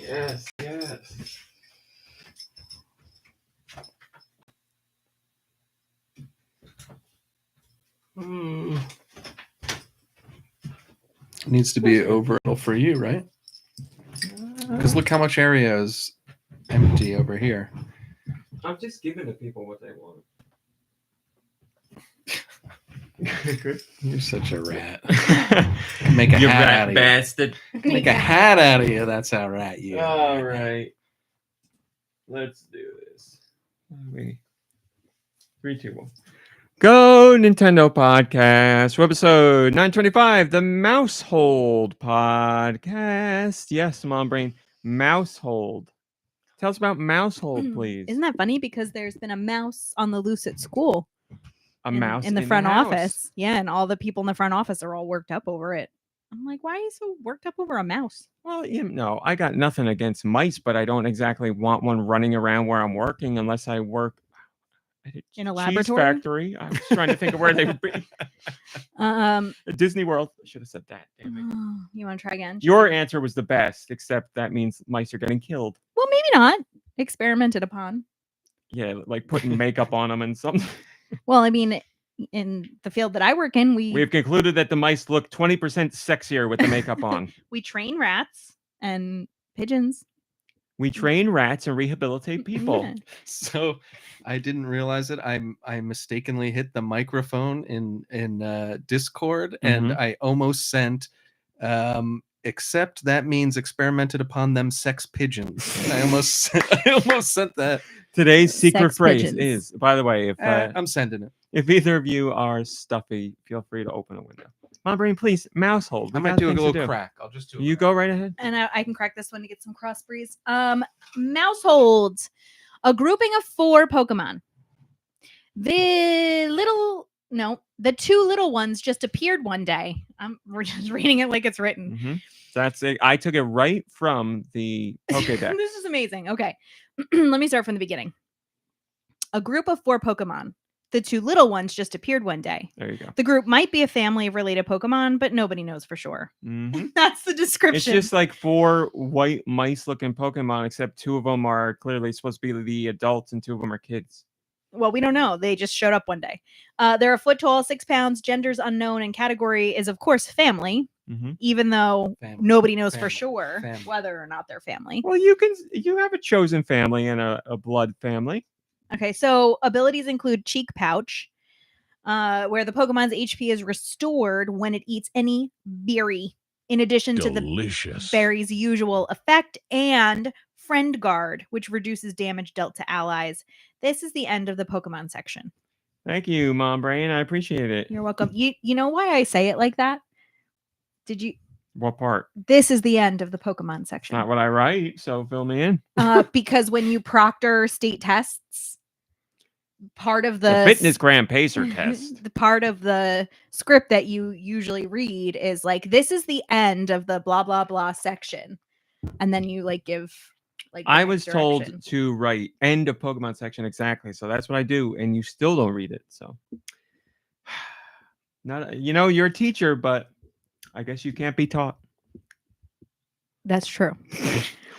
Yes, yes. Needs to be over for you, right? Because look how much area is empty over here. I'm just giving the people what they want. You're such a rat. Make a You hat rat out of bastard. you. Make a hat out of you. That's how rat you are. All right. Let's do this. 3, 2, 1. GoNintendo Podcast, episode 925, the Maushold Podcast. Yes, Mom Brain, Maushold. Tell us about Maushold, please. Isn't that funny? Because there's been a mouse on the loose at school. A mouse in the front house. office. Yeah, and all the people in the front office are all worked up over it. I'm like, why are you so worked up over a mouse? Well, I got nothing against mice, but I don't exactly want one running around where I'm working unless I work at a In a cheese laboratory? factory. I was trying to think of where they would be. At Disney World. I should have said that. Damn it. You want to try again? Your answer was the best, except that means mice are getting killed. Well, maybe not. Experimented upon. Yeah, like putting makeup on them and something. Well, I mean, in the field that I work in, we have concluded that the mice look 20% sexier with the makeup on. we train rats and pigeons. We train rats and rehabilitate people. Yeah. So I didn't realize it. I mistakenly hit the microphone in Discord, and I almost sent except that means experimented upon them sex pigeons. I almost sent that. Today's secret Sex phrase pigeons. is, by the way, if I'm sending it. if either of you are stuffy, feel free to open a window. Mom Brain, please, Maushold. I might do a little crack. I'll just do it. You go right ahead. And I can crack this one to get some cross breeds. Maushold, a grouping of 4 Pokemon. The two little ones just appeared one day. We're just reading it like it's written. That's it. I took it right from the Pokédex. This is amazing. Okay. Let me start from the beginning. A group of 4 Pokemon. The 2 little ones just appeared one day. There you go. The group might be a family of related Pokemon, but nobody knows for sure. That's the description. It's just like 4 white mice-looking Pokemon, except 2 of them are clearly supposed to be the adults and 2 of them are kids. Well, we don't know. They just showed up one day. They're a foot tall, 6 pounds, gender's unknown, and category is, of course, family, even though nobody knows for sure whether or not they're family. Well, you have a chosen family and a blood family. Okay, so abilities include Cheek Pouch, where the Pokemon's HP is restored when it eats any berry, in addition to the berry's usual effect, and Friend Guard, which reduces damage dealt to allies. This is the end of the Pokemon section. Thank you, Mom Brain. I appreciate it. You're welcome. You know why I say it like that? Did you? What part? This is the end of the Pokemon section. Not what I write, so fill me in. Because when you proctor state tests, part of the fitness gram pacer test, the part of the script that you usually read is like, this is the end of the blah blah blah section, and then you like give like I was told to write end of Pokemon section exactly, so that's what I do, and you still don't read it. So not you're a teacher, but I guess you can't be taught. That's true.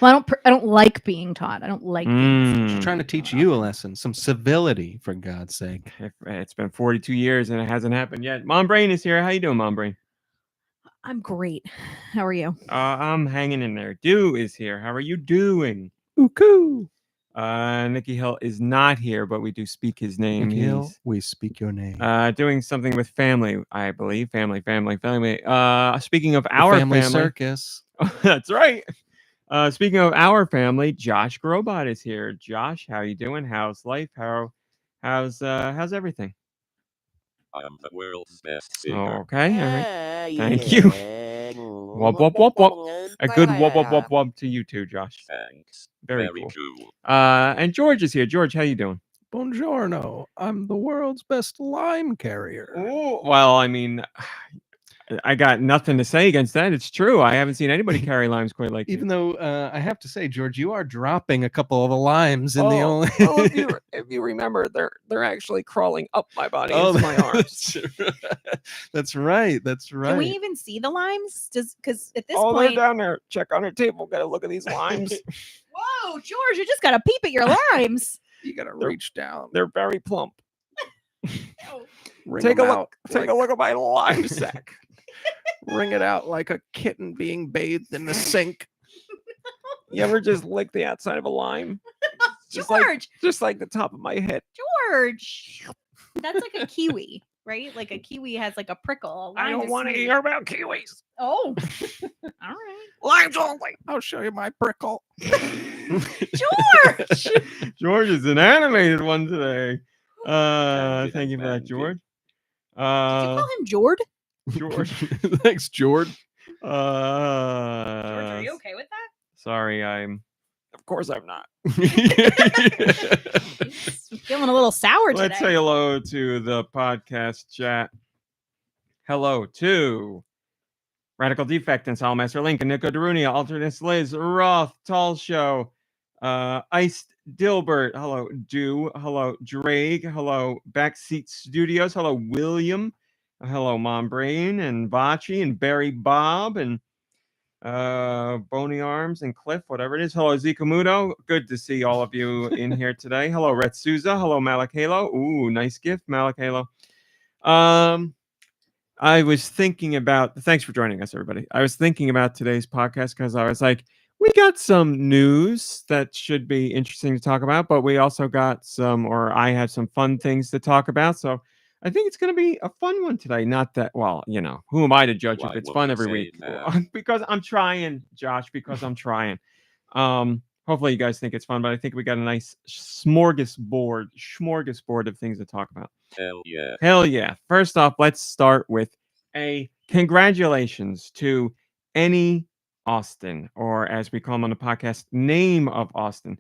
Well, I don't like being taught. I don't like being She's trying to teach you a lesson, some civility, for God's sake. It's been 42 years and it hasn't happened yet. Mom Brain is here. How you doing, Mom Brain? I'm great. How are you? I'm hanging in there. Deux is here. How are you doing? Ooh, Nicky Hill is not here, but we do speak his name. Nicky Hill, we speak your name. Doing something with family, I believe. Family. Speaking of our family circus. That's right. Speaking of our family, Josh Grobot is here. Josh, how you doing? How's life? How's everything? I'm the world's best singer. Okay, all right. Thank you. Wop wop wop wop. A good wop wop wop wop to you too, Josh. Thanks. Very cool. And George is here. George, how you doing? Buongiorno. I'm the world's best lime carrier. Oh, well, I mean, I got nothing to say against that. It's true. I haven't seen anybody carry limes quite like Even you. though I have to say, George, you are dropping a couple of the limes in the only. Well, if you remember, they're actually crawling up my body into my arms. That's right. That's right. Can we even see the limes? Because at this They're point, down there. Check on her table. Got to look at these limes. whoa, George, you just got to peep at your limes. You gotta reach down. They're very plump. Wring Take a them look. out Take a look at my lime sack. Wring it out like a kitten being bathed in the sink. You ever just lick the outside of a lime? George, Just like the top of my head. George, that's like a kiwi, right? Like a kiwi has like a prickle. I don't want to hear about kiwis. Oh, all right. Limes only. I'll show you my prickle. George. George is an animated one today. Thank you for that, man, George. Did you call him Jord? George. Thanks, George. George, are you okay with that? Sorry, of course I'm not. He's feeling a little sour Let's say today. hello to the podcast chat. Hello to Radical Defect and Salmaster Link and Nico Darunia, Alternate Liz, Roth, Tall Show, Iced Dilbert, hello, Dew, hello, Drake, hello, Backseat Studios, hello, William, hello, Mom Brain and Vachi and Barry Bob and Bony Arms and Cliff, whatever it is. Hello, Zikamudo. Good to see all of you in here today. Hello, Retsuza. Hello, Malakalo. Ooh, nice gift, Malakalo. I was thinking about, thanks for joining us, everybody. I was thinking about today's podcast because I was like, we got some news that should be interesting to talk about, but we also got I had some fun things to talk about. So I think it's going to be a fun one today. Not that, well, who am I to judge if it's fun every week? Because I'm trying, Josh, because I'm trying. Hopefully you guys think it's fun, but I think we got a nice smorgasbord of things to talk about. Hell yeah. Hell yeah. First off, let's start with a congratulations to Any Austin, or as we call him on the podcast, Name of Austin.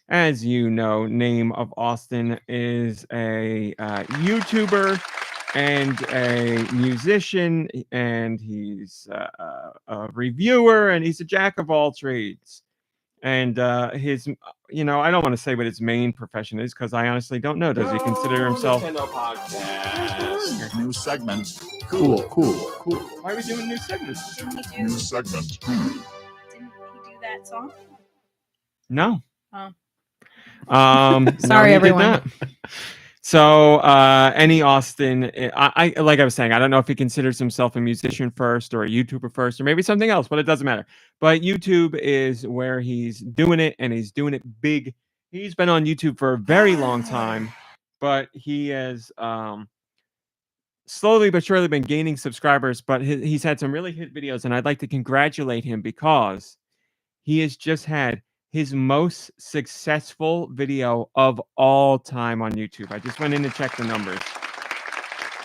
As you know, Name of Austin is a YouTuber and a musician, and he's a reviewer, and he's a jack of all trades. And his, I don't want to say what his main profession is because I honestly don't know. Does he consider himself? GoNintendo Podcast. New segments. Cool. Why are we doing new segments? Didn't he New do, segments. Cool. didn't he do that song? No. Oh. he Sorry, did everyone. not. So, Any Austin, I like I was saying, I don't know if he considers himself a musician first or a YouTuber first or maybe something else, but it doesn't matter. But YouTube is where he's doing it, and he's doing it big. He's been on YouTube for a very long time, but he has slowly but surely been gaining subscribers. But he's had some really hit videos, and I'd like to congratulate him because he has just had his most successful video of all time on YouTube. I just went in to check the numbers.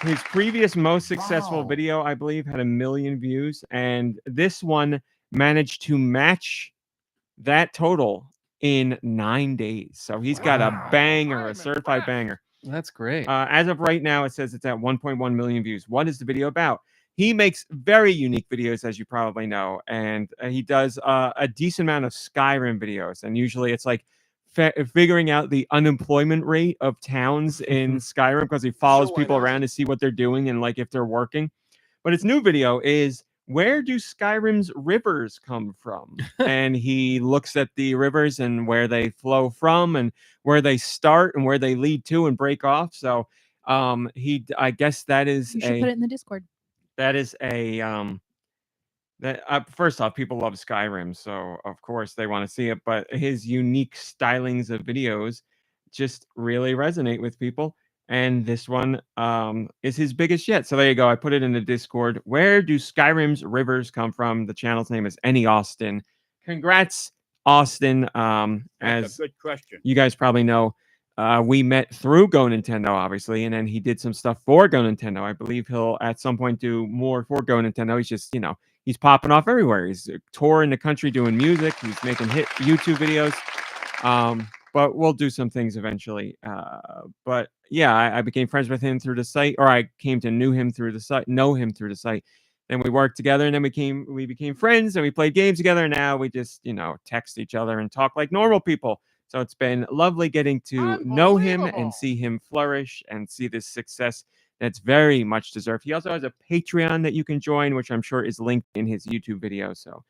His previous most successful video, I believe, had 1 million views, and this one managed to match that total in 9 days. So he's got a banger, a certified banger. That's great. As of right now, it says it's at 1.1 million views. What is the video about? He makes very unique videos, as you probably know, and he does a decent amount of Skyrim videos. And usually it's like figuring out the unemployment rate of towns in Skyrim because he follows people around to see what they're doing and like if they're working. But his new video is, where do Skyrim's rivers come from? And he looks at the rivers and where they flow from and where they start and where they lead to and break off. So I guess that is You should put it in the Discord. that is a first off, people love Skyrim, so of course they want to see it, but his unique stylings of videos just really resonate with people, and this one is his biggest yet. So there you go. I put it in the Discord. Where do Skyrim's rivers come from? The channel's name is Any Austin. Congrats, Austin. That's a good question. You guys probably know, we met through GoNintendo, obviously, and then he did some stuff for GoNintendo. I believe he'll at some point do more for GoNintendo. He's just, he's popping off everywhere. He's touring the country doing music. He's making hit YouTube videos. But we'll do some things eventually. But yeah, I became friends with him through the site, or I came to know him through the site. Then we worked together, and then we became friends, and we played games together. And now we just text each other and talk like normal people. So it's been lovely getting to know him and see him flourish and see this success that's very much deserved. He also has a Patreon that you can join, which I'm sure is linked in his YouTube video. So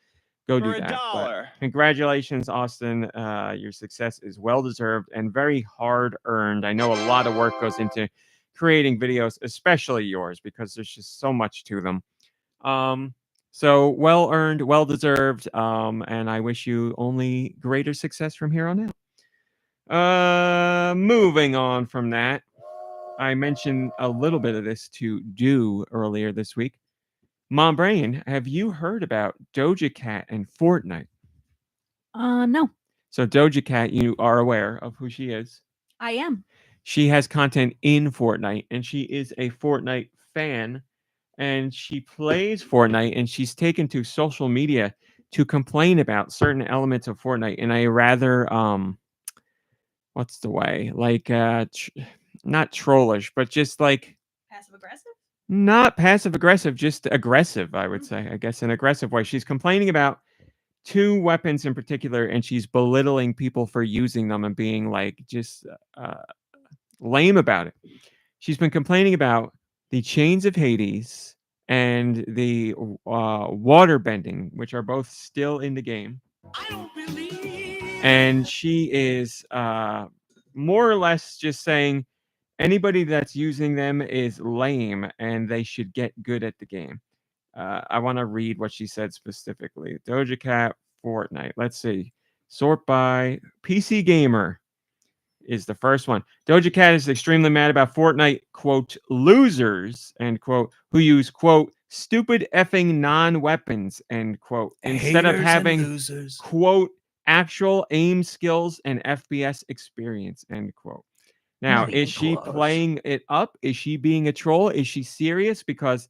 go do that. But congratulations, Austin. Your success is well deserved and very hard earned. I know a lot of work goes into creating videos, especially yours, because there's just so much to them. So well earned, well deserved. And I wish you only greater success from here on out. Moving on from that, I mentioned a little bit of this to Deux earlier this week. Mom Brain, have you heard about Doja Cat and Fortnite? No. So Doja Cat, you are aware of who she is. I am. She has content in Fortnite, and she is a Fortnite fan, and she plays Fortnite, and she's taken to social media to complain about certain elements of Fortnite in a rather what's the way? Like not trollish, but just like Passive aggressive? Not passive aggressive, just aggressive, I would say. I guess an aggressive way. She's complaining about 2 weapons in particular, and she's belittling people for using them and being like just lame about it. She's been complaining about the Chains of Hades and the water bending, which are both still in the game. I don't believe. And she is more or less just saying anybody that's using them is lame and they should get good at the game. I want to read what she said specifically. Doja Cat, Fortnite. Let's see. Sort by PC Gamer is the first one. Doja Cat is extremely mad about Fortnite, quote, losers, end quote, who use, quote, stupid effing non-weapons, end quote, instead of having, quote, actual aim skills and FPS experience, end quote. Now, is she playing it up? Is she being a troll? Is she serious? Because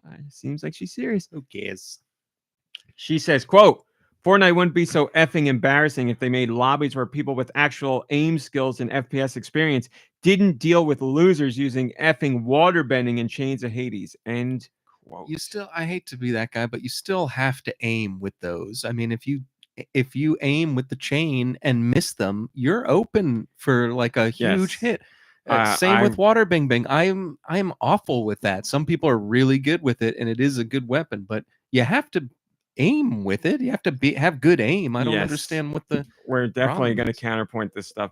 it seems like she's serious. Who cares? She says, quote, Fortnite wouldn't be so effing embarrassing if they made lobbies where people with actual aim skills and FPS experience didn't deal with losers using effing waterbending and Chains of Hades, end quote. I hate to be that guy, but you still have to aim with those. I mean, if you aim with the chain and miss them, you're open for like a huge hit. Same with water bing bing. I'm awful with that. Some people are really good with it, and it is a good weapon, but you have to aim with it. You have to have good aim. I don't understand what the. We're definitely going to counterpoint this stuff.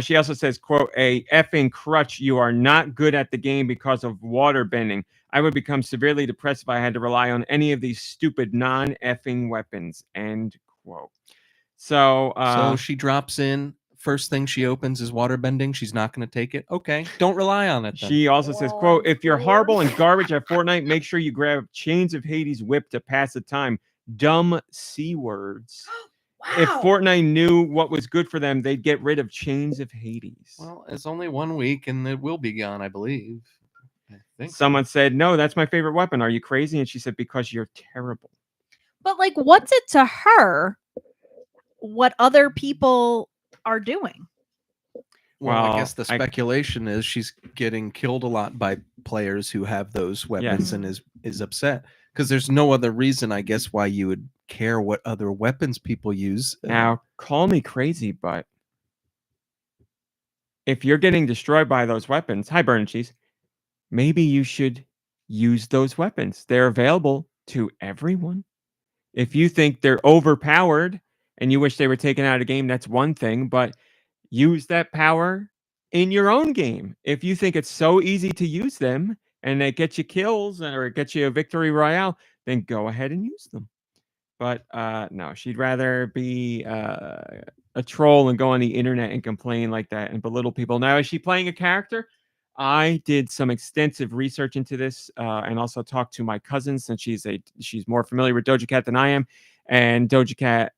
She also says, quote, a effing crutch. You are not good at the game because of water bending. I would become severely depressed if I had to rely on any of these stupid non-effing weapons, end quote. So she drops in. First thing she opens is water bending. She's not going to take it. Okay, don't rely on it then. She also says, quote, if you're horrible and garbage at Fortnite, make sure you grab Chains of Hades whip to pass the time. Dumb C words. Wow. If Fortnite knew what was good for them, they'd get rid of Chains of Hades. Well, it's only 1 week and it will be gone, I believe. I think someone said, no, that's my favorite weapon. Are you crazy? And she said, because you're terrible. But like, what's it to her what other people are doing? Well, I guess the speculation is she's getting killed a lot by players who have those weapons and is upset because there's no other reason, I guess, why you would care what other weapons people use. Now, call me crazy, but if you're getting destroyed by those weapons, hi, Burn and Cheese, maybe you should use those weapons. They're available to everyone. If you think they're overpowered and you wish they were taken out of the game, that's one thing, but use that power in your own game. If you think it's so easy to use them and they get you kills or it gets you a victory royale, then go ahead and use them. But no, she'd rather be a troll and go on the internet and complain like that and belittle people. Now, is she playing a character? I did some extensive research into this and also talked to my cousin since she's more familiar with Doja Cat than I am. And Doja Cat,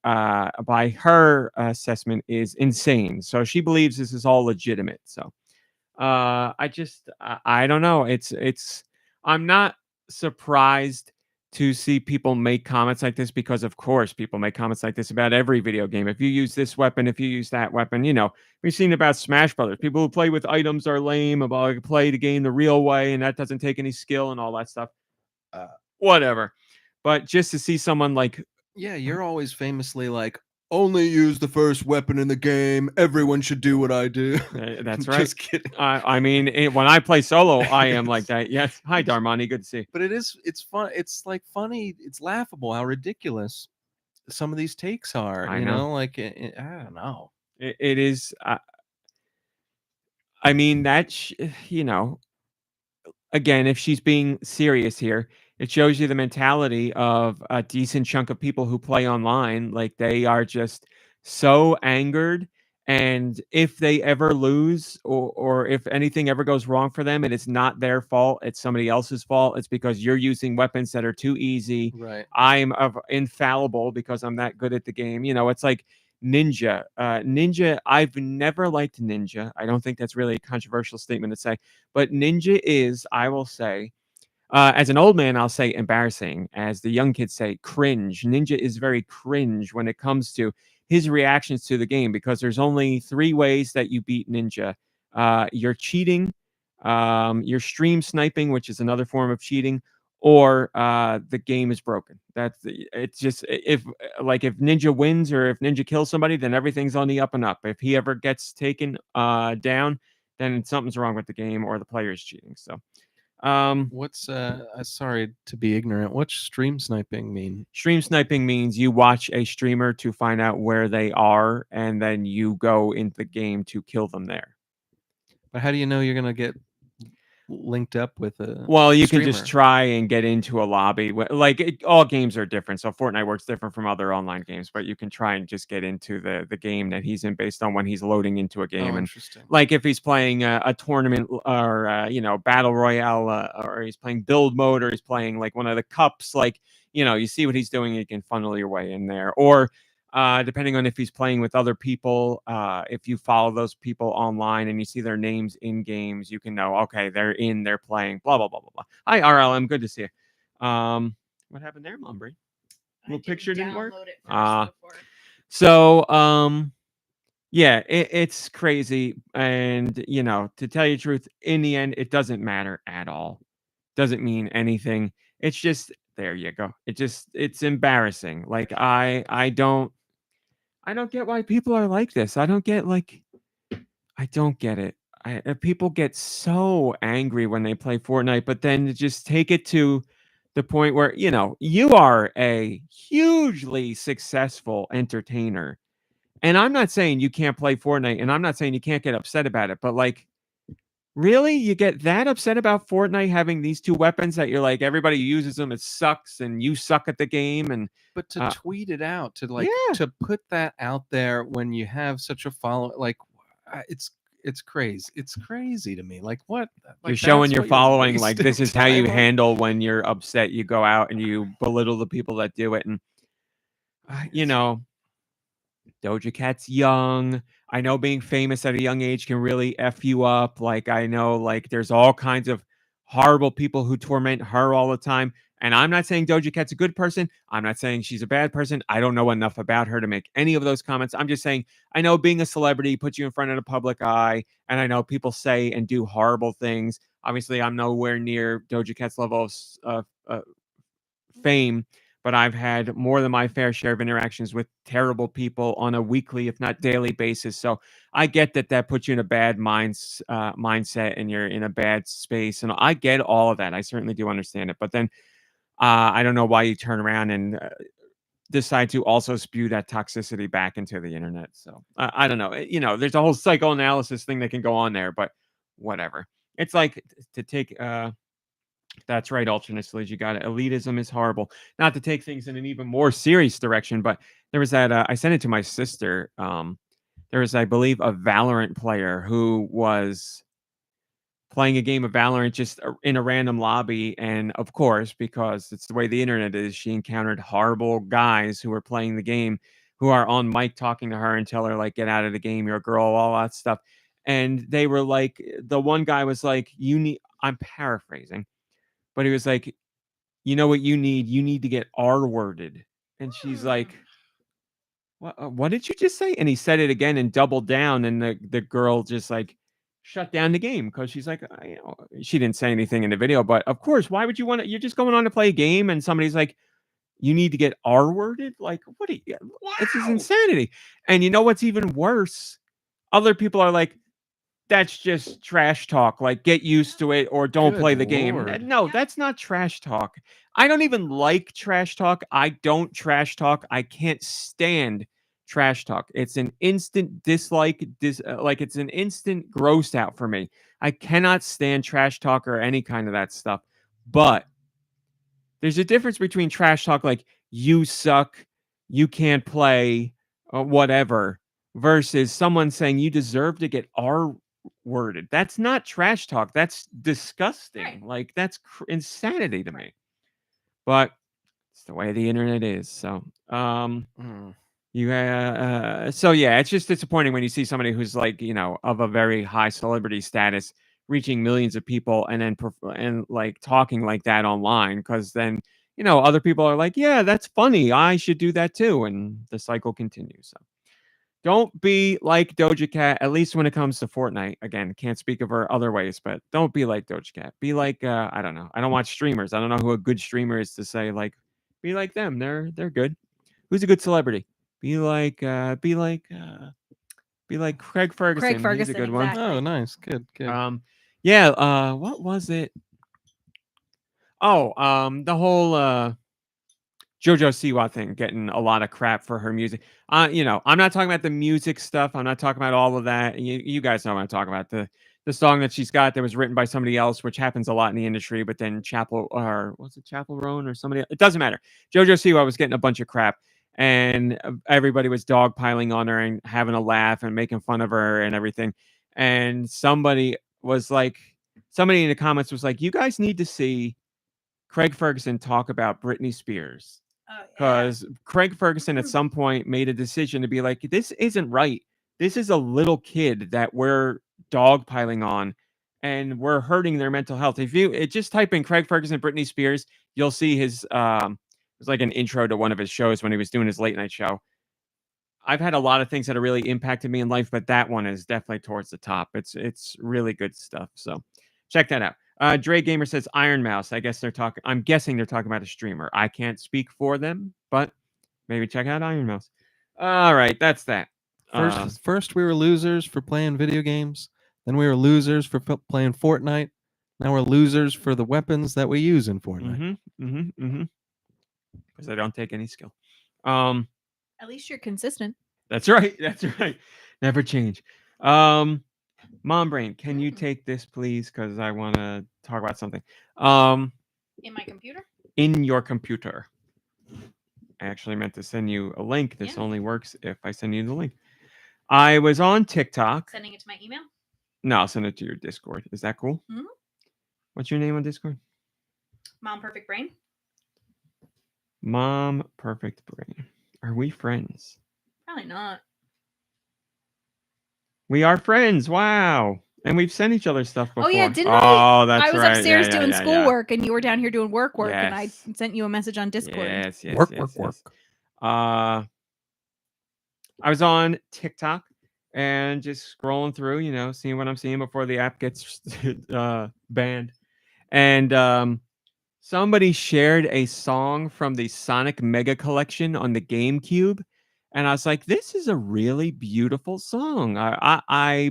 by her assessment, is insane. So she believes this is all legitimate. So I don't know. I'm not surprised to see people make comments like this because, of course, people make comments like this about every video game. If you use this weapon, if you use that weapon, we've seen about Smash Brothers. People who play with items are lame, about play the game the real way, and that doesn't take any skill and all that stuff. whatever. But just to see someone like, Yeah, you're always famously like, only use the first weapon in the game. Everyone should do what I do. That's right. Just kidding. I mean, when I play solo, I am like that. Yes. Hi, Darmani. Good to see you. But it's fun. It's like funny. It's laughable how ridiculous some of these takes are. I You know. know, like I don't know. It is. I mean, you know, again, if she's being serious here, it shows you the mentality of a decent chunk of people who play online. Like they are just so angered. And if they ever lose or if anything ever goes wrong for them, it is not their fault. It's somebody else's fault. It's because you're using weapons that are too easy. Right. I'm infallible because I'm that good at the game. You know, it's like Ninja. Ninja, I've never liked Ninja. I don't think that's really a controversial statement to say. But Ninja is, I will say, as an old man, I'll say embarrassing. As the young kids say, cringe. Ninja is very cringe when it comes to his reactions to the game because there's only 3 ways that you beat Ninja. You're cheating, you're stream sniping, which is another form of cheating, or the game is broken. It's just if Ninja wins or if Ninja kills somebody, then everything's on the up and up. If he ever gets taken down, then something's wrong with the game or the player's cheating. So what's sorry to be ignorant. What's stream sniping mean? Stream sniping means you watch a streamer to find out where they are, and then you go into the game to kill them there. But how do you know you're gonna get linked up with a Well, you streamer? can just try and get into a lobby. All games are different, so Fortnite works different from other online games. But you can try and just get into the game that he's in based on when he's loading into a game. Oh, And interesting. like if he's playing a tournament or battle royale, or he's playing build mode, or he's playing like one of the cups, like you see what he's doing, you can funnel your way in there. Or depending on if he's playing with other people, if you follow those people online and you see their names in games, you can know, okay, they're playing, blah, blah, blah, blah, blah. Hi, RLM. Good to see you. What happened there, Lumbry? Little picture didn't work? Yeah, it's crazy. And, to tell you the truth, in the end, it doesn't matter at all. Doesn't mean anything. It's just, there you go. It's embarrassing. Like, I don't get why people are like this. I don't get it. People get so angry when they play Fortnite, but then to just take it to the point where, you are a hugely successful entertainer. And I'm not saying you can't play Fortnite, and I'm not saying you can't get upset about it, but like, really? You get that upset about Fortnite having these 2 weapons that you're like, everybody uses them, it sucks, and you suck at the game. But to tweet it out, to Yeah. to put that out there when you have such a follow, like it's crazy. It's crazy to me. Like what? Like, you're showing that's your what following, like, wasting this is how you time on? handle when you're upset. You go out and you belittle the people that do it. And, Doja Cat's young. I know being famous at a young age can really F you up. Like, I know, like, there's all kinds of horrible people who torment her all the time. And I'm not saying Doja Cat's a good person. I'm not saying she's a bad person. I don't know enough about her to make any of those comments. I'm just saying, I know being a celebrity puts you in front of the public eye. And I know people say and do horrible things. Obviously, I'm nowhere near Doja Cat's level of fame. But I've had more than my fair share of interactions with terrible people on a weekly, if not daily basis. So I get that puts you in a bad mindset and you're in a bad space. And I get all of that. I certainly do understand it. But then I don't know why you turn around and decide to also spew that toxicity back into the internet. So I don't know. There's a whole psychoanalysis thing that can go on there, but whatever. It's like to take... That's right, alternate sleaze. You got it. Elitism is horrible. Not to take things in an even more serious direction, but there was that. I sent it to my sister. There was, I believe, a Valorant player who was playing a game of Valorant just in a random lobby, and of course, because it's the way the internet is, she encountered horrible guys who were playing the game, who are on mic talking to her and tell her like, "Get out of the game, you're a girl," all that stuff. And they were like, the one guy was like, "You need." I'm paraphrasing. But he was like, you know what you need? You need to get R-worded. And she's like, what did you just say? And he said it again and doubled down. And the girl just like shut down the game because she's like, she didn't say anything in the video, but of course, why would you want to? You're just going on to play a game, and somebody's like, you need to get R-worded? Like, what? It's just insanity. And you know what's even worse? Other people are like, that's just trash talk. Like, get used to it or don't play the game. No, that's not trash talk. I don't even like trash talk. I don't trash talk. I can't stand trash talk. It's an instant dislike. Like, it's an instant grossed out for me. I cannot stand trash talk or any kind of that stuff. But there's a difference between trash talk, like you suck, you can't play, whatever, versus someone saying you deserve to get R-worded. That's not trash talk. That's disgusting. Right. Like, that's insanity to me. But it's the way the internet is. So, so yeah, it's just disappointing when you see somebody who's like, of a very high celebrity status reaching millions of people and then like talking like that online, because then other people are like, yeah, that's funny, I should do that too, and the cycle continues. So don't be like Doja Cat, at least when it comes to Fortnite. Again, can't speak of her other ways, but don't be like Doja Cat. Be like, I don't know, I don't watch streamers, I don't know who a good streamer is to say, like, be like them, they're good. Who's a good celebrity? Be like Craig Ferguson. He's a good one. exactly. Oh, nice. Good. Yeah, what was it? Oh, the whole JoJo Siwa thing getting a lot of crap for her music. I'm not talking about the music stuff. I'm not talking about all of that. You guys know what I'm talking about. The song that she's got that was written by somebody else, which happens a lot in the industry, but then Chapel Roan or somebody else? It doesn't matter. JoJo Siwa was getting a bunch of crap, and everybody was dogpiling on her and having a laugh and making fun of her and everything. And somebody in the comments was like, you guys need to see Craig Ferguson talk about Britney Spears, because Craig Ferguson at some point made a decision to be like, this isn't right. This is a little kid that we're dogpiling on, and we're hurting their mental health. If you just type in Craig Ferguson, Britney Spears, you'll see his, it was like an intro to one of his shows when he was doing his late night show. I've had a lot of things that have really impacted me in life, but that one is definitely towards the top. It's really good stuff. So check that out. Dre Gamer says Iron Mouse. I'm guessing they're talking about a streamer. I can't speak for them, but maybe check out Iron Mouse. All right, that's that. First we were losers for playing video games. Then we were losers for playing Fortnite. Now we're losers for the weapons that we use in Fortnite. Because I don't take any skill. At least you're consistent. That's right. Never change. Mom Brain, can you take this, please? Because I want to talk about something. In my computer? In your computer. I actually meant to send you a link. This only works if I send you the link. I was on TikTok. Sending it to my email? No, I'll send it to your Discord. Is that cool? Mm-hmm. What's your name on Discord? Mom Perfect Brain. Mom Perfect Brain. Are we friends? Probably not. We are friends. Wow. And we've sent each other stuff before. Oh, yeah, didn't I? Oh, that's right. I was upstairs doing schoolwork, yeah. and you were down here doing work, Yes. and I sent you a message on Discord. Yes. Work. I was on TikTok and just scrolling through, seeing what I'm seeing before the app gets banned. And somebody shared a song from the Sonic Mega Collection on the GameCube. And I was like, this is a really beautiful song. I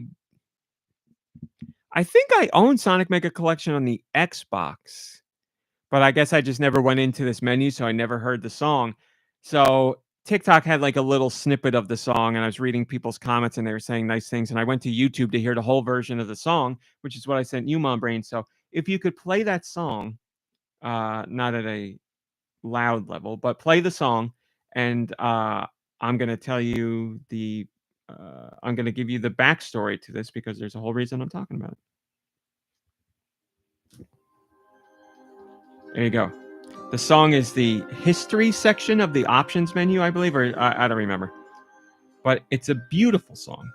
think I own Sonic Mega Collection on the Xbox, but I guess I just never went into this menu, so I never heard the song. So TikTok had like a little snippet of the song, and I was reading people's comments, and they were saying nice things. And I went to YouTube to hear the whole version of the song, which is what I sent you, Mom Brain. So if you could play that song, not at a loud level, but play the song, and I'm going to tell you I'm going to give you the backstory to this, because there's a whole reason I'm talking about it. There you go. The song is the history section of the options menu, I believe, or I don't remember. But it's a beautiful song.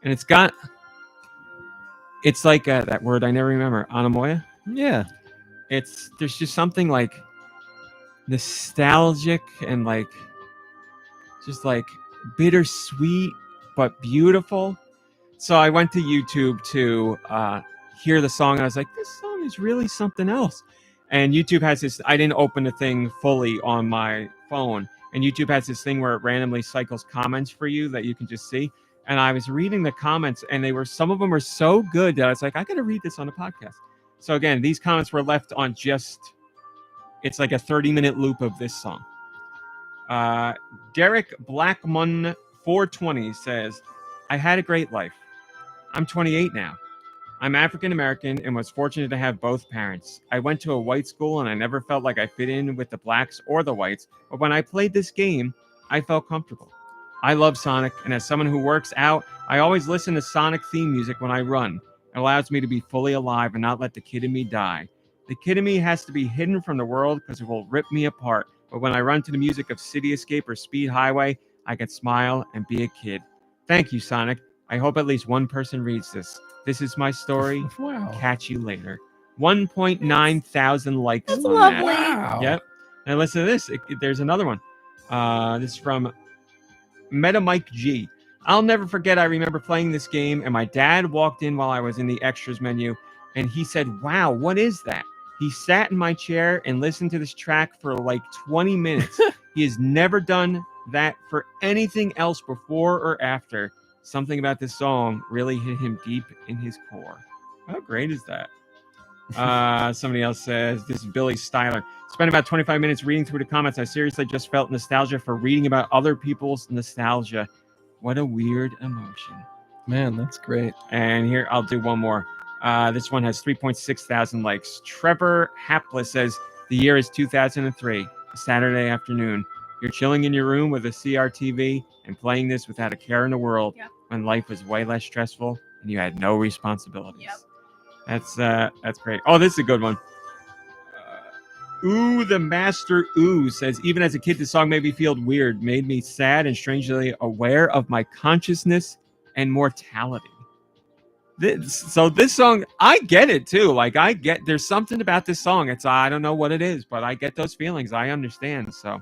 And it's like that word I never remember, Anamoya? Yeah. There's just something like nostalgic and just like bittersweet, but beautiful. So I went to YouTube to hear the song, and I was like, this song is really something else. And YouTube has this, I didn't open the thing fully on my phone, and YouTube has this thing where it randomly cycles comments for you that you can just see. And I was reading the comments, and some of them were so good that I was like, I got to read this on the podcast. So again, these comments were left on it's like a 30-minute loop of this song. Derek Blackmun 420 says, I had a great life. I'm 28 now. I'm African American and was fortunate to have both parents. I went to a white school and I never felt like I fit in with the blacks or the whites, but when I played this game, I felt comfortable. I love Sonic, and as someone who works out, I always listen to Sonic theme music when I run. It allows me to be fully alive and not let the kid in me die. The kid in me has to be hidden from the world because it will rip me apart, but when I run to the music of City Escape or Speed Highway, I can smile and be a kid. Thank you, Sonic. I hope at least one person reads this. This is my story. Wow. Catch you later. 1.9 thousand likes. That's on lovely. That. Wow. Yep. And listen to this. There's another one. This is from Meta Mike G. I'll never forget, I remember playing this game, and my dad walked in while I was in the extras menu, and he said, wow, what is that? He sat in my chair and listened to this track for like 20 minutes. He has never done that for anything else before or after. Something about this song really hit him deep in his core. How great is that? Somebody else says, this is Billy Styler. Spent about 25 minutes reading through the comments. I seriously just felt nostalgia for reading about other people's nostalgia. What a weird emotion. Man, that's great. And here, I'll do one more. This one has 3.6 thousand likes. Trevor Hapless says, the year is 2003, a Saturday afternoon. You're chilling in your room with a CRTV and playing this without a care in the world when life was way less stressful and you had no responsibilities. That's great. Oh, this is a good one. Ooh, the Master Ooh says, even as a kid, this song made me feel weird, made me sad and strangely aware of my consciousness and mortality. This song, I get it too. Like there's something about this song. I don't know what it is, but I get those feelings. I understand. So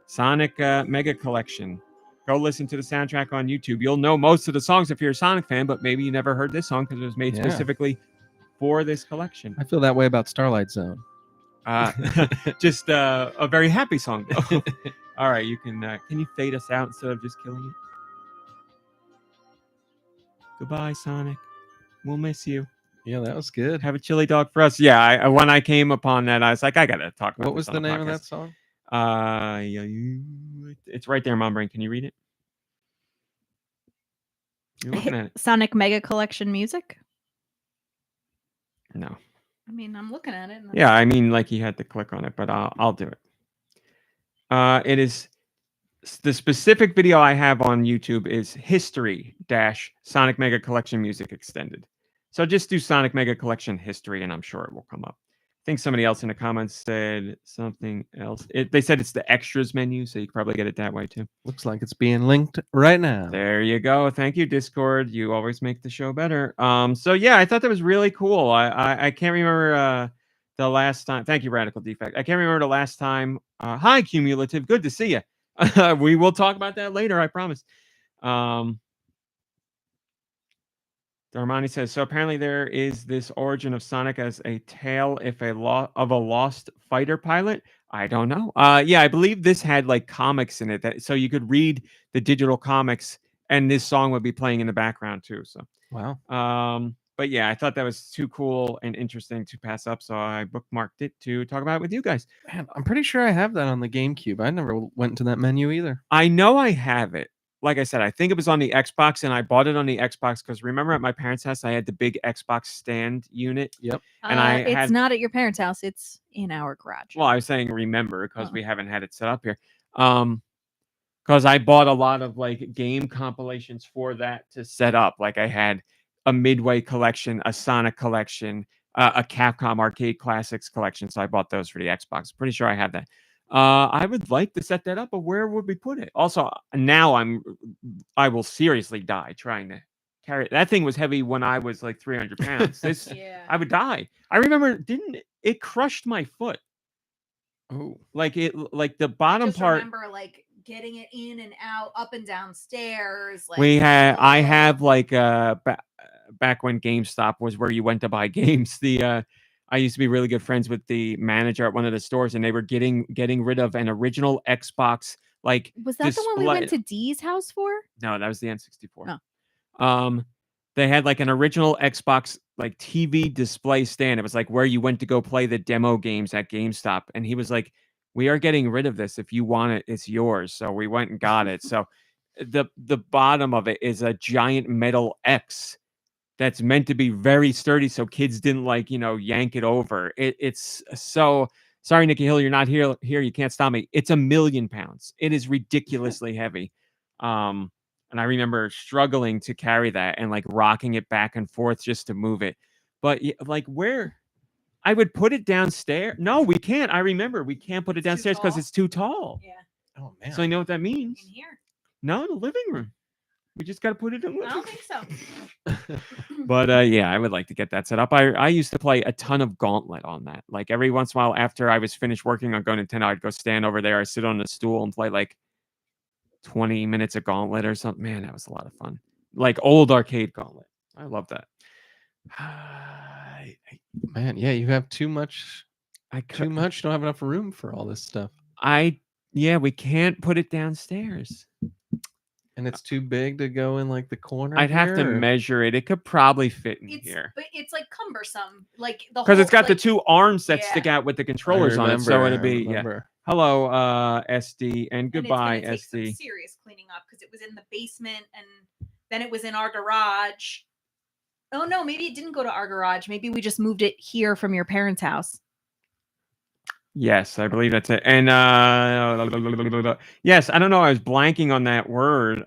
Sonic Mega Collection. Go listen to the soundtrack on YouTube. You'll know most of the songs if you're a Sonic fan, but maybe you never heard this song because it was made specifically for this collection. I feel that way about Starlight Zone. Just a very happy song, though. All right, you can you fade us out instead of just killing it? Goodbye, Sonic. We'll miss you. Yeah, that was good. Have a chili dog for us. Yeah, when I came upon that, I was like, I gotta talk about. What was the name of that song? It's right there, Mom Brain. Can you read it? You're looking at it. Sonic Mega Collection music? No. I mean, I'm looking at it. Yeah, I mean, like you had to click on it, but I'll do it. It is the specific video I have on YouTube is History - Sonic Mega Collection Music Extended. So just do Sonic Mega Collection History, and I'm sure it will come up. I think somebody else in the comments said something else. They said it's the extras menu, so you can probably get it that way too. Looks like it's being linked right now. There you go. Thank you, Discord. You always make the show better. So yeah, I thought that was really cool. I can't remember the last time. Thank you, Radical Defect. I can't remember the last time. Hi, Cumulative. Good to see you. We will talk about that later, I promise. Darmani says, so apparently there is this origin of Sonic as a tale of a lost fighter pilot. I don't know. Yeah, I believe this had like comics in it, so you could read the digital comics and this song would be playing in the background too. So wow. But yeah, I thought that was too cool and interesting to pass up, so I bookmarked it to talk about it with you guys. Man, I'm pretty sure I have that on the GameCube. I never went into that menu either. I know I have it. Like I said, I think it was on the Xbox, and I bought it on the Xbox because remember at my parents' house, I had the big Xbox stand unit. Yep. And it's not at your parents' house. It's in our garage. Well, I was saying remember because we haven't had it set up here. Because I bought a lot of like game compilations for that to set up. Like I had a Midway collection, a Sonic collection, a Capcom Arcade Classics collection. So I bought those for the Xbox. Pretty sure I have that. I would like to set that up, but where would we put it? Also, now I will seriously die trying to carry it. That thing was heavy when I was like 300 pounds. I would die. I remember, it crushed my foot. Oh, like the bottom Just part. Remember, like getting it in and out, up and down stairs. Like, I have like back when GameStop was where you went to buy games. I used to be really good friends with the manager at one of the stores, and they were getting rid of an original Xbox. Like, was that the one we went to Dee's house for? No, that was the N64. Oh. They had like an original Xbox like TV display stand. It was like where you went to go play the demo games at GameStop. And he was like, "We are getting rid of this. If you want it, it's yours." So we went and got it. So the bottom of it is a giant metal X that's meant to be very sturdy, so kids didn't yank it over. It's so sorry, Nikki Hill, you're not here. You can't stop me. It's 1,000,000 pounds. It is ridiculously heavy. And I remember struggling to carry that and like rocking it back and forth just to move it. But like where I would put it downstairs. No, we can't. I remember we can't put it downstairs because it's too tall. Yeah. Oh man. So I know what that means. In here. No, in the living room. We just got to put it in the living room. I don't think so. But yeah, I would like to get that set up. I used to play a ton of Gauntlet on that. Like every once in a while after I was finished working on GoNintendo, I'd go stand over there. I sit on the stool and play like 20 minutes of Gauntlet or something. Man, that was a lot of fun. Like old arcade Gauntlet. I love that. Man, yeah, you have too much. Too much. You don't have enough room for all this stuff. We can't put it downstairs. And it's too big to go in like the corner. I'd have to measure it. It could probably fit in here. But it's like cumbersome. Like the because it's got the two arms that stick out with the controllers on it. So it'd be Hello, SD, and goodbye, and it's SD. some serious cleaning up because it was in the basement and then it was in our garage. Oh no, maybe it didn't go to our garage. Maybe we just moved it here from your parents' house. Yes, I believe that's it. And yes, I don't know. I was blanking on that word.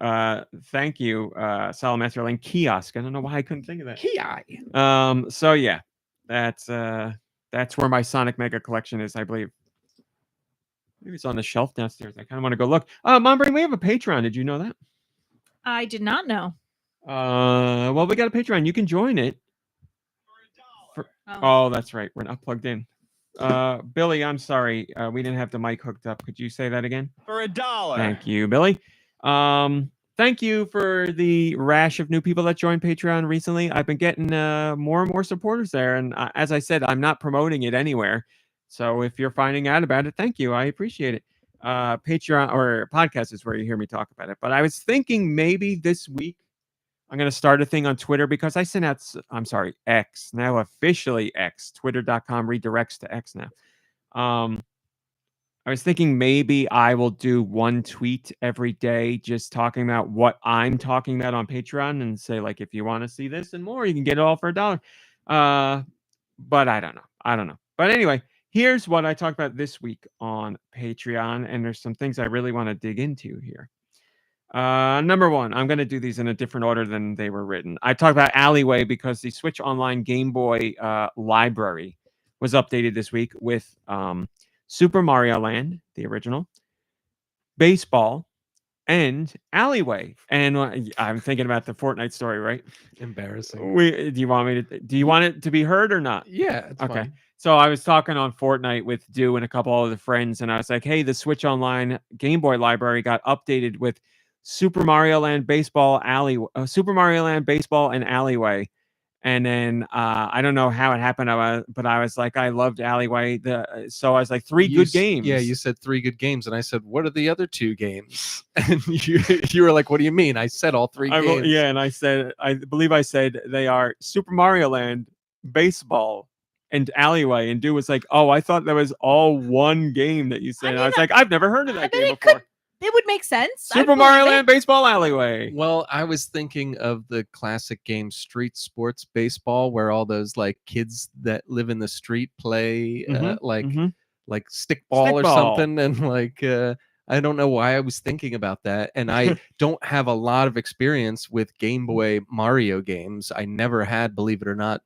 Thank you, Salamaster Lane. Kiosk. I don't know why I couldn't think of that. Kiosk. So yeah, that's where my Sonic Mega collection is, I believe. Maybe it's on the shelf downstairs. I kind of want to go look. Mom Brain, we have a Patreon. Did you know that? I did not know. Well, we got a Patreon. You can join it. Oh, that's right. We're not plugged in. Billy, I'm sorry. We didn't have the mic hooked up. Could you say that again? For $1. Thank you, Billy. Thank you for the rash of new people that joined Patreon recently. I've been getting more and more supporters there. And as I said, I'm not promoting it anywhere. So if you're finding out about it, thank you. I appreciate it. Patreon or podcast is where you hear me talk about it. But I was thinking maybe this week I'm going to start a thing on Twitter because I sent out, X, now officially X. Twitter.com redirects to X now. I was thinking maybe I will do one tweet every day just talking about what I'm talking about on Patreon and say, like, if you want to see this and more, you can get it all for $1. But I don't know. But anyway, here's what I talked about this week on Patreon. And there's some things I really want to dig into here. Number one, I'm going to do these in a different order than they were written. I talked about Alleyway because the Switch Online Game Boy library was updated this week with Super Mario Land, the original, Baseball, and Alleyway. And I'm thinking about the Fortnite story, right? Embarrassing. Do you want it to be heard or not? Yeah. It's okay. fine. So I was talking on Fortnite with Deux and a couple other friends, and I was like, hey, the Switch Online Game Boy library got updated with Super Mario Land Baseball, Super Mario Land Baseball, and Alleyway. And then I don't know how it happened, but I was like, I loved Alleyway. So I was like, three good games. Yeah, you said 3 good games, and I said, what are the other 2 games? And you were like, what do you mean? I said all 3 games. Yeah, and I believe I said they are Super Mario Land, Baseball, and Alleyway. And Deux was like, oh, I thought that was all one game that you said. I was like, I've never heard of that game before. It would make sense. Super Mario Land Baseball, Alleyway. Well, I was thinking of the classic game Street Sports Baseball, where all those like kids that live in the street play like stickball or something, and like I don't know why I was thinking about that. And I don't have a lot of experience with Game Boy Mario games. I never had, believe it or not,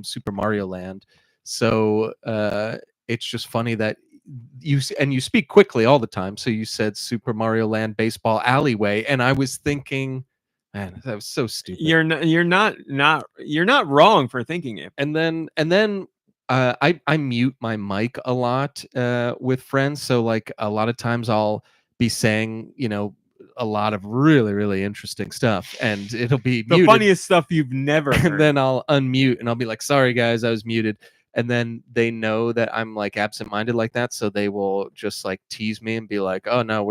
Super Mario Land. So it's just funny that you speak quickly all the time. So you said Super Mario Land Baseball Alleyway, and I was thinking, man, that was so stupid. You're not wrong for thinking it. And then I mute my mic a lot with friends. So like a lot of times I'll be saying, a lot of really, really interesting stuff, and it'll be The muted. funniest stuff you've never heard. And then I'll unmute and I'll be like, sorry guys, I was muted. And then they know that I'm like absent-minded like that, so they will just like tease me and be like, oh no,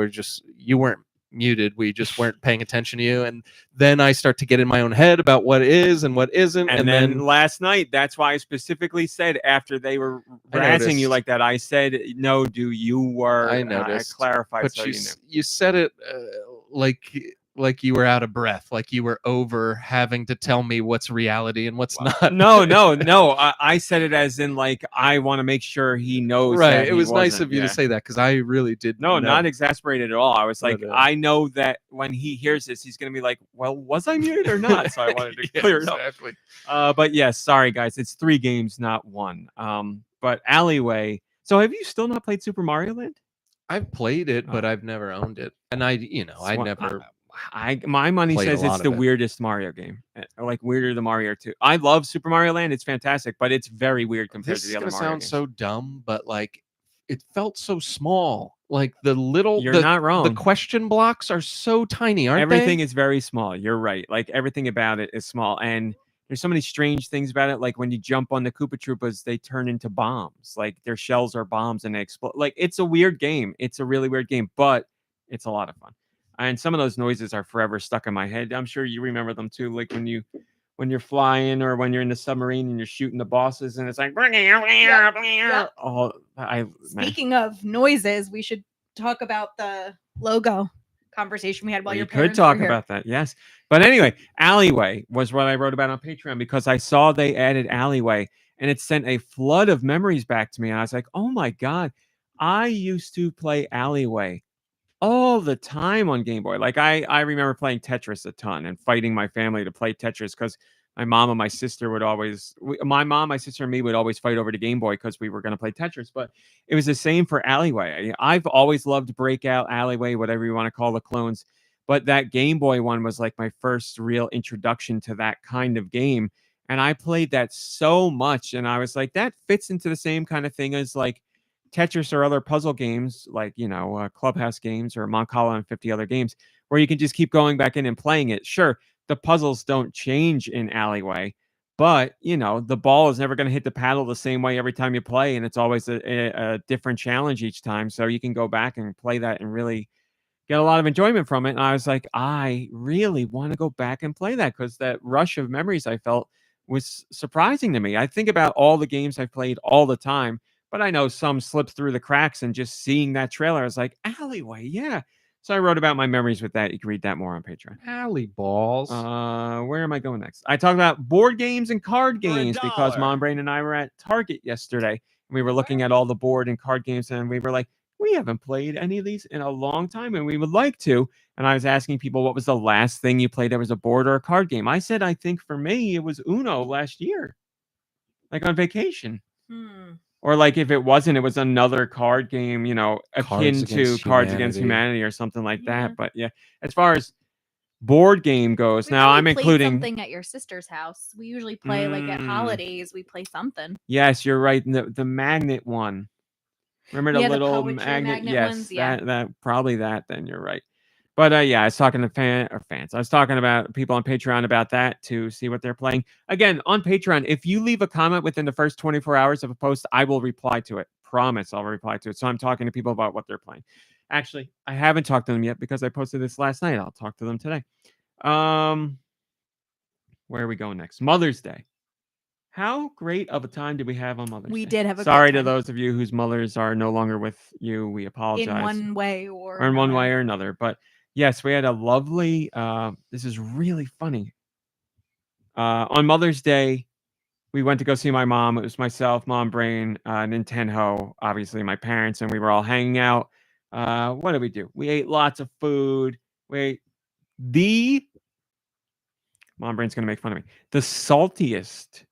you weren't muted, we just weren't paying attention to you. And then I start to get in my own head about what is and what isn't. And then last night, that's why I specifically said, after they were razzing you like that, I said, no, you were. I noticed. I clarified. But so you said it like you were out of breath, like you were over having to tell me what's reality and what's not. No. I said it as in like, I want to make sure he knows. Right. It was nice of you to say that, because I really did. No, not exasperated at all. I was like, I know that when he hears this, he's going to be like, well, was I muted or not? So I wanted to clear it up. But yes, sorry guys. It's 3 games, not 1. But Alleyway. So have you still not played Super Mario Land? I've played it, but I've never owned it. And I never... my money says it's the weirdest Mario game, like weirder than Mario 2. I love Super Mario Land; it's fantastic, but it's very weird compared to the other Mario games. This sounds so dumb, but like it felt so small. Like the little, you're not wrong. The question blocks are so tiny, aren't Everything is very small. You're right. Like everything about it is small, and there's so many strange things about it. Like when you jump on the Koopa Troopas, they turn into bombs. Like their shells are bombs and they explode. Like it's a weird game. It's a really weird game, but it's a lot of fun. And some of those noises are forever stuck in my head. I'm sure you remember them too. Like when you're flying or when you're in the submarine and you're shooting the bosses and it's like, Speaking of noises, we should talk about the logo conversation we had while your parents could talk were here. about that. Yes. But anyway, Alleyway was what I wrote about on Patreon because I saw they added Alleyway and it sent a flood of memories back to me. And I was like, oh my God, I used to play Alleyway all the time on Game Boy. Like I remember playing Tetris a ton and fighting my family to play Tetris because my mom and my sister would always, my sister and me would always fight over the Game Boy because we were going to play Tetris. But it was the same for Alleyway. I've always loved Breakout, Alleyway, whatever you want to call the clones. But that Game Boy one was like my first real introduction to that kind of game. And I played that so much. And I was like, that fits into the same kind of thing as like Tetris or other puzzle games like, Clubhouse games or Moncala and 50 other games where you can just keep going back in and playing it. Sure, the puzzles don't change in Alleyway, but, the ball is never going to hit the paddle the same way every time you play. And it's always a different challenge each time. So you can go back and play that and really get a lot of enjoyment from it. And I was like, I really want to go back and play that because that rush of memories I felt was surprising to me. I think about all the games I've played all the time. But I know some slipped through the cracks, and just seeing that trailer, I was like, Alleyway, yeah. So I wrote about my memories with that. You can read that more on Patreon. Alley balls. Where am I going next? I talked about board games and card games because Mom Brain and I were at Target yesterday. And we were looking at all the board and card games, and we were like, we haven't played any of these in a long time, and we would like to. And I was asking people, what was the last thing you played that was a board or a card game? I said, I think for me, it was Uno last year, like on vacation. Or like if it wasn't, it was another card game, akin to Cards Against Humanity or something like that. But yeah, as far as board game goes, now I'm including something at your sister's house. We usually play like at holidays. We play something. Yes, you're right. The magnet one. Remember the little magnet? Yes, ones? Yeah. that probably that. Then you're right. But I was talking to fans. I was talking about people on Patreon about that to see what they're playing. Again, on Patreon, if you leave a comment within the first 24 hours of a post, I will reply to it. Promise I'll reply to it. So I'm talking to people about what they're playing. Actually, I haven't talked to them yet because I posted this last night. I'll talk to them today. Where are we going next? Mother's Day. How great of a time did we have on Mother's Day? We did have a Sorry great to time. those of you whose mothers are no longer with you. We apologize. In one way or in one way or another. But yes, we had a lovely, this is really funny. On Mother's Day, we went to go see my mom. It was myself, Mom Brain, Nintendo, obviously my parents, and we were all hanging out. What did we do? We ate lots of food. Mom Brain's going to make fun of me. The saltiest,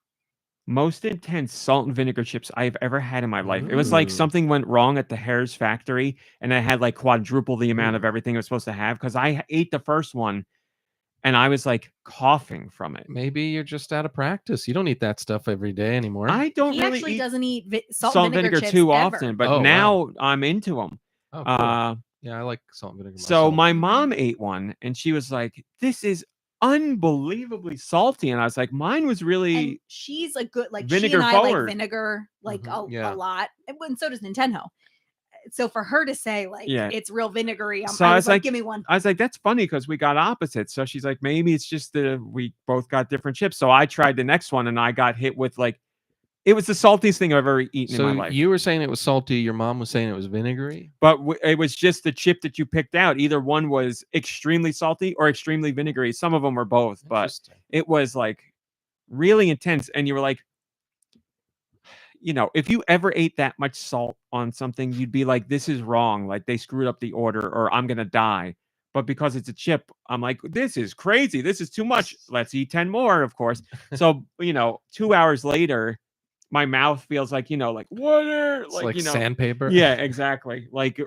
most intense salt and vinegar chips I've ever had in my life. It was like something went wrong at the Hare's factory and I had like quadruple the amount of everything it was supposed to have because I ate the first one and I was like coughing from it. Maybe you're just out of practice. You don't eat that stuff every day anymore. I don't he really doesn't eat salt and vinegar chips too ever. often, but now I'm into them. Oh, cool. Yeah, I like salt and vinegar. So myself. my mom ate one, and she was like, "This is unbelievably salty," and I was like, "Mine was And really she's a good she vinegar and I forward." like vinegar Yeah. a lot, and so does Nintendo. So for her to say like Yeah. it's real vinegary, So I was like, "Give me one." I was like, "That's funny because we got opposites." So she's like, "Maybe it's just we both got different chips." So I tried the next one, and I got hit with like, it was the saltiest thing I've ever eaten in my So life. you were saying it was salty. Your mom was saying it was vinegary. But it was just the chip that you picked out. Either one was extremely salty or extremely vinegary. Some of them were both, but Interesting. it was like really intense. And you were like, you know, if you ever ate that much salt on something, you'd be like, this is wrong. Like they screwed up the order or I'm going to die. But because it's a chip, I'm like, this is crazy. This is too much. Let's eat 10 more, of course. So, you know, 2 hours later, my mouth feels like, you know, like water, It's like you know, sandpaper. yeah, exactly. Like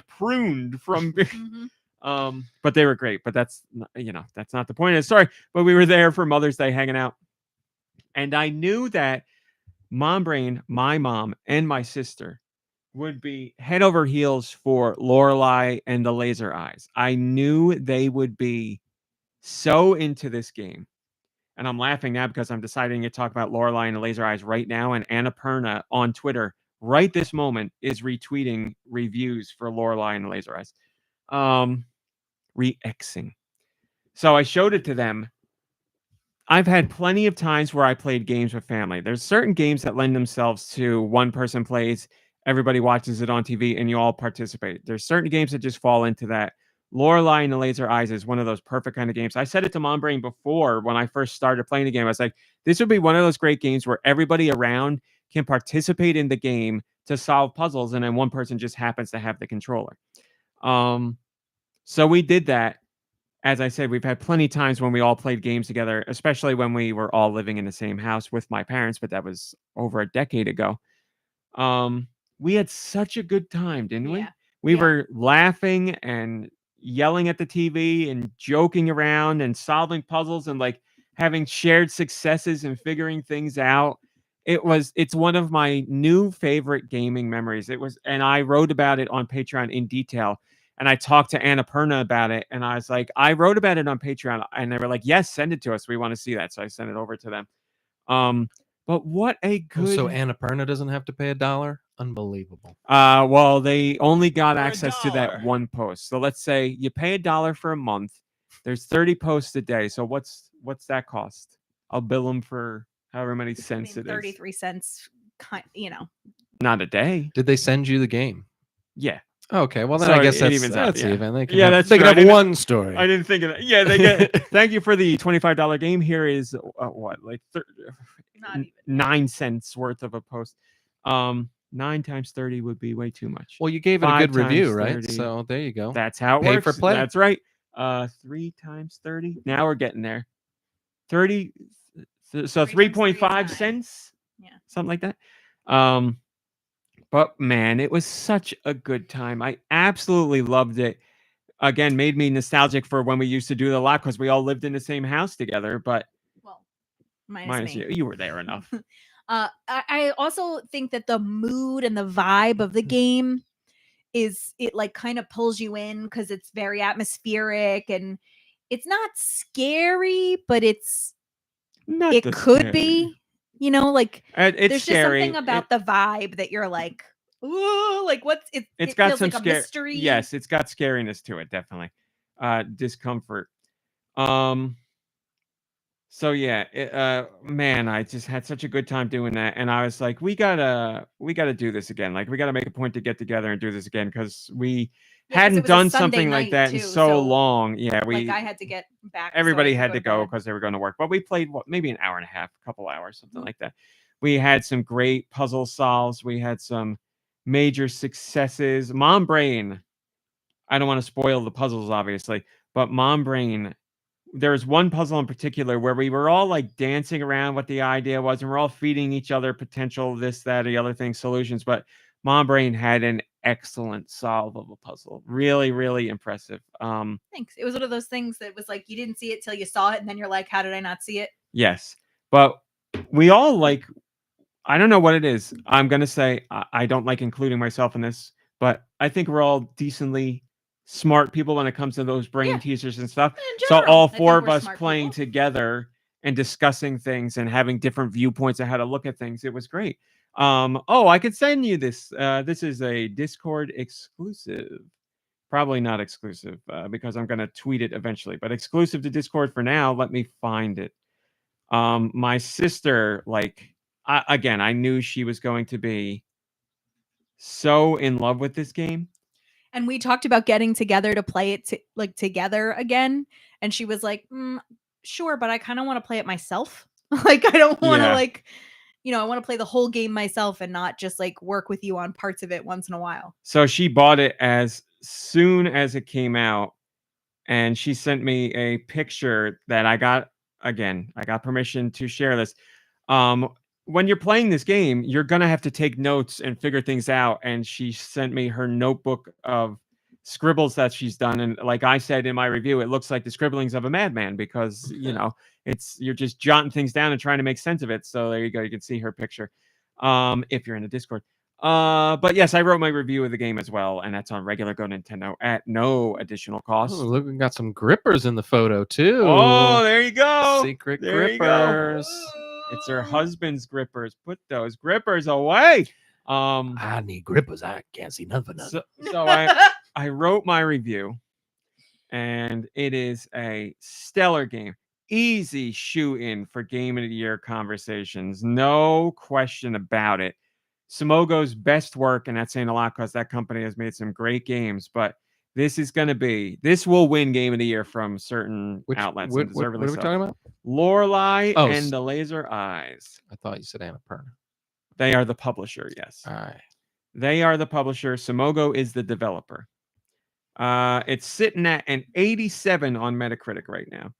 pruned from but they were great. But that's you know, that's not the point of the story. But we were there for Mother's Day hanging out. And I knew that Mom Brain, my mom, and my sister would be head over heels for Lorelei and the Laser Eyes. I knew they would be so into this game. And I'm laughing now because I'm deciding to talk about Lorelei and the Laser Eyes right now. And Annapurna on Twitter right this moment is retweeting reviews for Lorelei and the Laser Eyes. Re-Xing. So I showed it to them. I've had plenty of times where I played games with family. There's certain games that lend themselves to one person plays, everybody watches it on TV, and you all participate. There's certain games that just fall into that. Lorelei and the Laser Eyes is one of those perfect kind of games. I said it to Mom Brain before when I first started playing the game. I was like, this would be one of those great games where everybody around can participate in the game to solve puzzles, and then one person just happens to have the controller. So we did that. As I said, we've had plenty of times when we all played games together, especially when we were all living in the same house with my parents, but that was over a decade ago. We had such a good time, didn't we? We were laughing and yelling at the TV and joking around and solving puzzles and like having shared successes and figuring things out. It's one of my new favorite gaming memories. And I wrote about it on Patreon in detail. And I talked to Annapurna about it. And I was like, I wrote about it on Patreon. And they were like, yes, send it to us. We want to see that. So I sent it over to them. But what a good... So Annapurna doesn't have to pay $1? Unbelievable. Well, they only got For access to that $1. one post. So let's say you pay $1 for a month. There's 30 posts a day. So what's that cost? I'll bill them for however many cents it is. 33 cents, you know. Not a day. Did they send you the game? Yeah. Okay, well then So I guess it evens out, that's yeah. even. They can Yeah, have, that's they can true. I have didn't- one story. I didn't think of that. Yeah, they get. Thank you for the $25 game. Here is what, like Not even. 9 cents worth of a post. 9 times 30 would be way too much. Well, you gave it a 5 good review, times right? 30. So there you go. That's how it Pay works. for play. That's right. 3 times 30. Now we're getting there. 30. So 3.5 cents. Yeah. Something like that. But man, it was such a good time. I absolutely loved it. Again, made me nostalgic for when we used to do it a lot because we all lived in the same house together. But Well, minus me. you were there enough. I also think that the mood and the vibe of the game it like kind of pulls you in because it's very atmospheric and it's not scary, but it could be, you know, like It's there's scary. just something about the vibe that you're like, ooh, like what's it? It's it got feels some like a mystery. Yes, it's got scariness to it, definitely. Discomfort. So yeah, man, I just had such a good time doing that, and I was like, we gotta do this again. Like, we gotta make a point to get together and do this again because we hadn't done something like that in so long. Yeah, like I had to get back. Everybody had to go because they were going to work, but we played maybe an hour and a half, a couple hours, something like that. We had some great puzzle solves. We had some major successes. Mom Brain. I don't want to spoil the puzzles, obviously, but Mom Brain. There was one puzzle in particular where we were all like dancing around what the idea was, and we're all feeding each other potential this, that, or the other thing solutions. But Mom Brain had an excellent solve of a puzzle. Really, really impressive. Thanks. It was one of those things that was like you didn't see it till you saw it, and then you're like, how did I not see it? Yes, but we all like. I don't know what it is. I'm gonna say I don't like including myself in this, But I think we're all decently smart people when it comes to those brain teasers and stuff. In So general, all I think four of we're us smart playing people. together and discussing things and having different viewpoints on how to look at things, it was great. I could send you this. This is a Discord exclusive. Probably not exclusive because I'm going to tweet it eventually, but exclusive to Discord for now. Let me find it. My sister, I knew she was going to be so in love with this game. And we talked about getting together to play it together again. And she was like, sure, but I kind of want to play it myself. Like, I don't want to I want to play the whole game myself and not just like work with you on parts of it once in a while. So she bought it as soon as it came out. And she sent me a picture that I got. Again, I got permission to share this. When you're playing this game, you're going to have to take notes and figure things out. And she sent me her notebook of scribbles that she's done. And like I said in my review, it looks like the scribblings of a madman because, you're just jotting things down and trying to make sense of it. So there you go. You can see her picture if you're in the Discord. But yes, I wrote my review of the game as well, and that's on regular GoNintendo at no additional cost. Oh, look, we got some grippers in the photo too. Oh, there you go. Secret there grippers. It's her husband's grippers. Put those grippers away. I need grippers. I can't see none for nothing. So I wrote my review, and it is a stellar game. Easy shoe-in for Game of the Year conversations. No question about it. Sumogo's best work, and that's saying a lot because that company has made some great games, but this will win Game of the Year from certain outlets. What are we talking about? Lorelei and the Laser Eyes. I thought you said Annapurna. They are the publisher, yes. All right. They are the publisher. Sumogo is the developer. It's sitting at an 87 on Metacritic right now.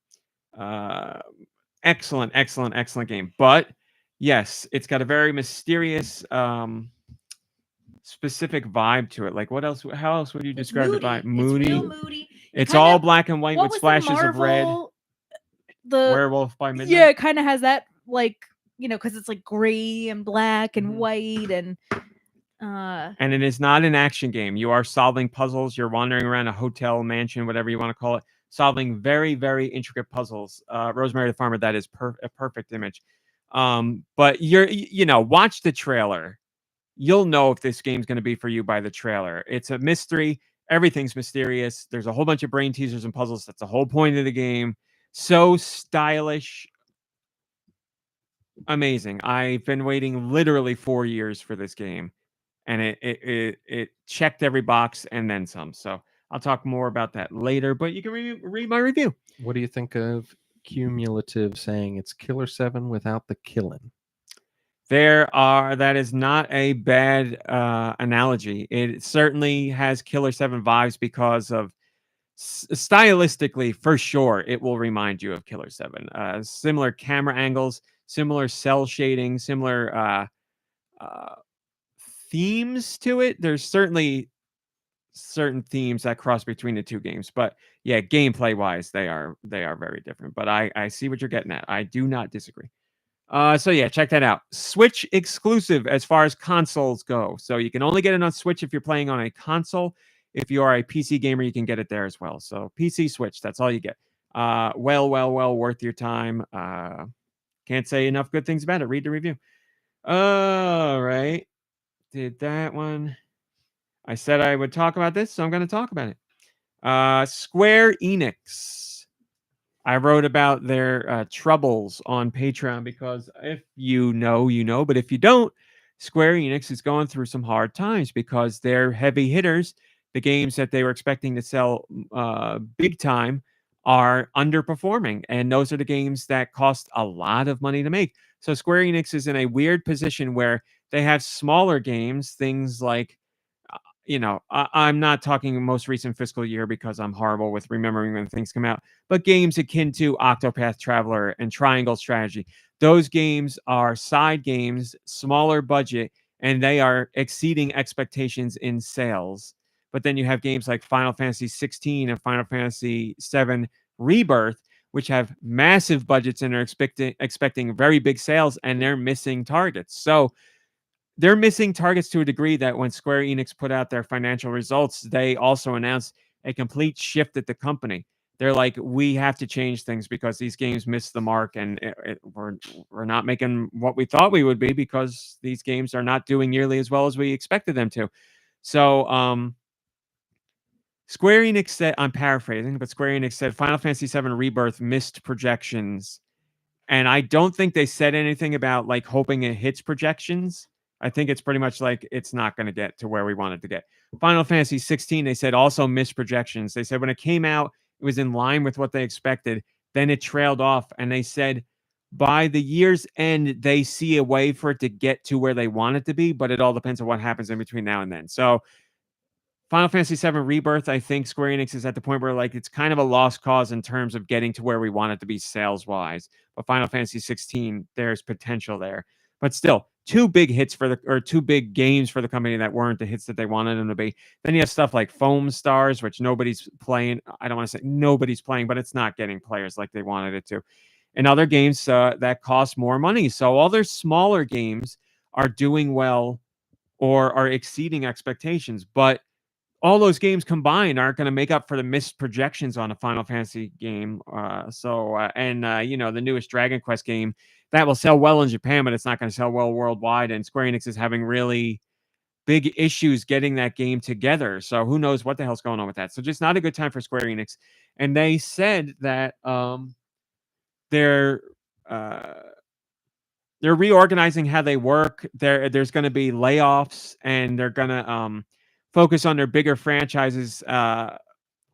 Excellent game. But yes, it's got a very mysterious, specific vibe to it. Like, what else? How else would you describe the vibe? Moody. It's real moody. It's all black and white with splashes of red. The Werewolf by Midnight. Yeah, it kind of has that, because it's like gray and black and white and. And it is not an action game. You are solving puzzles. You're wandering around a hotel, mansion, whatever you want to call it, solving very, very intricate puzzles. Rosemary the Farmer, that is a perfect image. But watch the trailer. You'll know if this game's going to be for you by the trailer. It's a mystery. Everything's mysterious. There's a whole bunch of brain teasers and puzzles. That's the whole point of the game. So stylish. Amazing. I've been waiting literally 4 years for this game. And it checked every box and then some. So I'll talk more about that later, but you can read my review. What do you think of Cumulative saying it's Killer 7 without the killing? That is not a bad analogy. It certainly has Killer 7 vibes because of stylistically, for sure, it will remind you of Killer 7. Similar camera angles, similar cell shading, similar themes to it. There's certainly certain themes that cross between the two games, but yeah, gameplay wise, they are very different. But I see what you're getting at. I do not disagree. So yeah, check that out. Switch exclusive as far as consoles go. So you can only get it on Switch if you're playing on a console. If you are a PC gamer, you can get it there as well. So PC, Switch, that's all you get. Well worth your time. Can't say enough good things about it. Read the review. All right. Did that one. I said I would talk about this, so I'm going to talk about it. Square Enix. I wrote about their troubles on Patreon because if you know, you know. But if you don't, Square Enix is going through some hard times because their heavy hitters, the games that they were expecting to sell big time, are underperforming. And those are the games that cost a lot of money to make. So Square Enix is in a weird position where they have smaller games, things like, I'm not talking most recent fiscal year because I'm horrible with remembering when things come out, but games akin to Octopath Traveler and Triangle Strategy. Those games are side games, smaller budget, and they are exceeding expectations in sales. But then you have games like Final Fantasy 16 and Final Fantasy 7 Rebirth, which have massive budgets and are expecting very big sales, and they're missing targets. So they're missing targets to a degree that when Square Enix put out their financial results, they also announced a complete shift at the company. They're like, we have to change things because these games missed the mark, and we're not making what we thought we would be because these games are not doing nearly as well as we expected them to. So, Square Enix said, I'm paraphrasing, but Square Enix said Final Fantasy VII Rebirth missed projections. And I don't think they said anything about like hoping it hits projections. I think it's pretty much like it's not going to get to where we want it to get. Final Fantasy 16, they said also missed projections. They said when it came out, it was in line with what they expected. Then it trailed off, and they said by the year's end, they see a way for it to get to where they want it to be, but it all depends on what happens in between now and then. So Final Fantasy VII Rebirth, I think Square Enix is at the point where like it's kind of a lost cause in terms of getting to where we want it to be sales-wise. But Final Fantasy 16, there's potential there. But still, two big games for the company that weren't the hits that they wanted them to be. Then you have stuff like Foam Stars, which nobody's playing. I don't want to say nobody's playing, but it's not getting players like they wanted it to. And other games that cost more money. So all their smaller games are doing well or are exceeding expectations. But all those games combined aren't going to make up for the missed projections on a Final Fantasy game. The newest Dragon Quest game that will sell well in Japan, but it's not going to sell well worldwide. And Square Enix is having really big issues getting that game together. So who knows what the hell's going on with that? So just not a good time for Square Enix. And they said that they're reorganizing how they work. There's going to be layoffs, and they're going to focus on their bigger franchises, and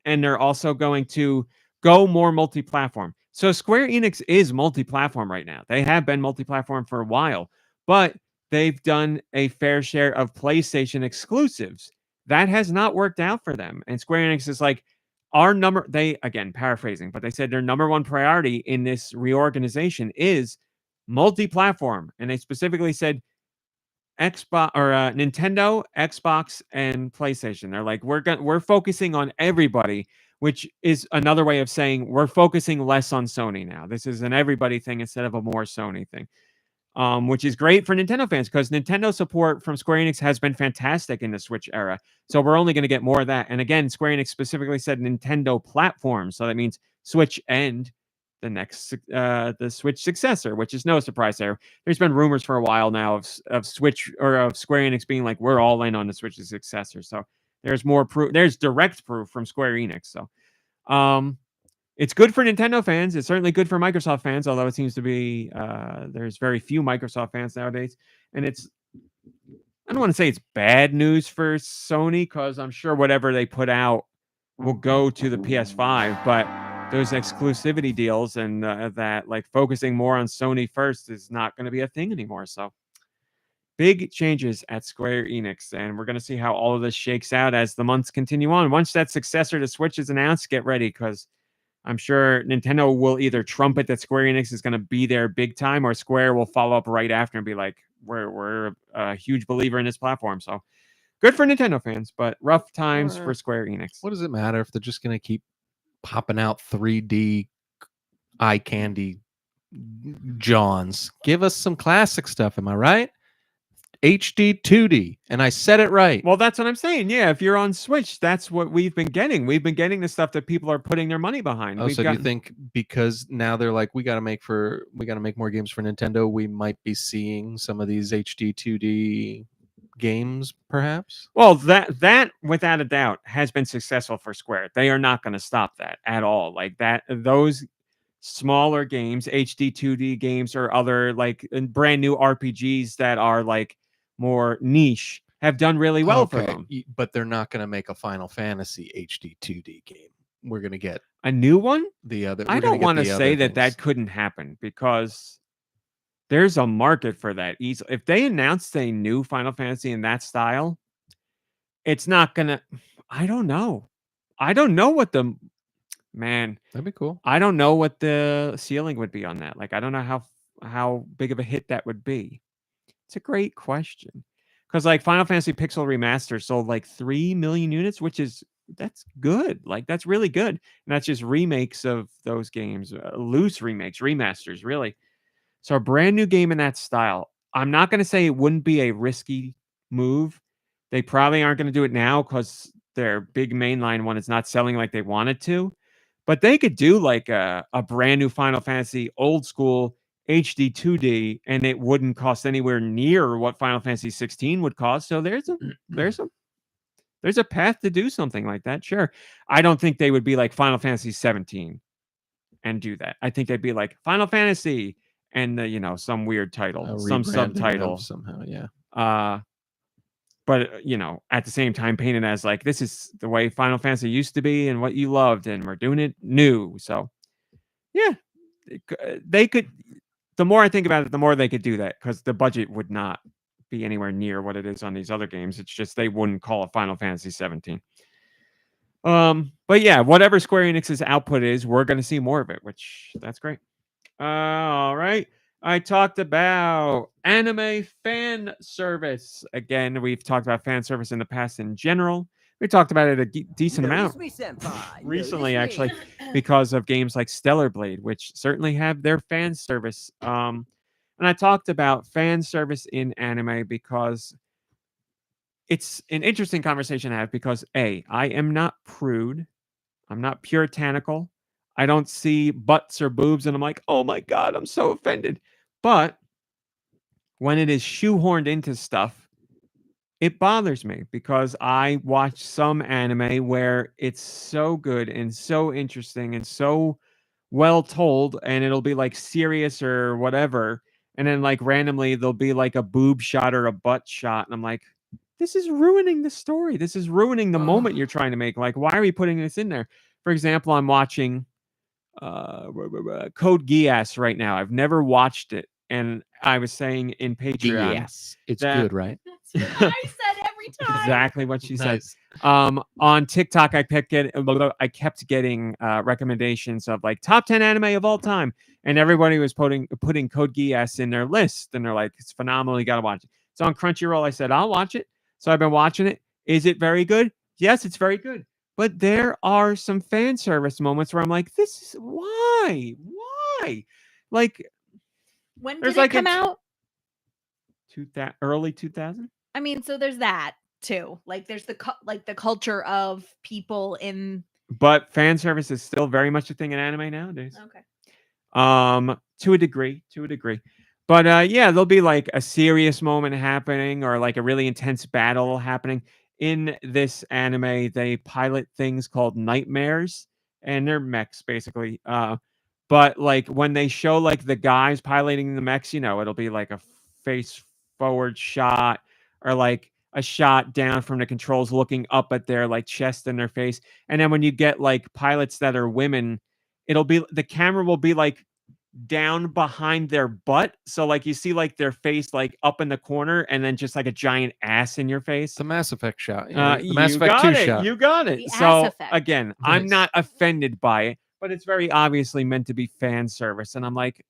they're also going to go more multi-platform. So Square Enix is multi-platform right now. They have been multi-platform for a while, but they've done a fair share of PlayStation exclusives. That has not worked out for them. And Square Enix is like, again, paraphrasing, but they said their number one priority in this reorganization is multi-platform. And they specifically said Xbox or Nintendo, Xbox, and PlayStation. They're like, we're focusing on everybody, which is another way of saying we're focusing less on Sony now. This is an everybody thing instead of a more Sony thing, which is great for Nintendo fans because Nintendo support from Square Enix has been fantastic in the Switch era. So we're only going to get more of that. And again, Square Enix specifically said Nintendo platform, so that means Switch and the Switch successor, which is no surprise there. There's been rumors for a while now of Switch or of Square Enix being like, we're all in on the Switch's successor. So there's more proof. There's direct proof from Square Enix. So it's good for Nintendo fans. It's certainly good for Microsoft fans, although it seems to be there's very few Microsoft fans nowadays. And I don't want to say it's bad news for Sony because I'm sure whatever they put out will go to the PS5, but those exclusivity deals and that like focusing more on Sony first is not going to be a thing anymore. So big changes at Square Enix, and we're going to see how all of this shakes out as the months continue on. Once that successor to Switch is announced, get ready because I'm sure Nintendo will either trumpet that Square Enix is going to be there big time, or Square will follow up right after and be like, we're a huge believer in this platform. So good for Nintendo fans, but rough times for Square Enix. What does it matter if they're just going to keep popping out 3D eye candy Johns? Give us some classic stuff, am I right? HD 2D, and I said it right. Well, that's what I'm saying. Yeah, if you're on Switch, that's what we've been getting. We've been getting the stuff that people are putting their money behind. Do you think because now they're like, we got to make more games for Nintendo, we might be seeing some of these HD 2D games, perhaps? Well, that without a doubt has been successful for Square. They are not going to stop that at all. Like that, those smaller games, HD 2D games, or other like brand new RPGs that are like more niche have done really well for them. But they're not going to make a Final Fantasy HD 2D game. We're going to get a new one. I don't want to say that couldn't happen because there's a market for that. If they announced a new Final Fantasy in that style, it's not gonna. I don't know. What the man. That'd be cool. I don't know what the ceiling would be on that. Like I don't know how big of a hit that would be. It's a great question because like Final Fantasy Pixel Remaster sold like 3 million units, that's good. Like that's really good, and that's just remakes of those games, loose remakes, remasters, really. So a brand new game in that style, I'm not going to say it wouldn't be a risky move. They probably aren't going to do it now because their big mainline one is not selling like they wanted to. But they could do like a brand new Final Fantasy old school HD 2D, and it wouldn't cost anywhere near what Final Fantasy 16 would cost. So there's a path to do something like that. Sure. I don't think they would be like Final Fantasy 17 and do that. I think they'd be like Final Fantasy and some weird title, some subtitle somehow. Yeah. But at the same time, painted as like this is the way Final Fantasy used to be and what you loved, and we're doing it new. So, yeah, they could. The more I think about it, the more they could do that because the budget would not be anywhere near what it is on these other games. It's just they wouldn't call it Final Fantasy 17. But yeah, whatever Square Enix's output is, we're going to see more of it, which that's great. All right. I talked about anime fan service. Again, we've talked about fan service in the past in general. We talked about it a decent amount recently, actually, because of games like Stellar Blade, which certainly have their fan service. And I talked about fan service in anime because it's an interesting conversation to have because, A, I am not prude. I'm not puritanical. I don't see butts or boobs and I'm like, oh my God, I'm so offended. But when it is shoehorned into stuff, it bothers me because I watch some anime where it's so good and so interesting and so well told, and it'll be like serious or whatever. And then like randomly there'll be like a boob shot or a butt shot. And I'm like, this is ruining the story. This is ruining the moment you're trying to make. Like, why are we putting this in there? For example, I'm watching Code Geass right now. I've never watched it. And I was saying in Patreon. Yes, it's good, right? That's what I said every time. Exactly what she Nice. said. On TikTok, I kept getting recommendations of like top 10 anime of all time. And everybody was putting Code Geass in their list. And they're like, it's phenomenal. You got to watch it. So on Crunchyroll, I said, I'll watch it. So I've been watching it. Is it very good? Yes, it's very good. But there are some fan service moments where I'm like, this is why? Like, when there's did like it come out? Early 2000? I mean, so there's that too. Like, there's the the culture of people in. But fan service is still very much a thing in anime nowadays. Okay. To a degree. But yeah, there'll be like a serious moment happening or like a really intense battle happening. In this anime, they pilot things called nightmares, and they're mechs basically. But like when they show like the guys piloting the mechs, it'll be like a face forward shot or like a shot down from the controls looking up at their like chest and their face. And then when you get like pilots that are women, the camera will be like down behind their butt. So like you see like their face like up in the corner and then just like a giant ass in your face. The Mass Effect shot. The Mass You Effect got 2 it. shot. You got it. The So ass effect. again, I'm Nice. not offended by it, but it's very obviously meant to be fan service. And I'm like,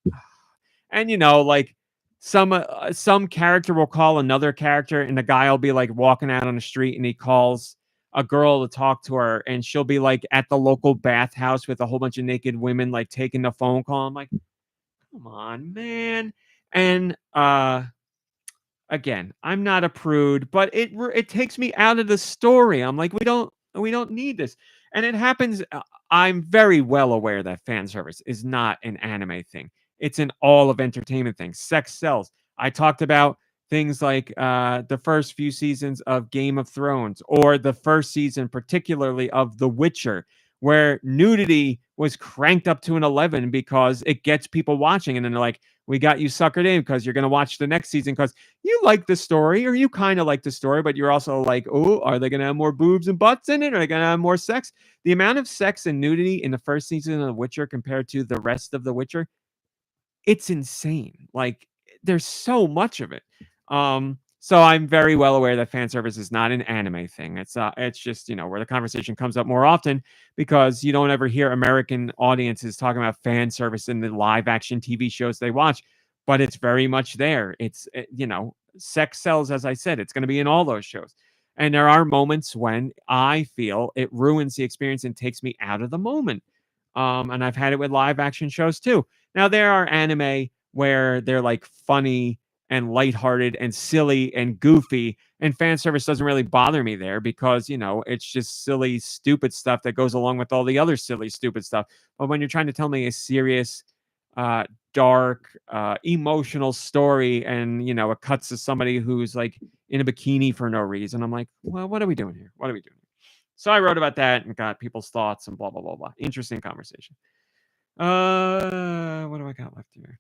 and like some character will call another character and the guy will be like walking out on the street and he calls a girl to talk to her and she'll be like at the local bathhouse with a whole bunch of naked women like taking the phone call. I'm like, come on, man. And again, I'm not a prude, but it takes me out of the story. I'm like, we don't need this. And it happens. I'm very well aware that fan service is not an anime thing. It's an all of entertainment thing. Sex sells. I talked about things like the first few seasons of Game of Thrones or the first season particularly of The Witcher, where nudity was cranked up to an 11 because it gets people watching. And then they're like, we got you suckered in because you're going to watch the next season because you like the story or you kind of like the story, but you're also like, oh, are they going to have more boobs and butts in it? Are they going to have more sex? The amount of sex and nudity in the first season of The Witcher compared to the rest of The Witcher, it's insane. Like, there's so much of it. So I'm very well aware that fan service is not an anime thing. It's just, where the conversation comes up more often because you don't ever hear American audiences talking about fan service in the live action TV shows they watch, but it's very much there. Sex sells, as I said, it's going to be in all those shows. And there are moments when I feel it ruins the experience and takes me out of the moment. And I've had it with live action shows too. Now there are anime where they're like funny and lighthearted and silly and goofy. And fan service doesn't really bother me there because, it's just silly, stupid stuff that goes along with all the other silly, stupid stuff. But when you're trying to tell me a serious, dark, emotional story and, it cuts to somebody who's like in a bikini for no reason, I'm like, well, what are we doing here? What are we doing? So I wrote about that and got people's thoughts and blah, blah, blah, blah. Interesting conversation. What do I got left here?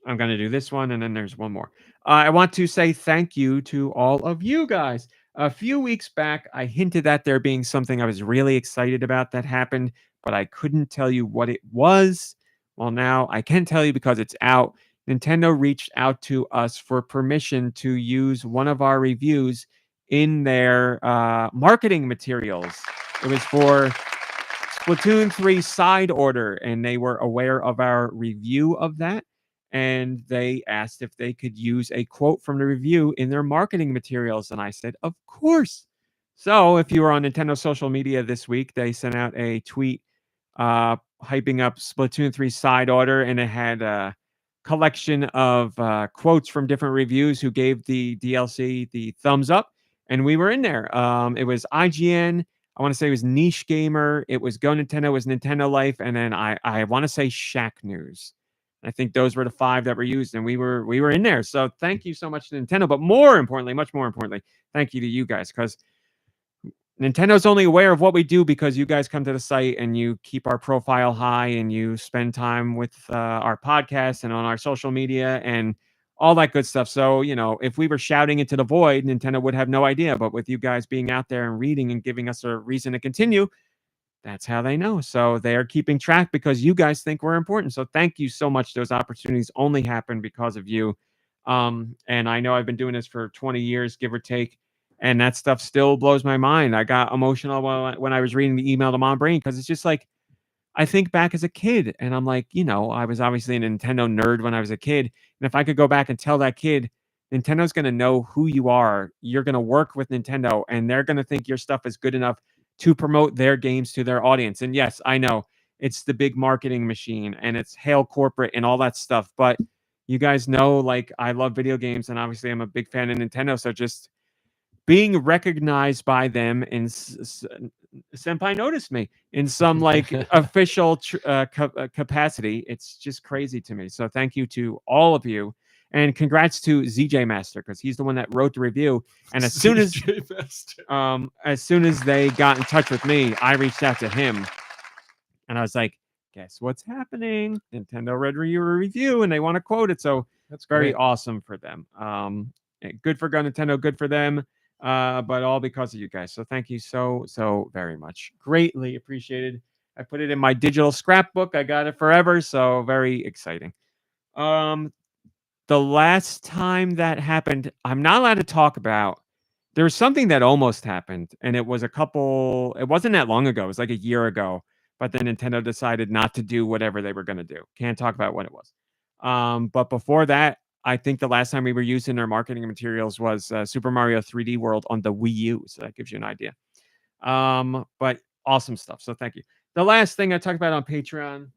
I'm going to do this one, and then there's one more. I want to say thank you to all of you guys. A few weeks back, I hinted at there being something I was really excited about that happened, but I couldn't tell you what it was. Well, now I can tell you because it's out. Nintendo reached out to us for permission to use one of our reviews in their marketing materials. It was for Splatoon 3 Side Order, and they were aware of our review of that. And they asked if they could use a quote from the review in their marketing materials. And I said, of course. So if you were on Nintendo social media this week, they sent out a tweet hyping up Splatoon 3 Side Order. And it had a collection of quotes from different reviews who gave the DLC the thumbs up. And we were in there. It was IGN. I want to say it was Niche Gamer. It was GoNintendo. It was Nintendo Life. And then I want to say Shack News. I think those were the 5 that were used, and we were in there. So thank you so much to Nintendo. But more importantly, much more importantly, thank you to you guys, because Nintendo's only aware of what we do because you guys come to the site and you keep our profile high and you spend time with our podcast and on our social media and all that good stuff. So, if we were shouting into the void, Nintendo would have no idea. But with you guys being out there and reading and giving us a reason to continue, that's how they know. So they are keeping track because you guys think we're important. So thank you so much. Those opportunities only happen because of you. And I know I've been doing this for 20 years, give or take. And that stuff still blows my mind. I got emotional when I was reading the email to Mom Brain because it's just like, I think back as a kid and I'm like, I was obviously a Nintendo nerd when I was a kid. And if I could go back and tell that kid, Nintendo's going to know who you are. You're going to work with Nintendo and they're going to think your stuff is good enough to promote their games to their audience. And yes, I know it's the big marketing machine and it's hail corporate and all that stuff. But you guys know, like, I love video games and obviously I'm a big fan of Nintendo. So just being recognized by them and Senpai noticed me in some like official capacity. It's just crazy to me. So thank you to all of you. And congrats to ZJ Master because he's the one that wrote the review. And as soon as they got in touch with me, I reached out to him and I was like, "Guess what's happening? Nintendo read your review and they want to quote it." So that's very awesome for them. Good for GoNintendo, good for them. But all because of you guys. So thank you so very much. Greatly appreciated. I put it in my digital scrapbook. I got it forever. So very exciting. The last time that happened, I'm not allowed to talk about. There was something that almost happened, and it wasn't that long ago. It was like a year ago, but then Nintendo decided not to do whatever they were going to do. Can't talk about what it was. But before that, I think the last time we were using their marketing materials was Super Mario 3D World on the Wii U. So that gives you an idea. But awesome stuff. So thank you. The last thing I talked about on Patreon,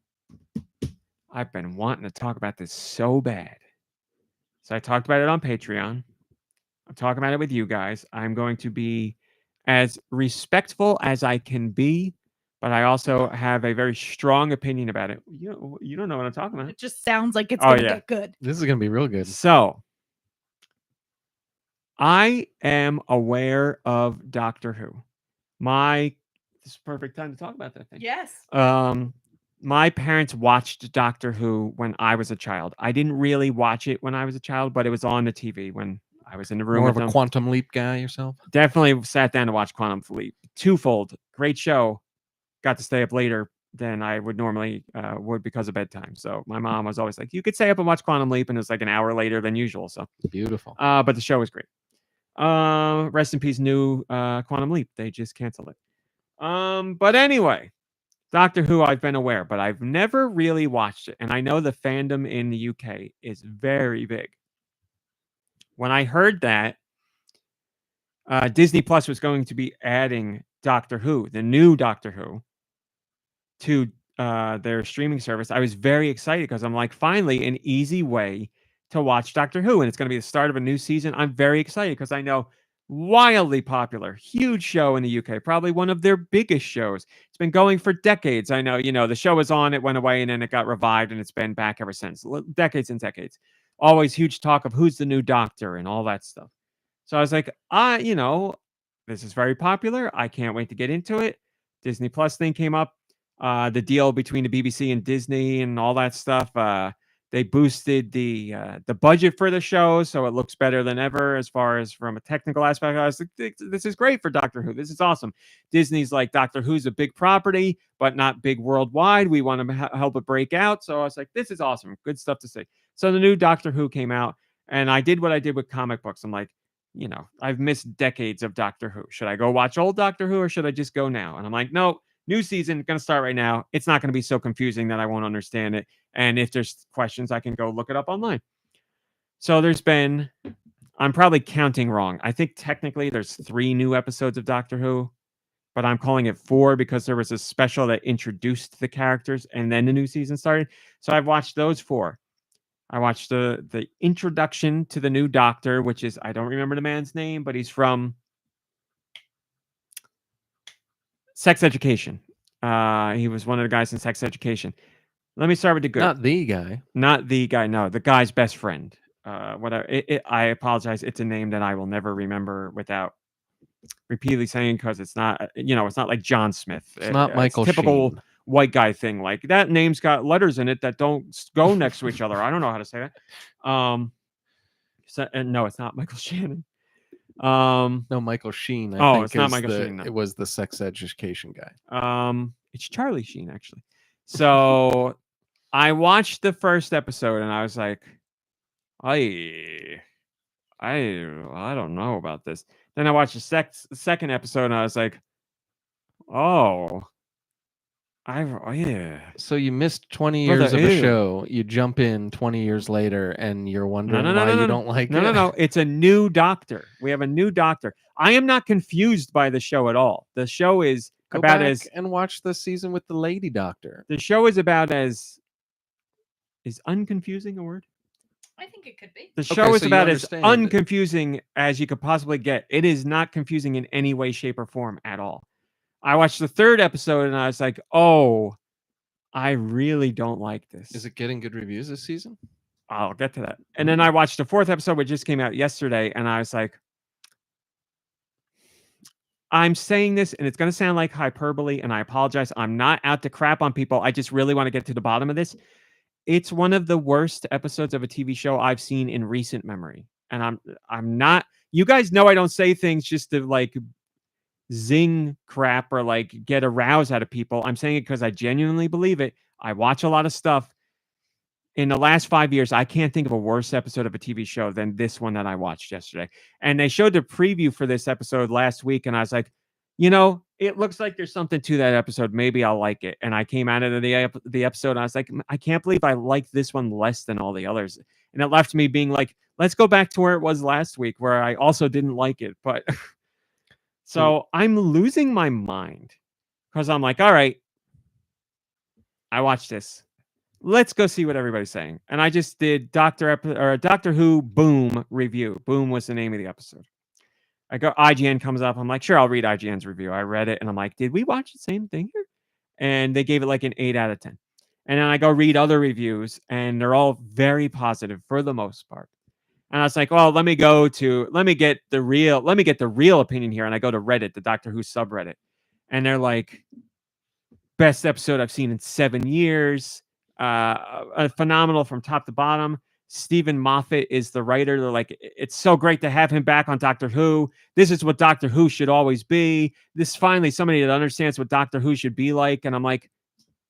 I've been wanting to talk about this so bad. So I talked about it on Patreon. I'm talking about it with you guys. I'm going to be as respectful as I can be, but I also have a very strong opinion about it. You don't know what I'm talking about. It just sounds like it's going to get good. This is going to be real good. So I am aware of Doctor Who. This is the perfect time to talk about that thing. Yes. My parents watched Doctor Who when I was a child. I didn't really watch it when I was a child, but it was on the TV when I was in the room. More with of a them. Quantum Leap guy yourself? Definitely sat down to watch Quantum Leap. Twofold. Great show. Got to stay up later than I would normally would because of bedtime. So my mom was always like, you could stay up and watch Quantum Leap, and it was like an hour later than usual. So beautiful. But the show was great. Rest in peace, new Quantum Leap. They just canceled it. But anyway, Doctor Who, I've been aware, but I've never really watched it. And I know the fandom in the UK is very big. When I heard that Disney Plus was going to be adding Doctor Who, the new Doctor Who, to their streaming service, I was very excited because I'm like, finally, an easy way to watch Doctor Who, and it's going to be the start of a new season. I'm very excited because I know wildly popular, huge show in the UK, probably one of their biggest shows. It's been going for decades. I know, the show was on, it went away, and then it got revived, and it's been back ever since. Decades and decades. Always huge talk of who's the new Doctor and all that stuff. So I was like, this is very popular. I can't wait to get into it. Disney Plus thing came up. The deal between the BBC and Disney and all that stuff. They boosted the budget for the show, so it looks better than ever as far as from a technical aspect. I was like, this is great for Doctor Who. This is awesome. Disney's like, Doctor Who's a big property, but not big worldwide. We want to help it break out. So I was like, this is awesome. Good stuff to say. So the new Doctor Who came out, and I did what I did with comic books. I'm like, I've missed decades of Doctor Who. Should I go watch old Doctor Who, or should I just go now? And I'm like, no. New season, going to start right now. It's not going to be so confusing that I won't understand it. And if there's questions, I can go look it up online. So I'm probably counting wrong. I think technically there's 3 new episodes of Doctor Who, but I'm calling it 4 because there was a special that introduced the characters and then the new season started. So I've watched those 4. I watched the introduction to the new Doctor, which is, I don't remember the man's name, but he's from Sex Education. He was one of the guys in Sex Education. Let me start with the good. Not the guy. Not the guy. No, the guy's best friend. Whatever. I apologize. It's a name that I will never remember without repeatedly saying, because it's not. It's not like John Smith. It's not Michael. Typical Sheen. White guy thing. Like that name's got letters in it that don't go next to each other. I don't know how to say that. No, it's not Michael Shannon. No, Michael Sheen. I think it's not Michael Sheen. No. It was the Sex Education guy. It's Charlie Sheen, actually. So I watched the first episode and I was like, I don't know about this. Then I watched the second episode and I was like, yeah. So you missed 20 years of a show. You jump in 20 years later and you're wondering why you don't like it. No. It's a new Doctor. We have a new Doctor. I am not confused by the show at all. The show is Go about back and watch the season with the Lady Doctor. The show is about is unconfusing a word? I think it could be. The show is about as unconfusing as you could possibly get. It is not confusing in any way, shape, or form at all. I watched the third episode and I was like, I really don't like this. Is it getting good reviews this season? I'll get to that. And then I watched the fourth episode, which just came out yesterday, and I was like, I'm saying this, and it's going to sound like hyperbole, and I apologize. I'm not out to crap on people. I just really want to get to the bottom of this. It's one of the worst episodes of a TV show I've seen in recent memory. And I'm not, you guys know I don't say things just to like zing crap or like get a rouse out of people. I'm saying it because I genuinely believe it. I watch a lot of stuff. In the last 5 years, I can't think of a worse episode of a TV show than this one that I watched yesterday. And they showed the preview for this episode last week, and I was like, it looks like there's something to that episode. Maybe I'll like it. And I came out of the episode, and I was like, I can't believe I like this one less than all the others. And it left me being like, let's go back to where it was last week, where I also didn't like it. But so I'm losing my mind because I'm like, all right, I watched this. Let's go see what everybody's saying. And I just did Doctor Who Boom review. Boom was the name of the episode. I go, IGN comes up. I'm like, sure, I'll read IGN's review. I read it and I'm like, did we watch the same thing here? And they gave it like an 8 out of 10. And then I go read other reviews and they're all very positive for the most part. And I was like, well, let me get the real opinion here. And I go to Reddit, the Doctor Who subreddit. And they're like, best episode I've seen in 7 years. Phenomenal from top to bottom. Stephen Moffat is the writer. They're like, it's so great to have him back on Doctor Who. This is what Doctor Who should always be. This finally somebody that understands what Doctor Who should be like. And I'm like,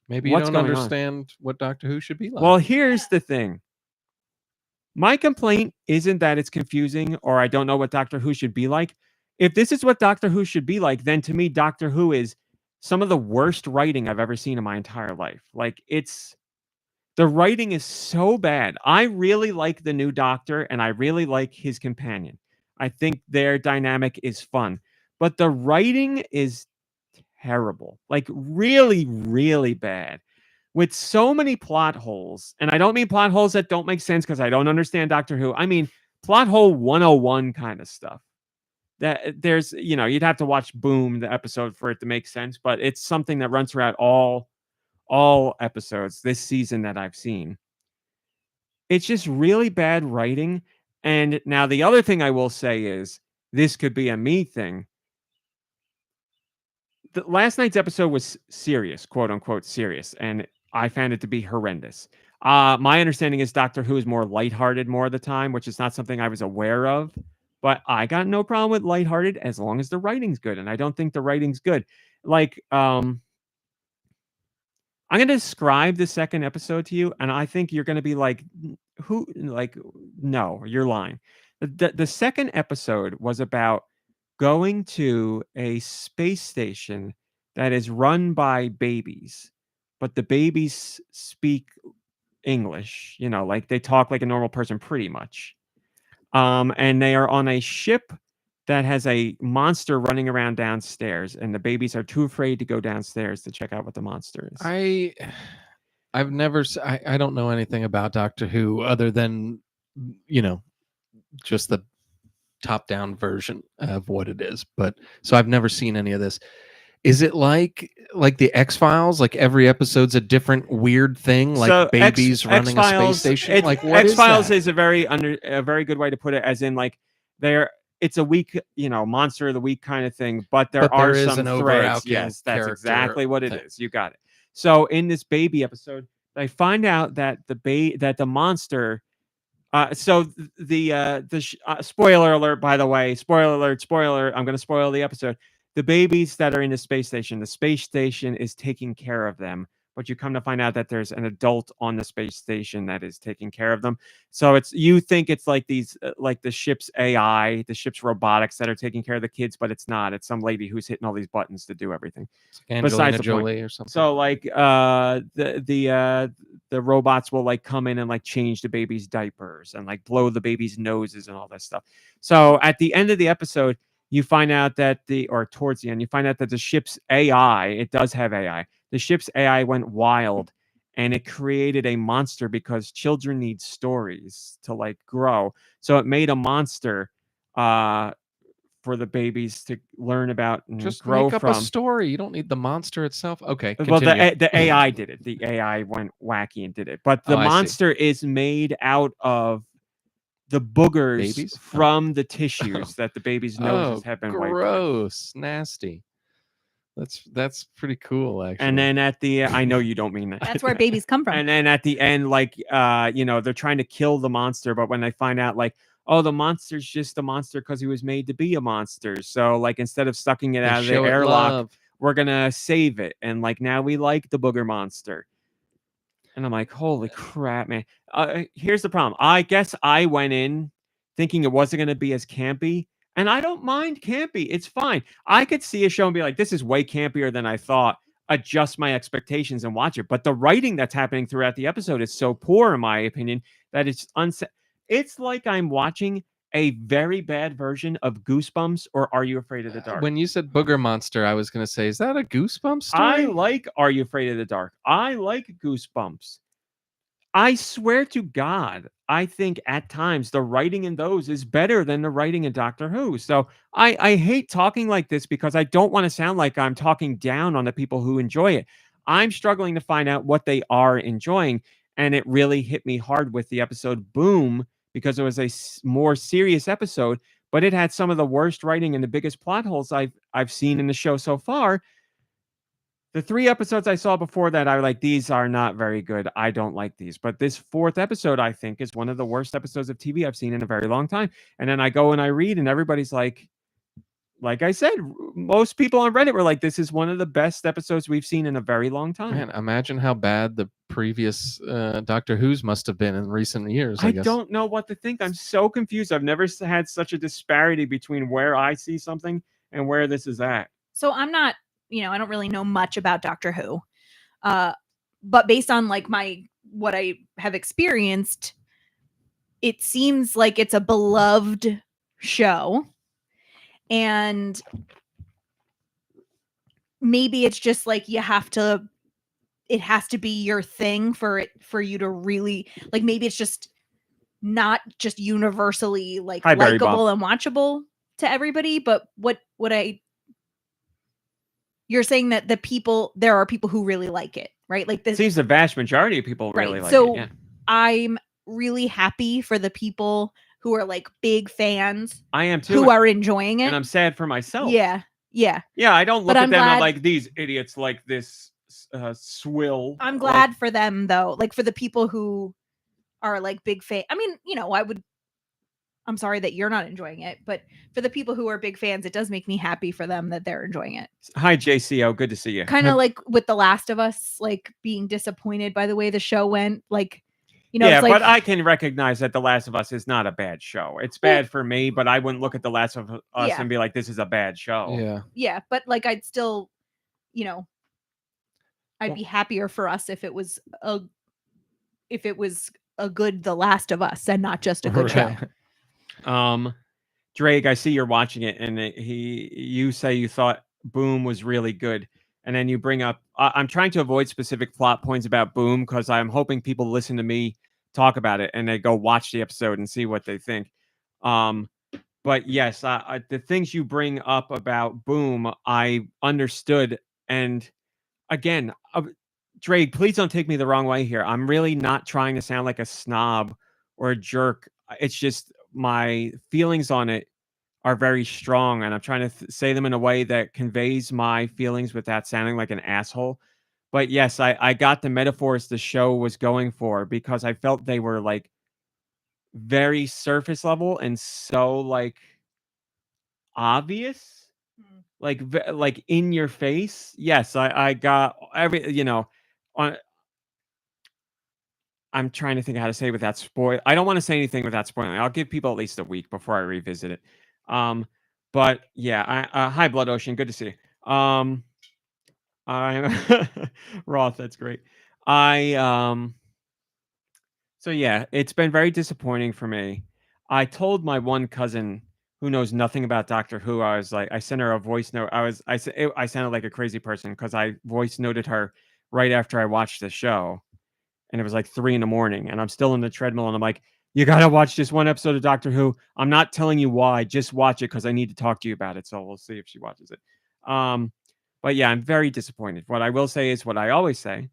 maybe you don't understand what Doctor Who should be like. Well, here's the thing. My complaint isn't that it's confusing or I don't know what Doctor Who should be like. If this is what Doctor Who should be like, then to me, Doctor Who is some of the worst writing I've ever seen in my entire life. Like the writing is so bad. I really like the new Doctor and I really like his companion. I think their dynamic is fun, but the writing is terrible. Like really, really bad. with so many plot holes. And I don't mean plot holes that don't make sense because I don't understand Doctor Who. I mean plot hole 101 kind of stuff. That there's, you'd have to watch Boom, the episode, for it to make sense, but it's something that runs throughout all episodes this season that I've seen. It's just really bad writing. And now the other thing I will say is, this could be a me thing. The last night's episode was serious, quote unquote serious, and I found it to be horrendous. My understanding is Doctor Who is more lighthearted more of the time, which is not something I was aware of. But I got no problem with lighthearted as long as the writing's good, and I don't think the writing's good. Like, I'm going to describe the second episode to you, and I think you're going to be like, "Who?" Like, no, you're lying. The second episode was about going to a space station that is run by babies, but the babies speak English, like they talk like a normal person pretty much. And they are on a ship that has a monster running around downstairs, and the babies are too afraid to go downstairs to check out what the monster is. I've never I don't know anything about Doctor Who other than just the top-down version of what it is, but so I've never seen any of this. Is it like the X-Files? Like every episode's a different weird thing, like So babies running a space station? Like what X-Files is a very good way to put it, as in like it's a week, monster of the week kind of thing, but there are is some an threads. overarching Yes, that's character exactly what it thing. is. You got it. So in this baby episode, they find out that the monster. So spoiler alert, by the way, spoiler alert, I'm going to spoil the episode. The babies that are in the space station is taking care of them, but you come to find out that there's an adult on the space station that is taking care of them. So you think it's like these, like the ship's AI, the ship's robotics that are taking care of the kids, but it's not. It's some lady who's hitting all these buttons to do everything. Angelina Besides the Jolie point. or something. So like the robots will like come in and like change the baby's diapers and like blow the baby's noses and all that stuff. So at the end of the episode, you find out that towards the end, you find out that the ship's AI, it does have AI. The ship's AI went wild and it created a monster because children need stories to like grow. So it made a monster for the babies to learn about and just grow make up from. a story. You don't need the monster itself. Okay. Well, Continue. the AI did it. The AI went wacky and did it. But the monster is made out of the boogers from the tissues that the baby's noses have been wiped with. Gross, nasty. That's pretty cool, actually. And then at the I know you don't mean that. That's where babies come from. And then at the end, like they're trying to kill the monster, but when they find out, like, oh, the monster's just a monster because he was made to be a monster. So like instead of sucking it out of the airlock, we're gonna save it. And like now we like the booger monster. And I'm like, holy crap, man. Here's the problem. I guess I went in thinking it wasn't going to be as campy. And I don't mind campy. It's fine. I could see a show and be like, this is way campier than I thought. Adjust my expectations and watch it. But the writing that's happening throughout the episode is so poor, in my opinion, that it's It's like I'm watching a very bad version of Goosebumps or Are You Afraid of the Dark? When you said Booger Monster, I was going to say, is that a Goosebumps story? I like Are You Afraid of the Dark? I like Goosebumps. I swear to God, I think at times the writing in those is better than the writing in Doctor Who. So I hate talking like this because I don't want to sound like I'm talking down on the people who enjoy it. I'm struggling to find out what they are enjoying. And it really hit me hard with the episode Boom, because it was a more serious episode, but it had some of the worst writing and the biggest plot holes I've seen in the show so far. The 3 episodes I saw before that, I was like, these are not very good. I don't like these. But this 4th episode, I think, is one of the worst episodes of TV I've seen in a very long time. And then I go and I read, and everybody's like I said, most people on Reddit were like, this is one of the best episodes we've seen in a very long time. Man, imagine how bad the previous Doctor Who's must have been in recent years. I guess. Don't know what to think. I'm so confused. I've never had such a disparity between where I see something and where this is at. So I'm not, I don't really know much about Doctor Who. But based on like what I have experienced, it seems like it's a beloved show. And maybe it's just like you have to it has to be your thing for you to really like. Maybe it's just not just universally like Hi, Barry likable Bob. and watchable to everybody. But you're saying that there are people who really like it, right? Like this seems the vast majority of people really right. like So it. Yeah. I'm really happy for the people who are like big fans I am too. who are enjoying it. And I'm sad for myself. Yeah. Yeah. Yeah, I don't look But at I'm them and I'm glad- like, these idiots like this swill. I'm glad for them though. Like for the people who are like big fan. I mean, I'm sorry that you're not enjoying it, but for the people who are big fans, it does make me happy for them that they're enjoying it. Hi, JCO. Good to see you. Kind of like with The Last of Us, like being disappointed by the way the show went. Like, yeah, it's like, but I can recognize that The Last of Us is not a bad show. It's bad for me, but I wouldn't look at The Last of Us Yeah. and be like, this is a bad show. Yeah. Yeah, but like I'd still, I'd be happier for us if it was a good The Last of Us and not just a good show. Drake, I see you're watching it, and you say you thought Boom was really good, and then you bring up. I'm trying to avoid specific plot points about Boom because I'm hoping people listen to me talk about it and they go watch the episode and see what they think. But yes, the things you bring up about Boom, I understood, and again, Drake, please don't take me the wrong way here. I'm really not trying to sound like a snob or a jerk. It's just my feelings on it are very strong, and I'm trying to say them in a way that conveys my feelings without sounding like an asshole. But yes, I got the metaphors the show was going for because I felt they were like very surface level and so like obvious, like in your face. Yes, I got every on. I'm trying to think of how to say it without spoil. I don't want to say anything without spoiling. I'll give people at least a week before I revisit it. But yeah, hi Blood Ocean, good to see you. I'm Roth, that's great. So yeah, it's been very disappointing for me. I told my one cousin who knows nothing about Doctor Who, I was like, I sent her a voice note. I sounded like a crazy person because I voice noted her right after I watched the show. And it was like 3 a.m, and I'm still in the treadmill, and I'm like, you gotta watch this one episode of Doctor Who. I'm not telling you why, just watch it because I need to talk to you about it. So we'll see if she watches it. But yeah, I'm very disappointed. What I will say is what I always say.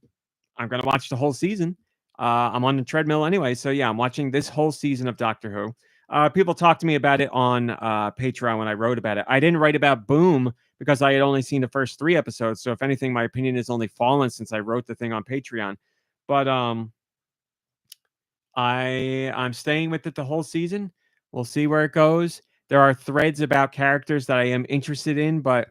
I'm gonna watch the whole season. I'm on the treadmill anyway, so yeah, I'm watching this whole season of Doctor Who. People talked to me about it on Patreon when I wrote about it. I didn't write about Boom because I had only seen the first 3 episodes. So if anything, my opinion has only fallen since I wrote the thing on Patreon. But I'm staying with it the whole season. We'll see where it goes. There are threads about characters that I am interested in, but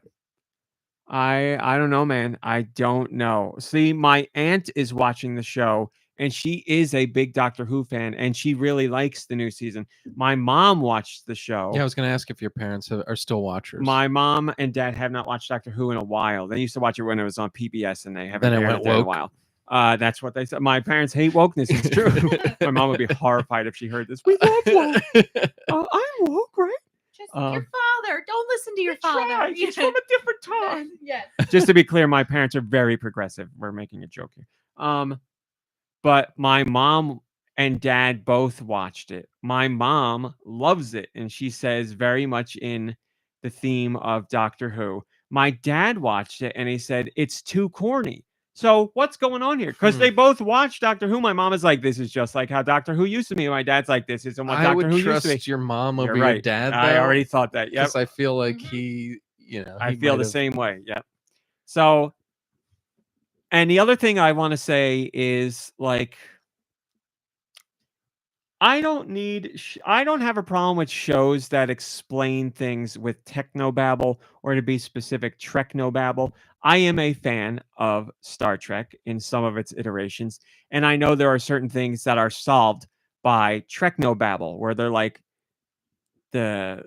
I don't know, man. I don't know. See, my aunt is watching the show, and she is a big Doctor Who fan, and she really likes the new season. My mom watched the show. Yeah, I was going to ask if your parents are still watchers. My mom and dad have not watched Doctor Who in a while. They used to watch it when it was on PBS, and they haven't Then it aired went it in a woke. while. That's what they said. My parents hate wokeness. It's true. My mom would be horrified if she heard this. We love woke. I'm woke, right? Just your father. Don't listen to your father. He's from a different time. Yes. Just to be clear, my parents are very progressive. We're making a joke here. But my mom and dad both watched it. My mom loves it, and she says very much in the theme of Doctor Who. My dad watched it, and he said it's too corny. So what's going on here? Because they both watch Doctor Who. My mom is like, this is just like how Doctor Who used to be. My dad's like, this isn't what Doctor Who used to be. Trust your mom over You're right. your dad, though. I already thought that. Yeah, Because I feel like he I feel the same way. Yeah. So, and the other thing I want to say is like, I don't have a problem with shows that explain things with technobabble, or to be specific, treknobabble. I am a fan of Star Trek in some of its iterations, and I know there are certain things that are solved by treknobabble, where they're like the,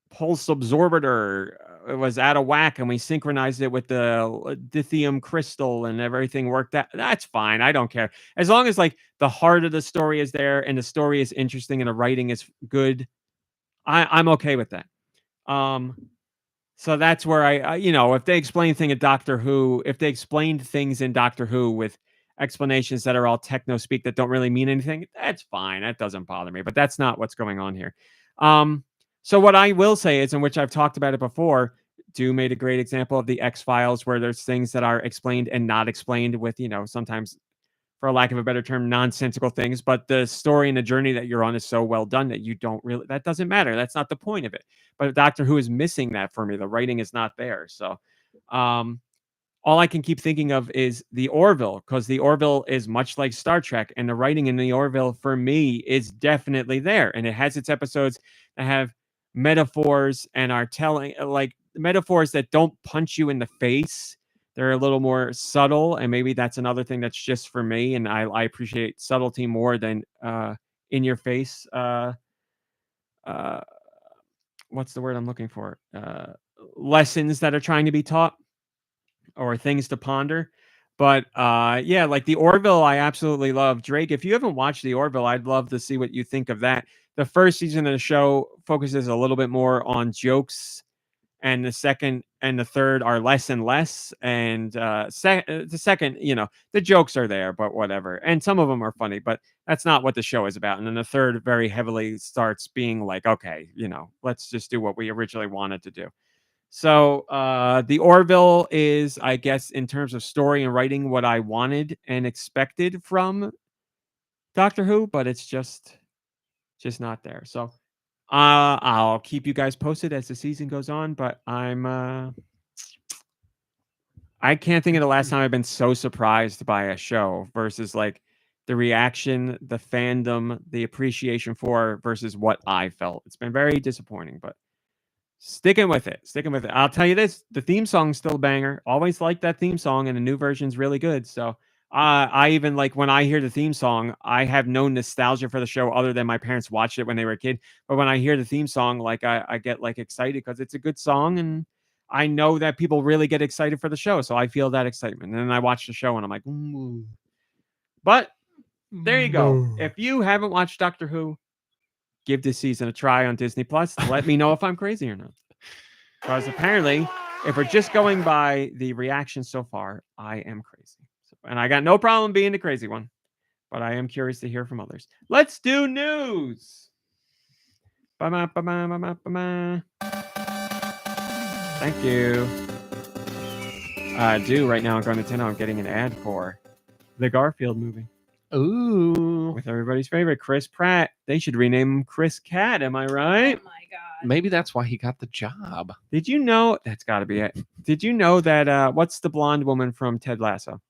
pulse absorbiter was out of whack, and we synchronized it with the lithium crystal, and everything worked out. That's fine. I don't care. As long as like the heart of the story is there and the story is interesting and the writing is good, I'm okay with that. So that's where if they explain things in Doctor Who, if they explained things in Doctor Who with explanations that are all techno speak that don't really mean anything, that's fine. That doesn't bother me. But that's not what's going on here. So what I will say is, in which I've talked about it before, Do made a great example of the X-Files, where there's things that are explained and not explained with, sometimes, for lack of a better term, nonsensical things. But the story and the journey that you're on is so well done that that doesn't matter. That's not the point of it. But Doctor Who is missing that for me. The writing is not there. So all I can keep thinking of is the Orville, because the Orville is much like Star Trek, and the writing in the Orville for me is definitely there. And it has its episodes that have metaphors and are telling, like, metaphors that don't punch you in the face. They're a little more subtle, and maybe that's another thing that's just for me. And I appreciate subtlety more than in your face. What's the word I'm looking for? Lessons that are trying to be taught, or things to ponder. But yeah, like the Orville, I absolutely love. Drake, if you haven't watched the Orville, I'd love to see what you think of that. The first season of the show focuses a little bit more on jokes, and the second and the third are less and less. And the second, the jokes are there, but whatever. And some of them are funny, but that's not what the show is about. And then the third very heavily starts being like, okay, let's just do what we originally wanted to do. So the Orville is, I guess, in terms of story and writing, what I wanted and expected from Doctor Who, but it's just not there. So I'll keep you guys posted as the season goes on, but I can't think of the last time I've been so surprised by a show versus like the reaction, the fandom, the appreciation for versus what I felt. It's been very disappointing, but sticking with it. I'll tell you this, the theme song's still a banger. Always liked that theme song, and the new version's really good. So I even, like, when I hear the theme song, I have no nostalgia for the show other than my parents watched it when they were a kid. But when I hear the theme song, like, I get like excited because it's a good song, and I know that people really get excited for the show. So I feel that excitement. And then I watch the show and I'm like, ooh. But there you go. If you haven't watched Doctor Who, give this season a try on Disney Plus. Let me know if I'm crazy or not. Because apparently, if we're just going by the reaction so far, I am crazy. And I got no problem being the crazy one. But I am curious to hear from others. Let's do news. Thank you. Do right now on GoNintendo, I'm getting an ad for the Garfield movie. Ooh. With everybody's favorite, Chris Pratt. They should rename him Chris Cat. Am I right? Oh my god. Maybe that's why he got the job. Did you know? That's got to be it. Did you know that, what's the blonde woman from Ted Lasso?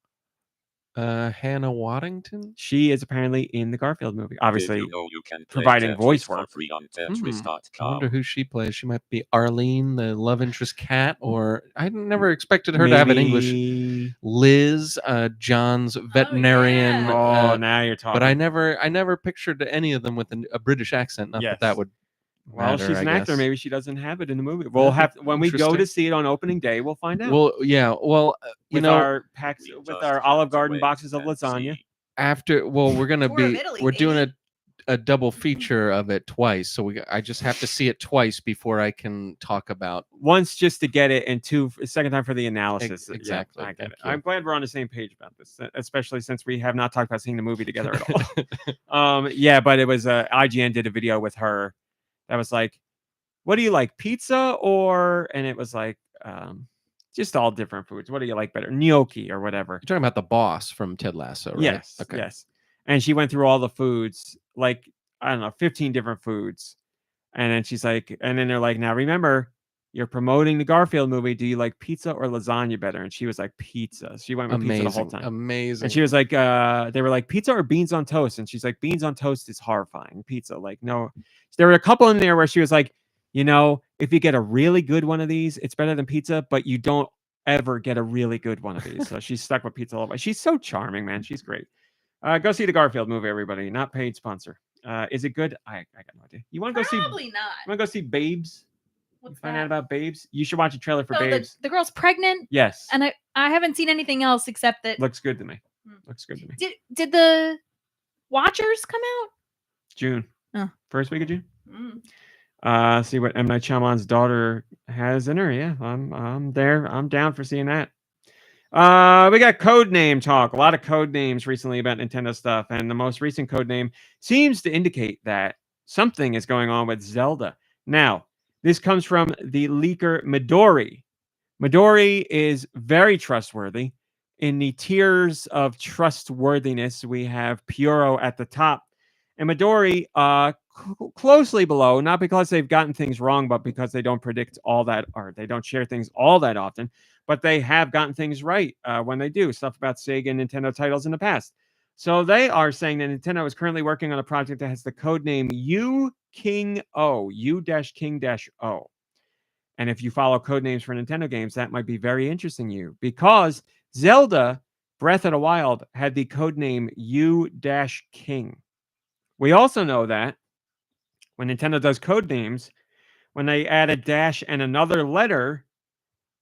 Hannah Waddington? She is apparently in the Garfield movie. Obviously, you can providing Tetris voice for work. free on I Tetris.com. wonder who she plays. She might be Arlene, the love interest cat, or I never expected her to have an English. Liz, John's veterinarian. Now you're talking. But I never pictured any of them with a British accent. Not that would. Well, she's an actor. Maybe she doesn't have it in the movie. We'll have when we go to see it on opening day. We'll find out. Well, yeah. Well, with our packs, with our Olive Garden boxes of lasagna. We're doing a double feature of it twice. So I just have to see it twice before I can talk about. Once just to get it, and second time for the analysis. Exactly. Yeah, I get it. I'm glad we're on the same page about this, especially since we have not talked about seeing the movie together at all. Yeah, but it was IGN did a video with her. That was like, what do you like, pizza or? And it was like, just all different foods. What do you like better, gnocchi or whatever? You're talking about the boss from Ted Lasso, right? Yes. Okay. Yes. And she went through all the foods, like, I don't know, 15 different foods. And then she's like, and then they're like, now remember, you're promoting the Garfield movie. Do you like pizza or lasagna better? And she was like, pizza. She went with pizza the whole time. Amazing. And she was like, they were like, pizza or beans on toast? And she's like, beans on toast is horrifying. Pizza, like, no. There were a couple in there where she was like, if you get a really good one of these, it's better than pizza, but you don't ever get a really good one of these. So she's stuck with pizza all the way. She's so charming, man. She's great. Go see the Garfield movie, everybody. Not paid sponsor. Is it good? I got no idea. You want to go see? Probably not. You want to go see Babes? Find out about Babes? You should watch a trailer for Babes. The girl's pregnant. Yes. And I haven't seen anything else except that. Looks good to me. Looks good to me. Did the Watchers come out? June. Oh. First week of June. See what M. Night Shyamalan's daughter has in her. Yeah, I'm there. I'm down for seeing that. We got Codename talk. A lot of code names recently about Nintendo stuff, and the most recent code name seems to indicate that something is going on with Zelda. Now, this comes from the leaker Midori. Midori is very trustworthy. In the tiers of trustworthiness, we have Puro at the top, and Midori closely below, not because they've gotten things wrong, but because they don't predict all that, or they don't share things all that often, but they have gotten things right when they do stuff about Sega and Nintendo titles in the past. So they are saying that Nintendo is currently working on a project that has the code name U-King O, U-King-O. And if you follow code names for Nintendo games, that might be very interesting to you, because Zelda Breath of the Wild had the code name U-King. We also know that when Nintendo does code names, when they add a dash and another letter,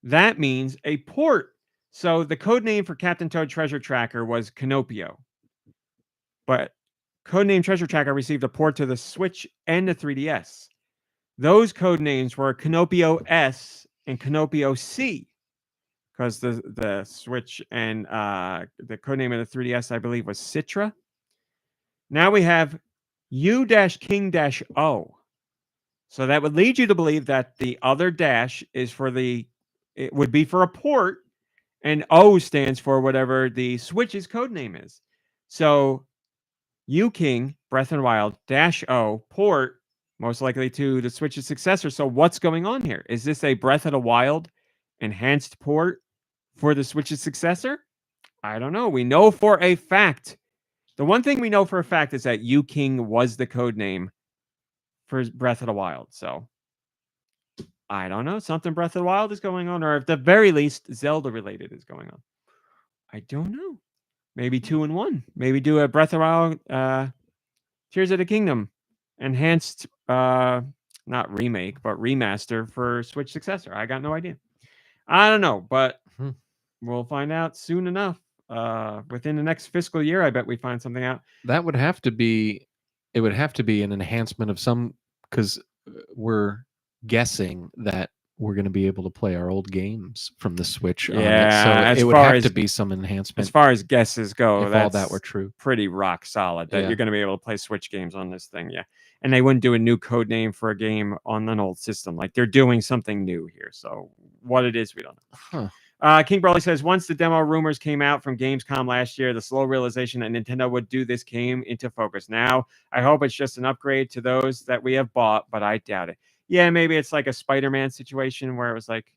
that means a port. So the code name for Captain Toad Treasure Tracker was Canopio. But codename Treasure Tracker received a port to the Switch and the 3DS. Those code names were Canopio S and Canopio C, because the Switch and the codename of the 3DS, I believe, was Citra. Now we have U-King-O. So that would lead you to believe that the other dash is it would be for a port, and O stands for whatever the Switch's codename is. So U-King, Breath of the Wild, -O, port, most likely to the Switch's successor. So what's going on here? Is this a Breath of the Wild enhanced port for the Switch's successor? I don't know. We know for a fact. The one thing we know for a fact is that U-King was the code name for Breath of the Wild. So I don't know. Something Breath of the Wild is going on, or at the very least, Zelda related is going on. I don't know. Maybe 2-in-1. Maybe do a Breath of the Wild, Tears of the Kingdom enhanced, not remake, but remaster for Switch successor. I got no idea. I don't know, but we'll find out soon enough. Within the next fiscal year, I bet we find something out. That would have to be. It would have to be an enhancement of some, because we're guessing that we're going to be able to play our old games from the Switch. Yeah, so it would have to be some enhancement. As far as guesses go, if all that were true, pretty rock solid that you're going to be able to play Switch games on this thing. Yeah, and they wouldn't do a new code name for a game on an old system. Like, they're doing something new here. So what it is, we don't know. King Brawley says, once the demo rumors came out from Gamescom last year, the slow realization that Nintendo would do this came into focus. Now, I hope it's just an upgrade to those that we have bought, but I doubt it. Yeah, maybe it's like a Spider-Man situation where it was like,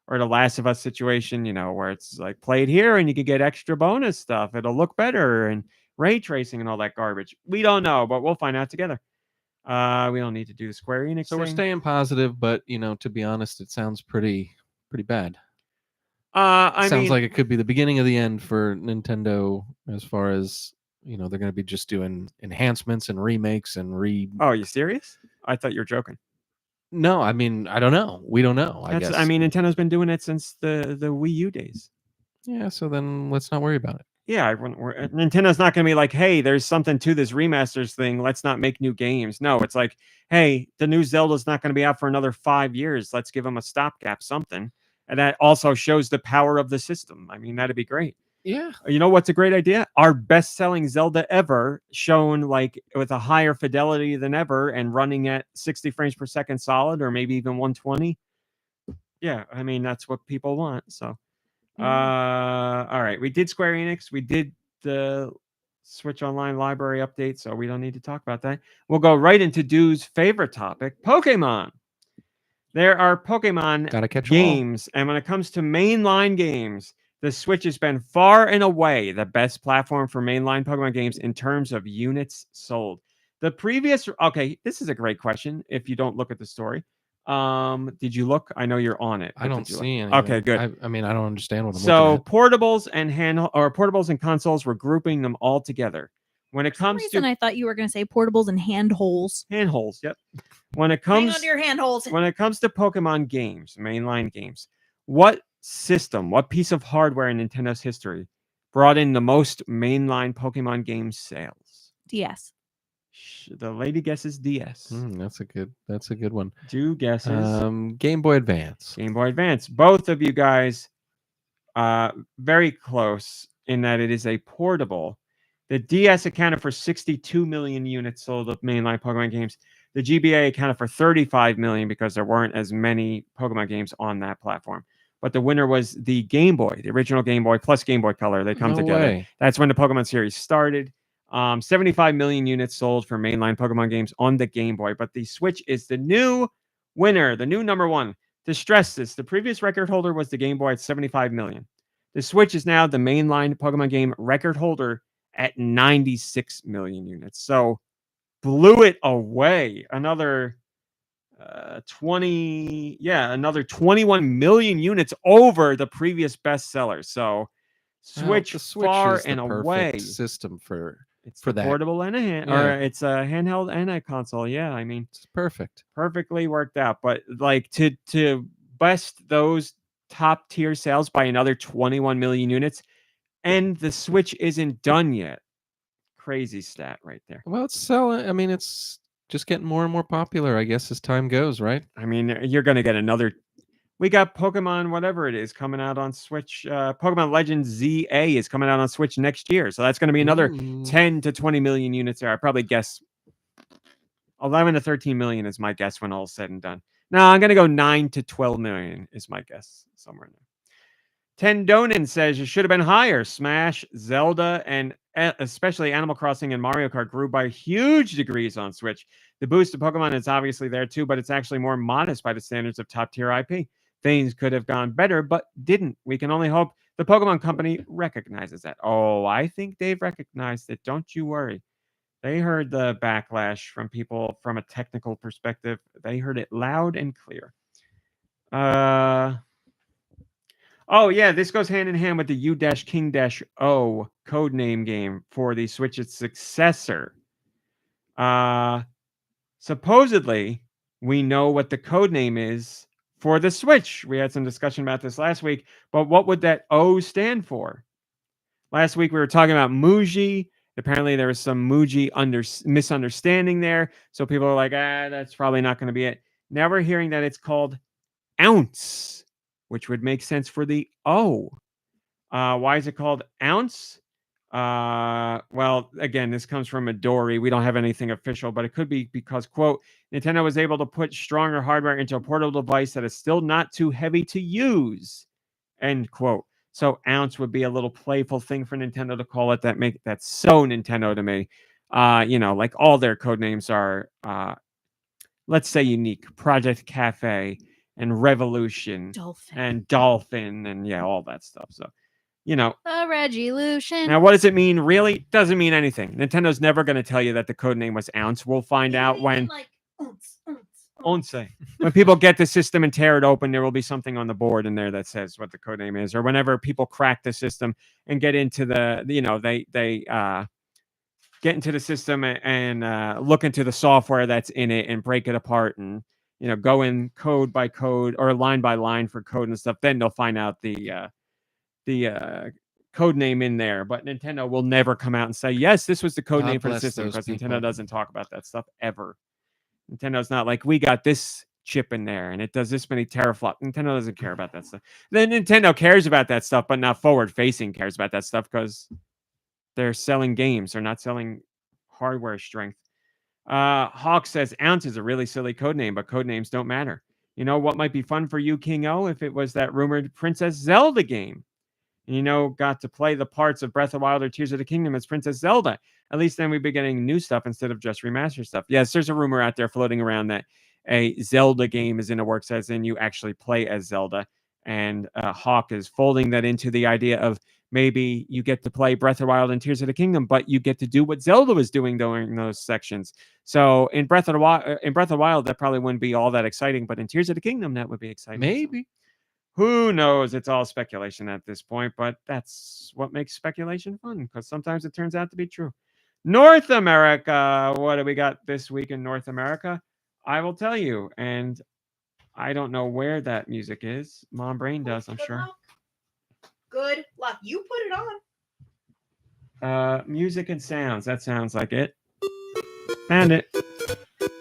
or the Last of Us situation, where it's like, play it here and you can get extra bonus stuff. It'll look better, and ray tracing and all that garbage. We don't know, but we'll find out together. We don't need to do the Square Enix so thing. We're staying positive, but to be honest, it sounds pretty bad. Sounds like it could be the beginning of the end for Nintendo, as far as they're going to be just doing enhancements and remakes and Oh, are you serious? I thought you were joking. No, I don't know. We don't know. I guess. Nintendo's been doing it since the Wii U days. Yeah, so then let's not worry about it. Yeah, Nintendo's not going to be like, hey, there's something to this remasters thing. Let's not make new games. No, it's like, hey, the new Zelda's not going to be out for another 5 years. Let's give them a stopgap, something. And that also shows the power of the system. That'd be great. Yeah. You know what's a great idea? Our best-selling Zelda ever, shown like with a higher fidelity than ever and running at 60 frames per second solid, or maybe even 120. Yeah, that's what people want. So, all right. We did Square Enix. We did the Switch Online library update, so we don't need to talk about that. We'll go right into Dew's favorite topic, Pokemon. There are Pokemon games, and when it comes to mainline games, the Switch has been far and away the best platform for mainline Pokemon games in terms of units sold. This is a great question if you don't look at the story. Did you look? I know you're on it. I don't see anything. Okay, good. I don't understand what I'm looking at. So portables and portables and consoles, we're grouping them all together. When it comes to, I thought you were going to say portables and handholds. Handholds, yep. When it comes, hang on to your handholds. When it comes to Pokemon games, mainline games, what piece of hardware in Nintendo's history brought in the most mainline Pokemon game sales? DS. The lady guesses DS. That's a good one. 2 guesses. Game Boy Advance. Game Boy Advance. Both of you guys very close in that it is a portable. The DS accounted for 62 million units sold of mainline Pokemon games. The GBA accounted for 35 million because there weren't as many Pokemon games on that platform. But the winner was the Game Boy, the original Game Boy plus Game Boy Color. They come together. Way. That's when the Pokemon series started. 75 million units sold for mainline Pokemon games on the Game Boy. But the Switch is the new winner, the new number one. To stress this, the previous record holder was the Game Boy at 75 million. The Switch is now the mainline Pokemon game record holder at 96 million units. So blew it away. Another 21 million units over the previous bestseller. So Switch, far is and the away system for that portable and a hand, or it's a handheld and a console. Yeah, I mean, it's perfectly worked out. But like to bust those top tier sales by another 21 million units, and the Switch isn't done yet. Crazy stat right there. Well, it's selling. I mean, it's just getting more and more popular, I guess, as time goes, right? I mean, you're going to get another. We got Pokemon, whatever it is, coming out on Switch. Pokemon Legends ZA is coming out on Switch next year. So that's going to be another 10 to 20 million units there. I probably guess 11 to 13 million is my guess when all's said and done. No, I'm going to go 9 to 12 million is my guess, somewhere in there. Tendonin says it should have been higher. Smash, Zelda, and especially Animal Crossing and Mario Kart grew by huge degrees on Switch. The boost of Pokemon is obviously there too, but it's actually more modest by the standards of top-tier IP. Things could have gone better, but didn't. We can only hope the Pokemon Company recognizes that. Oh, I think they've recognized it. Don't you worry. They heard the backlash from people from a technical perspective. They heard it loud and clear. Oh, yeah, this goes hand in hand with the U-King-O codename game for the Switch's successor. Supposedly, we know what the codename is for the Switch. We had some discussion about this last week, but what would that O stand for? Last week, we were talking about Muji. Apparently, there was some Muji misunderstanding there. So people are like, that's probably not going to be it. Now we're hearing that it's called Ounce, which would make sense for the O. Why is it called Ounce? Well, again, this comes from Midori. We don't have anything official, but it could be because, quote, Nintendo was able to put stronger hardware into a portable device that is still not too heavy to use, end quote. So Ounce would be a little playful thing for Nintendo to call it. That's so Nintendo to me. Like all their code names are, let's say, unique. Project Cafe and Revolution and Dolphin and all that stuff. So, a Regilution. Now, what does it mean? Really, doesn't mean anything. Nintendo's never going to tell you that the code name was Ounce. We'll find out when. Once. When people get the system and tear it open, there will be something on the board in there that says what the code name is. Or whenever people crack the system and get into the, they get into the system and look into the software that's in it and break it apart and go in code by code or line by line for code and stuff. Then they'll find out the code name in there. But Nintendo will never come out and say, yes, this was the code name for the system, because Nintendo doesn't talk about that stuff ever. Nintendo's not like, we got this chip in there and it does this many teraflops. Nintendo doesn't care about that stuff. Then Nintendo cares about that stuff, but not forward facing cares about that stuff because they're selling games. They're not selling hardware strength. Hawk says Ounce is a really silly code name, but code names don't matter. You know what might be fun for you, King-O, if it was that rumored Princess Zelda game? And, got to play the parts of Breath of the Wild or Tears of the Kingdom as Princess Zelda. At least then we'd be getting new stuff instead of just remastered stuff. Yes, there's a rumor out there floating around that a Zelda game is in the works, as in you actually play as Zelda. And Hawk is folding that into the idea of maybe you get to play Breath of the Wild and Tears of the Kingdom, but you get to do what Zelda was doing during those sections. So in Breath of the Wild, that probably wouldn't be all that exciting, but in Tears of the Kingdom, that would be exciting. Maybe. Who knows? It's all speculation at this point, but that's what makes speculation fun, because sometimes it turns out to be true. North America. What do we got this week in North America? I will tell you, and I don't know where that music is. Mom Brain does, I'm sure. Good luck. You put it on. Music and sounds. That sounds like it. Found it.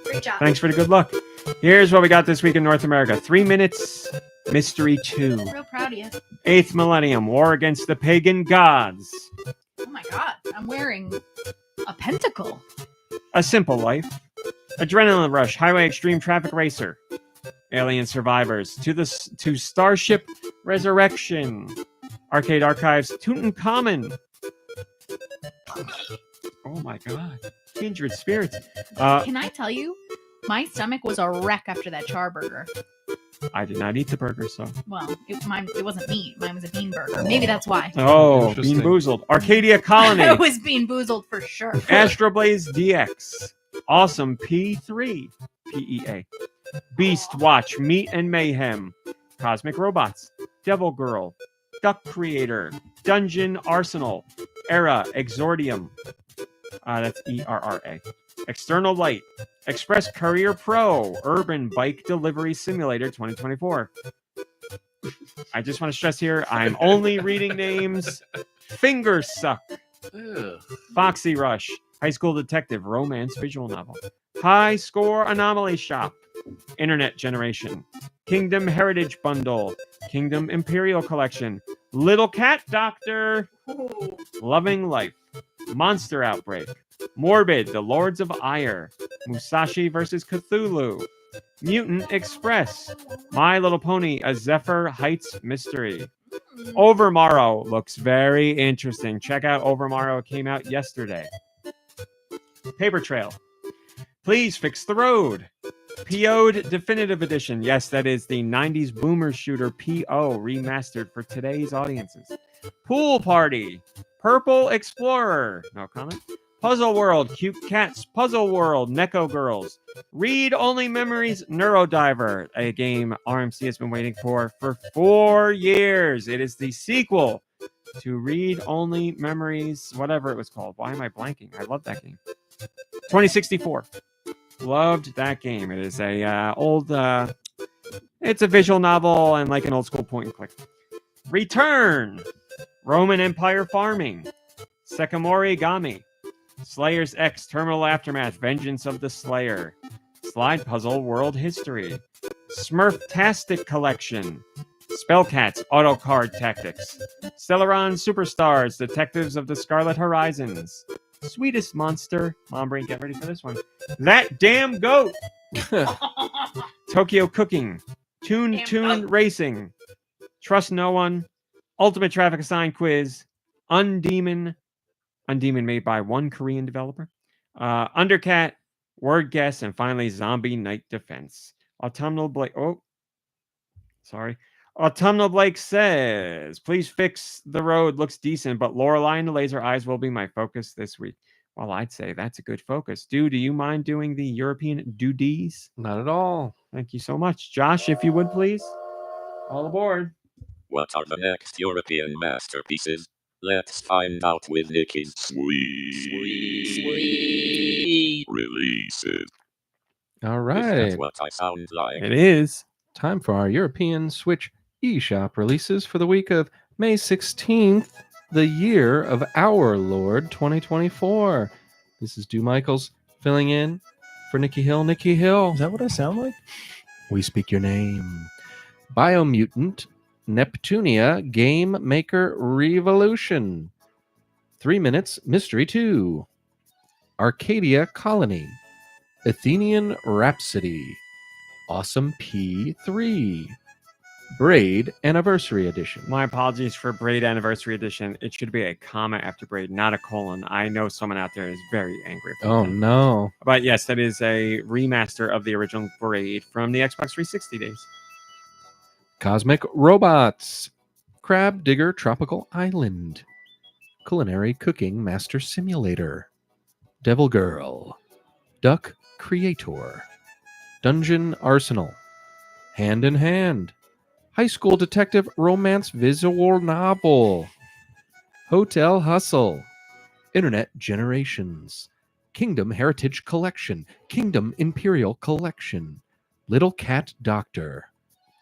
Great job. Thanks for the good luck. Here's what we got this week in North America. 3 Minutes, Mystery 2. Real proud of you. 8th Millennium, War Against the Pagan Gods. Oh my god, I'm wearing a pentacle. A Simple Life. Adrenaline Rush, Highway Extreme Traffic Racer. Alien Survivors. To Starship Resurrection. Arcade Archives, Tutankhamun. Oh my god. Kindred Spirits. Can I tell you, my stomach was a wreck after that char burger. I did not eat the burger, so. Well, it wasn't meat. Mine was a bean burger. Maybe that's why. Oh, Interesting. Bean Boozled. Arcadia Colony. It was bean boozled for sure. Astro Blaze DX. Awesome P3. PEA. Beast Watch. Meat and Mayhem. Cosmic Robots. Devil Girl. Duck Creator. Dungeon Arsenal. Era. Exordium. That's ERRA. External Light. Express Courier Pro. Urban Bike Delivery Simulator 2024. I just want to stress here, I'm only reading names. Finger Suck. Ugh. Foxy Rush. High School Detective Romance Visual Novel. High Score Anomaly Shop. Internet Generation. Kingdom Heritage Bundle. Kingdom Imperial Collection. Little Cat Doctor. Loving Life. Monster Outbreak. Morbid, The Lords of Ire. Musashi vs. Cthulhu. Mutant Express. My Little Pony, A Zephyr Heights Mystery. Overmorrow looks very interesting. Check out Overmorrow. It came out yesterday. Paper Trail. Please Fix the Road. PO'd Definitive Edition. Yes, that is the 90s boomer shooter PO remastered for today's audiences. Pool Party. Purple Explorer. No comment. Puzzle World. Cute Cats. Puzzle World. Neko Girls. Read Only Memories. Neurodiver. A game RMC has been waiting for 4 years. It is the sequel to Read Only Memories, whatever it was called. Why am I blanking? I love that game. 2064. Loved that game. It is a old, it's a visual novel and like an old school point and click. Return. Roman Empire Farming. Sekamori Gami. Slayer's X Terminal Aftermath. Vengeance of the Slayer. Slide Puzzle World History. Smurftastic Collection. Spellcats Auto Card Tactics. Stellaron Superstars. Detectives of the Scarlet Horizons. Sweetest Monster. Mom Brain, get ready for this one. That Damn Goat. Tokyo Cooking. Toon Racing. Trust No One. Ultimate Traffic Assign Quiz. Undemon made by one Korean developer. Undercat. Word Guess. And finally, Zombie Night Defense. Autumnal Blake. Oh, sorry. Autumnal Blake says, please fix the road. Looks decent, but Lorelei and the Laser Eyes will be my focus this week. Well, I'd say that's a good focus. Do you mind doing the European duties? Not at all. Thank you so much. Josh, if you would, please. All aboard. What are the next European masterpieces? Let's find out with Nicky's sweet releases. All Is that right. what I sound like? It is. Time for our European Switch eShop releases for the week of May 16th, the year of our Lord 2024. This is Dew Michaels filling in for Nikki Hill. Nikki Hill. Is that what I sound like? We speak your name. Biomutant Neptunia Game Maker Revolution. 3 Minutes Mystery 2. Arcadia Colony. Athenian Rhapsody. Awesome P3. Braid Anniversary Edition. My apologies for Braid Anniversary Edition. It should be a comma after Braid, not a colon. I know someone out there is very angry. Oh, no. But yes, that is a remaster of the original Braid from the Xbox 360 days. Cosmic Robots. Crab Digger Tropical Island. Culinary Cooking Master Simulator. Devil Girl. Duck Creator. Dungeon Arsenal. Hand in Hand. High School Detective Romance Visual Novel. Hotel Hustle. Internet Generations. Kingdom Heritage Collection. Kingdom Imperial Collection. Little Cat Doctor.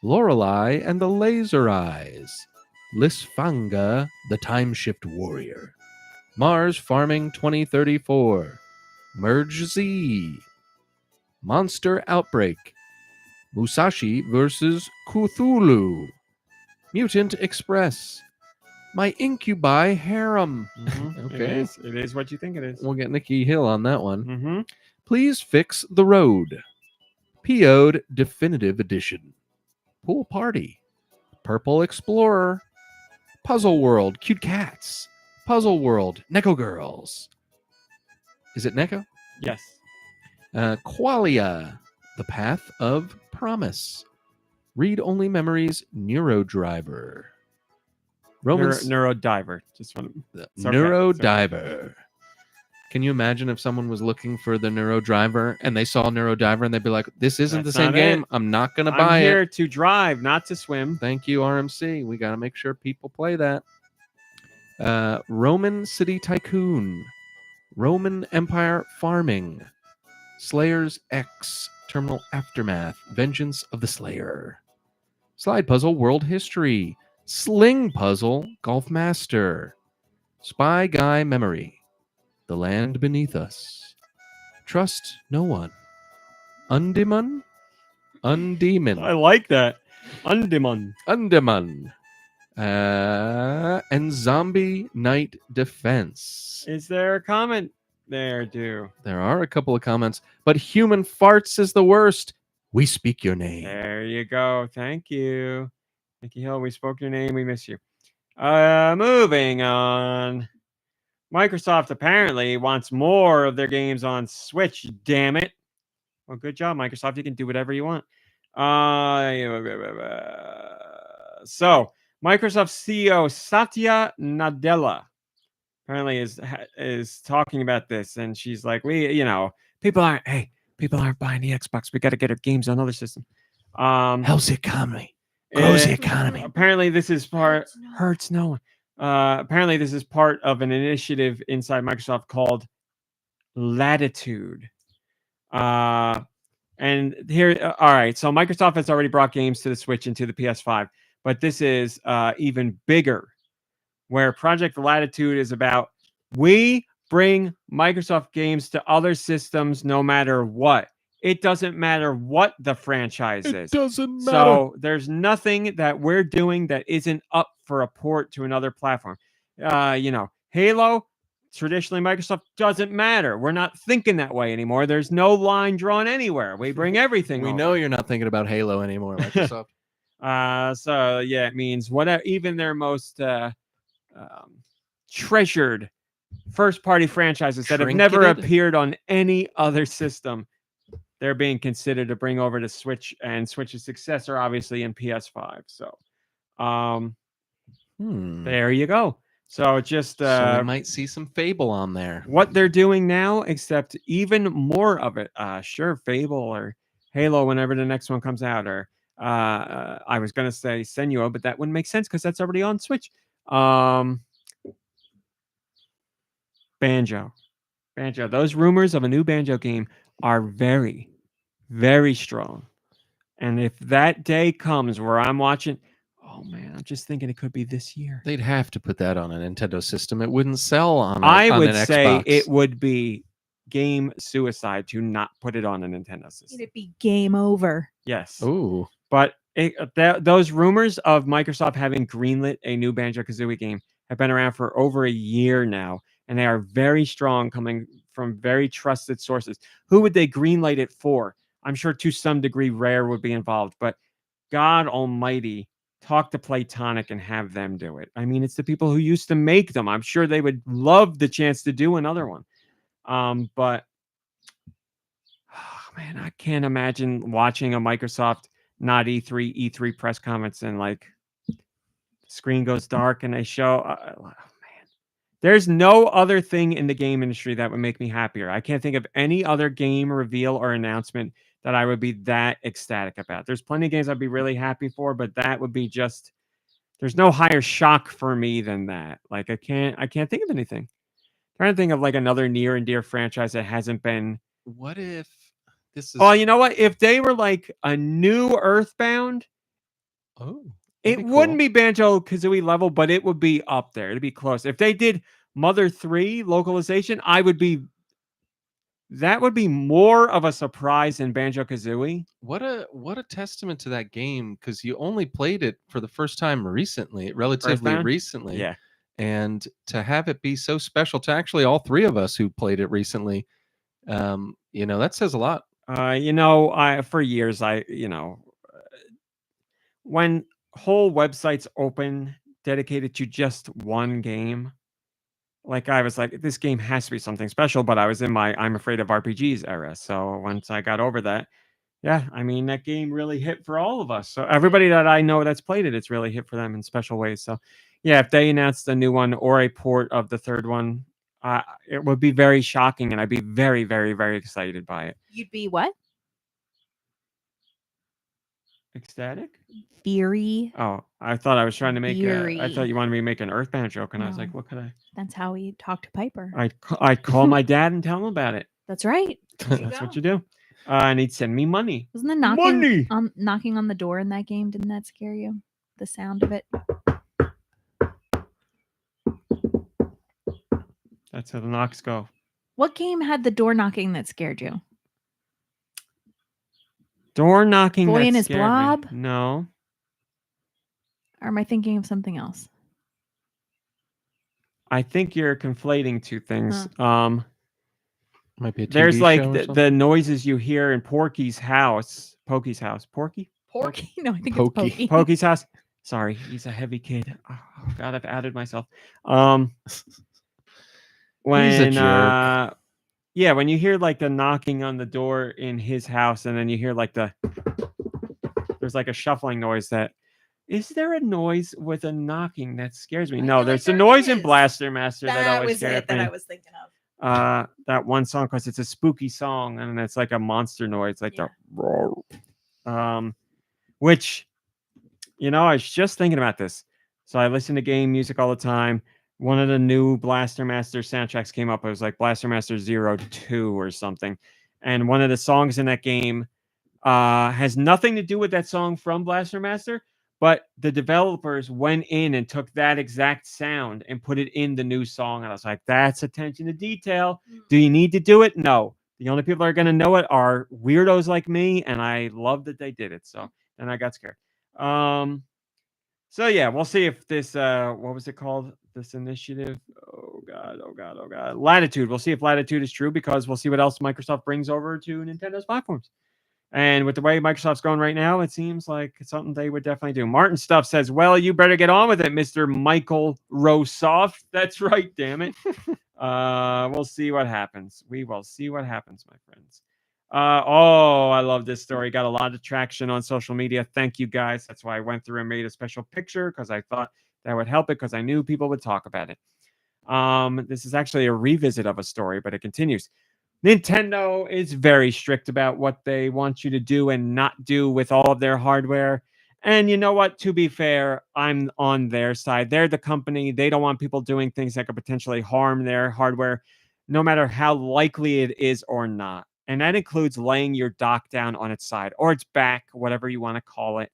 Lorelei and the Laser Eyes. Lisfanga, the Time Shift Warrior. Mars Farming 2034. Merge Z, Monster Outbreak, Musashi versus Cthulhu, Mutant Express, My Incubi Harem. Okay. It is what you think it is. We'll get Nikki Hill on that one. Mm-hmm. Please Fix the Road, PO'd Definitive Edition, Pool Party, Purple Explorer, Puzzle World, Cute Cats, Puzzle World, Neko Girls. Is it Neko? Yes. Qualia, The Path of Promise, Read Only Memories, Neurodriver, Neurodiver. Just want to. Neurodiver. Can you imagine if someone was looking for the Neurodriver and they saw Neurodiver and they'd be like, "This isn't That's the same not game. it. I'm not going to I'm buy here it." to drive, not to swim. Thank you, RMC. We got to make sure people play that. Roman City Tycoon, Roman Empire Farming, Slayers X, Terminal Aftermath, Vengeance of the Slayer, Slide Puzzle World History, Sling Puzzle Golf Master, Spy Guy Memory, The Land Beneath Us, Trust No One, Undemon, I like that. Undemon. And Zombie Night Defense. Is there a comment there, Do? There are a couple of comments, but Human Farts is the worst. We speak your name. There you go. Thank you. Nikki Hill, we spoke your name. We miss you. Moving on. Microsoft apparently wants more of their games on Switch. Damn it. Well, good job, Microsoft. You can do whatever you want. So, Microsoft CEO Satya Nadella apparently is talking about this, and she's like, people aren't buying the Xbox. We got to get our games on other systems. Helps the economy. Grows the economy. Apparently, this is hurts no one. Apparently, this is part of an initiative inside Microsoft called Latitude. And here, all right. So Microsoft has already brought games to the Switch and to the PS5, but this is even bigger, where Project Latitude is about we bring Microsoft games to other systems no matter what. It doesn't matter what the franchise is. It doesn't matter. So there's nothing that we're doing that isn't up for a port to another platform. Halo, traditionally Microsoft, doesn't matter. We're not thinking that way anymore. There's no line drawn anywhere. We bring everything. We over. know you're not thinking about Halo anymore, Microsoft. So yeah, it means whatever, even their most treasured first-party franchises that have never appeared on any other system, they're being considered to bring over to Switch, and Switch's successor, obviously, in PS5. So, there you go. So just so we might see some Fable on there. What they're doing now, except even more of it. Sure, Fable or Halo, whenever the next one comes out, or I was gonna say Senua, but that wouldn't make sense because that's already on Switch. Banjo. Those rumors of a new Banjo game are very, very strong. And if that day comes where I'm watching, oh man, I'm just thinking it could be this year. They'd have to put that on a Nintendo system. It wouldn't sell on. I would an say Xbox. It would be game suicide to not put it on a Nintendo system. It'd be game over. Yes. Ooh. But those rumors of Microsoft having greenlit a new Banjo-Kazooie game have been around for over a year now, and they are very strong, coming from very trusted sources. Who would they greenlight it for? I'm sure to some degree Rare would be involved, but God almighty, talk to Playtonic and have them do it. I mean, it's the people who used to make them. I'm sure they would love the chance to do another one. But man, I can't imagine watching a Microsoft not E3 press comments and like the screen goes dark and they show man, there's no other thing in the game industry that would make me happier. I can't think of any other game reveal or announcement that I would be that ecstatic about. There's plenty of games I'd be really happy for, but that would be just, there's no higher shock for me than that. Like I can't think of anything. I'm trying to think of like another near and dear franchise that hasn't been. What if this is? Oh, you know what? If they were like a new Earthbound, it wouldn't be Banjo-Kazooie level, but it would be up there. It'd be close. If they did Mother 3 localization, I would be that would be more of a surprise than Banjo-Kazooie. What a testament to that game, because you only played it for the first time recently, relatively Earthbound? recently. Yeah. And to have it be so special to actually all three of us who played it recently, that says a lot. For years, when whole websites open dedicated to just one game, like I was like, this game has to be something special, but I was in my I'm afraid of RPGs era. So once I got over that, yeah, I mean, that game really hit for all of us. So everybody that I know that's played it, it's really hit for them in special ways. So yeah, if they announced a new one or a port of the third one, it would be very shocking, and I'd be very, very, very excited by it. You'd be what? Ecstatic? Fury. Oh, I thought I was trying to make. Fury. I thought you wanted me to make an Earthbound joke, and I was No. like, "What could I?" That's how we talk to Piper. I'd call my dad and tell him about it. That's right. That's what you do. And he'd send me money. Wasn't the Money! knocking on the door in that game? Didn't that scare you? The sound of it. That's how the knocks go. What game had the door knocking that scared you? Door knocking. Boy that and His scared me. Blob? No. Or am I thinking of something else? I think you're conflating two things. Might be a TV there's like show or the something? noises you hear in Porky's house. Porky? Porky? No, I think Pokey. it's Pokey. Porky's house. Sorry, he's a heavy kid. Oh God, I've added myself. When He's a jerk. Yeah, when you hear like the knocking on the door in his house, and then you hear like there's like a shuffling noise. Is there a noise with a knocking that scares me? No, there's a noise in Blaster Master that always scared me. That I was thinking of. That one song, because it's a spooky song, and it's like a monster noise, like the which, I was just thinking about this. So I listen to game music all the time. One of the new Blaster Master soundtracks came up. It was like Blaster Master 02 or something. And one of the songs in that game has nothing to do with that song from Blaster Master, but the developers went in and took that exact sound and put it in the new song. And I was like, that's attention to detail. Do you need to do it? No. The only people that are going to know it are weirdos like me, and I love that they did it. So then I got scared. So yeah, we'll see if this what was it called? This initiative. Oh god. Latitude. We'll see if Latitude is true, because we'll see what else Microsoft brings over to Nintendo's platforms. And with the way Microsoft's going right now, it seems like it's something they would definitely do. Martin Stuff says, well, you better get on with it, Mr. Michael Rosoft. That's right, damn it. We'll see what happens. We will see what happens, my friends. I love this story. Got a lot of traction on social media. Thank you, guys. That's why I went through and made a special picture, because I thought that would help it, because I knew people would talk about it. This is actually a revisit of a story, but it continues. Nintendo is very strict about what they want you to do and not do with all of their hardware. And you know what? To be fair, I'm on their side. They're the company. They don't want people doing things that could potentially harm their hardware, no matter how likely it is or not. And that includes laying your dock down on its side or its back, whatever you want to call it.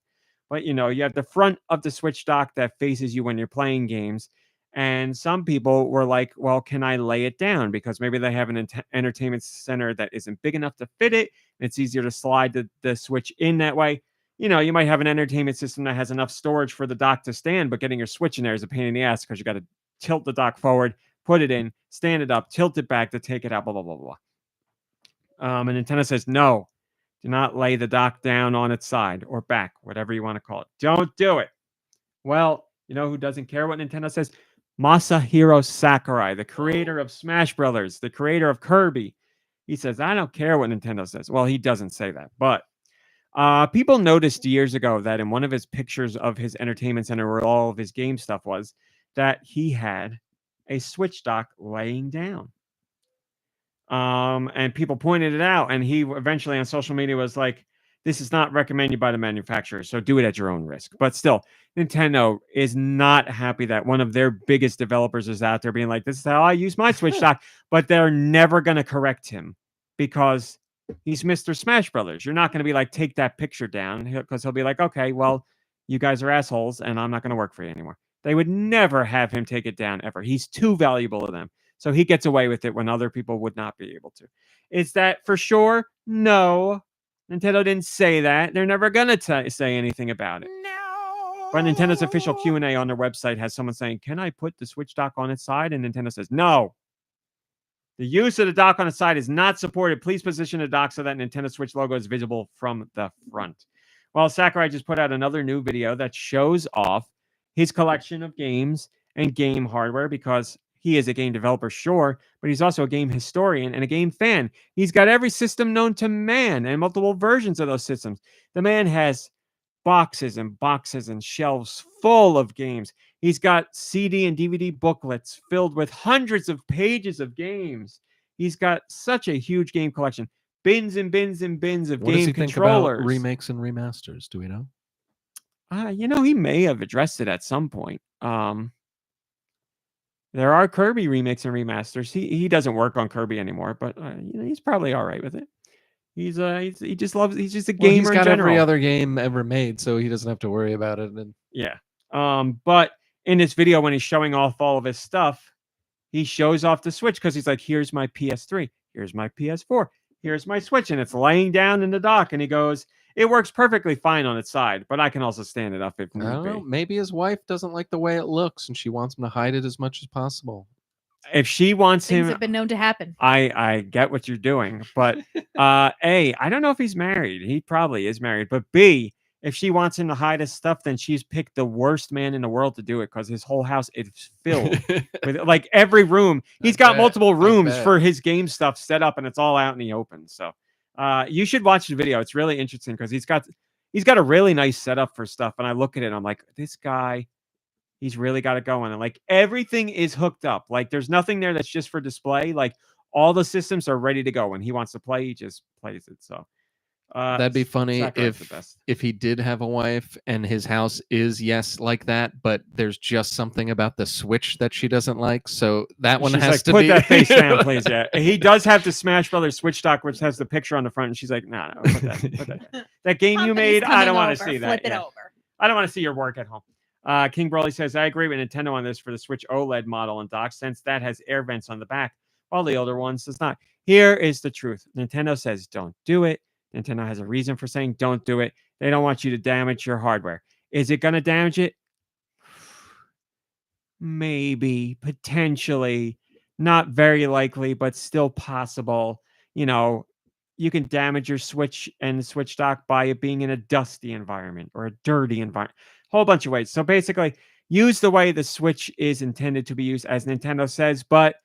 But, you have the front of the Switch dock that faces you when you're playing games. And some people were like, well, can I lay it down? Because maybe they have an entertainment center that isn't big enough to fit it. And it's easier to slide the Switch in that way. You might have an entertainment system that has enough storage for the dock to stand, but getting your Switch in there is a pain in the ass, because you got to tilt the dock forward, put it in, stand it up, tilt it back to take it out, blah, blah, blah, blah. And Nintendo says, no, do not lay the dock down on its side or back, whatever you want to call it. Don't do it. Well, you know who doesn't care what Nintendo says? Masahiro Sakurai, the creator of Smash Brothers, the creator of Kirby. He says, I don't care what Nintendo says. Well, he doesn't say that, but people noticed years ago that in one of his pictures of his entertainment center, where all of his game stuff was, that he had a Switch dock laying down. And people pointed it out, and he eventually on social media was like, this is not recommended by the manufacturer, so do it at your own risk. But still, Nintendo is not happy that one of their biggest developers is out there being like, this is how I use my Switch dock, but they're never going to correct him, because he's Mr. Smash Brothers. You're not going to be like, take that picture down, because he'll be like, okay, well, you guys are assholes, and I'm not going to work for you anymore. They would never have him take it down, ever. He's too valuable to them. So he gets away with it when other people would not be able to. Is that for sure? No. Nintendo didn't say that. They're never going to say anything about it. No. But Nintendo's official Q&A on their website has someone saying, can I put the Switch dock on its side? And Nintendo says, no. The use of the dock on its side is not supported. Please position the dock so that Nintendo Switch logo is visible from the front. Well, Sakurai just put out another new video that shows off his collection of games and game hardware because he is a game developer, sure, but he's also a game historian and a game fan. He's got every system known to man and multiple versions of those systems. The man has boxes and boxes and shelves full of games. He's got CD and DVD booklets filled with hundreds of pages of games. He's got such a huge game collection. Bins and bins and bins of What does game he think controllers. about remakes and remasters? Do we know? He may have addressed it at some point. There are Kirby remakes and remasters. He doesn't work on Kirby anymore, but he's probably all right with it. He's just a gamer. He's got in general. every other game ever made, so he doesn't have to worry about it. And yeah. But in this video, when he's showing off all of his stuff, he shows off the Switch because he's like, "Here's my PS3. Here's my PS4. Here's my Switch," and it's laying down in the dock. And he goes, "It works perfectly fine on its side, but I can also stand it up if need I don't be." know. Maybe his wife doesn't like the way it looks, and she wants him to hide it as much as possible. If she wants Things him, have been known to happen. I get what you're doing, but A, I don't know if he's married. He probably is married, but B, if she wants him to hide his stuff, then she's picked the worst man in the world to do it because his whole house is filled with like every room. He's got multiple rooms for his game stuff set up, and it's all out in the open. So you should watch the video. It's really interesting because he's got a really nice setup for stuff. And I look at it, and I'm like, this guy, he's really got it going. And like everything is hooked up. Like there's nothing there that's just for display. Like all the systems are ready to go. When he wants to play, he just plays it. So that'd be funny Sakurai's if he did have a wife and his house is like that, but there's just something about the Switch that she doesn't like. So that one she's has like, to put be that face down, please. Yeah, he does have the Smash Brothers Switch dock, which has the picture on the front, and she's like, no, put that. That game you made, I don't want to see that. Flip it over. I don't want to see your work at home. King Broly says, I agree with Nintendo on this for the Switch OLED model and dock, since that has air vents on the back, while the older ones does not. Here is the truth. Nintendo says, don't do it. Nintendo has a reason for saying don't do it. They don't want you to damage your hardware. Is it going to damage it? Maybe, potentially, not very likely, but still possible. You know, you can damage your Switch and the Switch dock by it being in a dusty environment or a dirty environment. Whole bunch of ways. So basically, use the way the Switch is intended to be used, as Nintendo says, but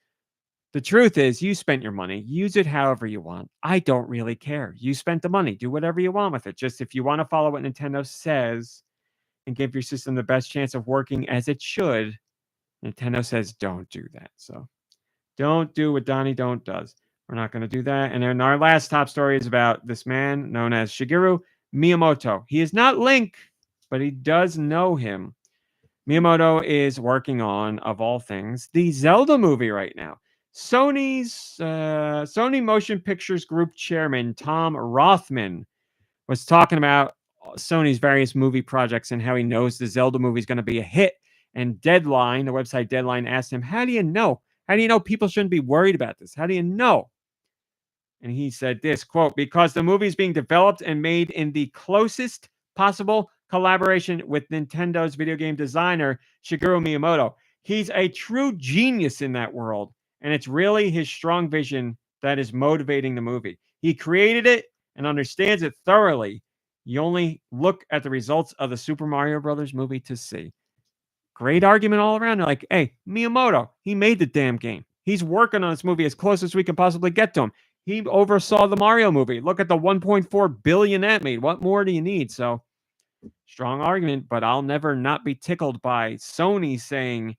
the truth is, you spent your money. Use it however you want. I don't really care. You spent the money. Do whatever you want with it. Just if you want to follow what Nintendo says and give your system the best chance of working as it should, Nintendo says don't do that. So don't do what Donnie Don't does. We're not going to do that. And then our last top story is about this man known as Shigeru Miyamoto. He is not Link, but he does know him. Miyamoto is working on, of all things, the Zelda movie right now. Sony Motion Pictures Group chairman Tom Rothman was talking about Sony's various movie projects and how he knows the Zelda movie is going to be a hit. And Deadline, the website Deadline, asked him, how do you know? How do you know people shouldn't be worried about this? How do you know? And he said this, quote, because the movie is being developed and made in the closest possible collaboration with Nintendo's video game designer, Shigeru Miyamoto. He's a true genius in that world. And it's really his strong vision that is motivating the movie. He created it and understands it thoroughly. You only look at the results of the Super Mario Brothers movie to see. Great argument all around. They're like, hey, Miyamoto, he made the damn game. He's working on this movie as close as we can possibly get to him. He oversaw the Mario movie. Look at the $1.4 billion that made. What more do you need? So, strong argument, but I'll never not be tickled by Sony saying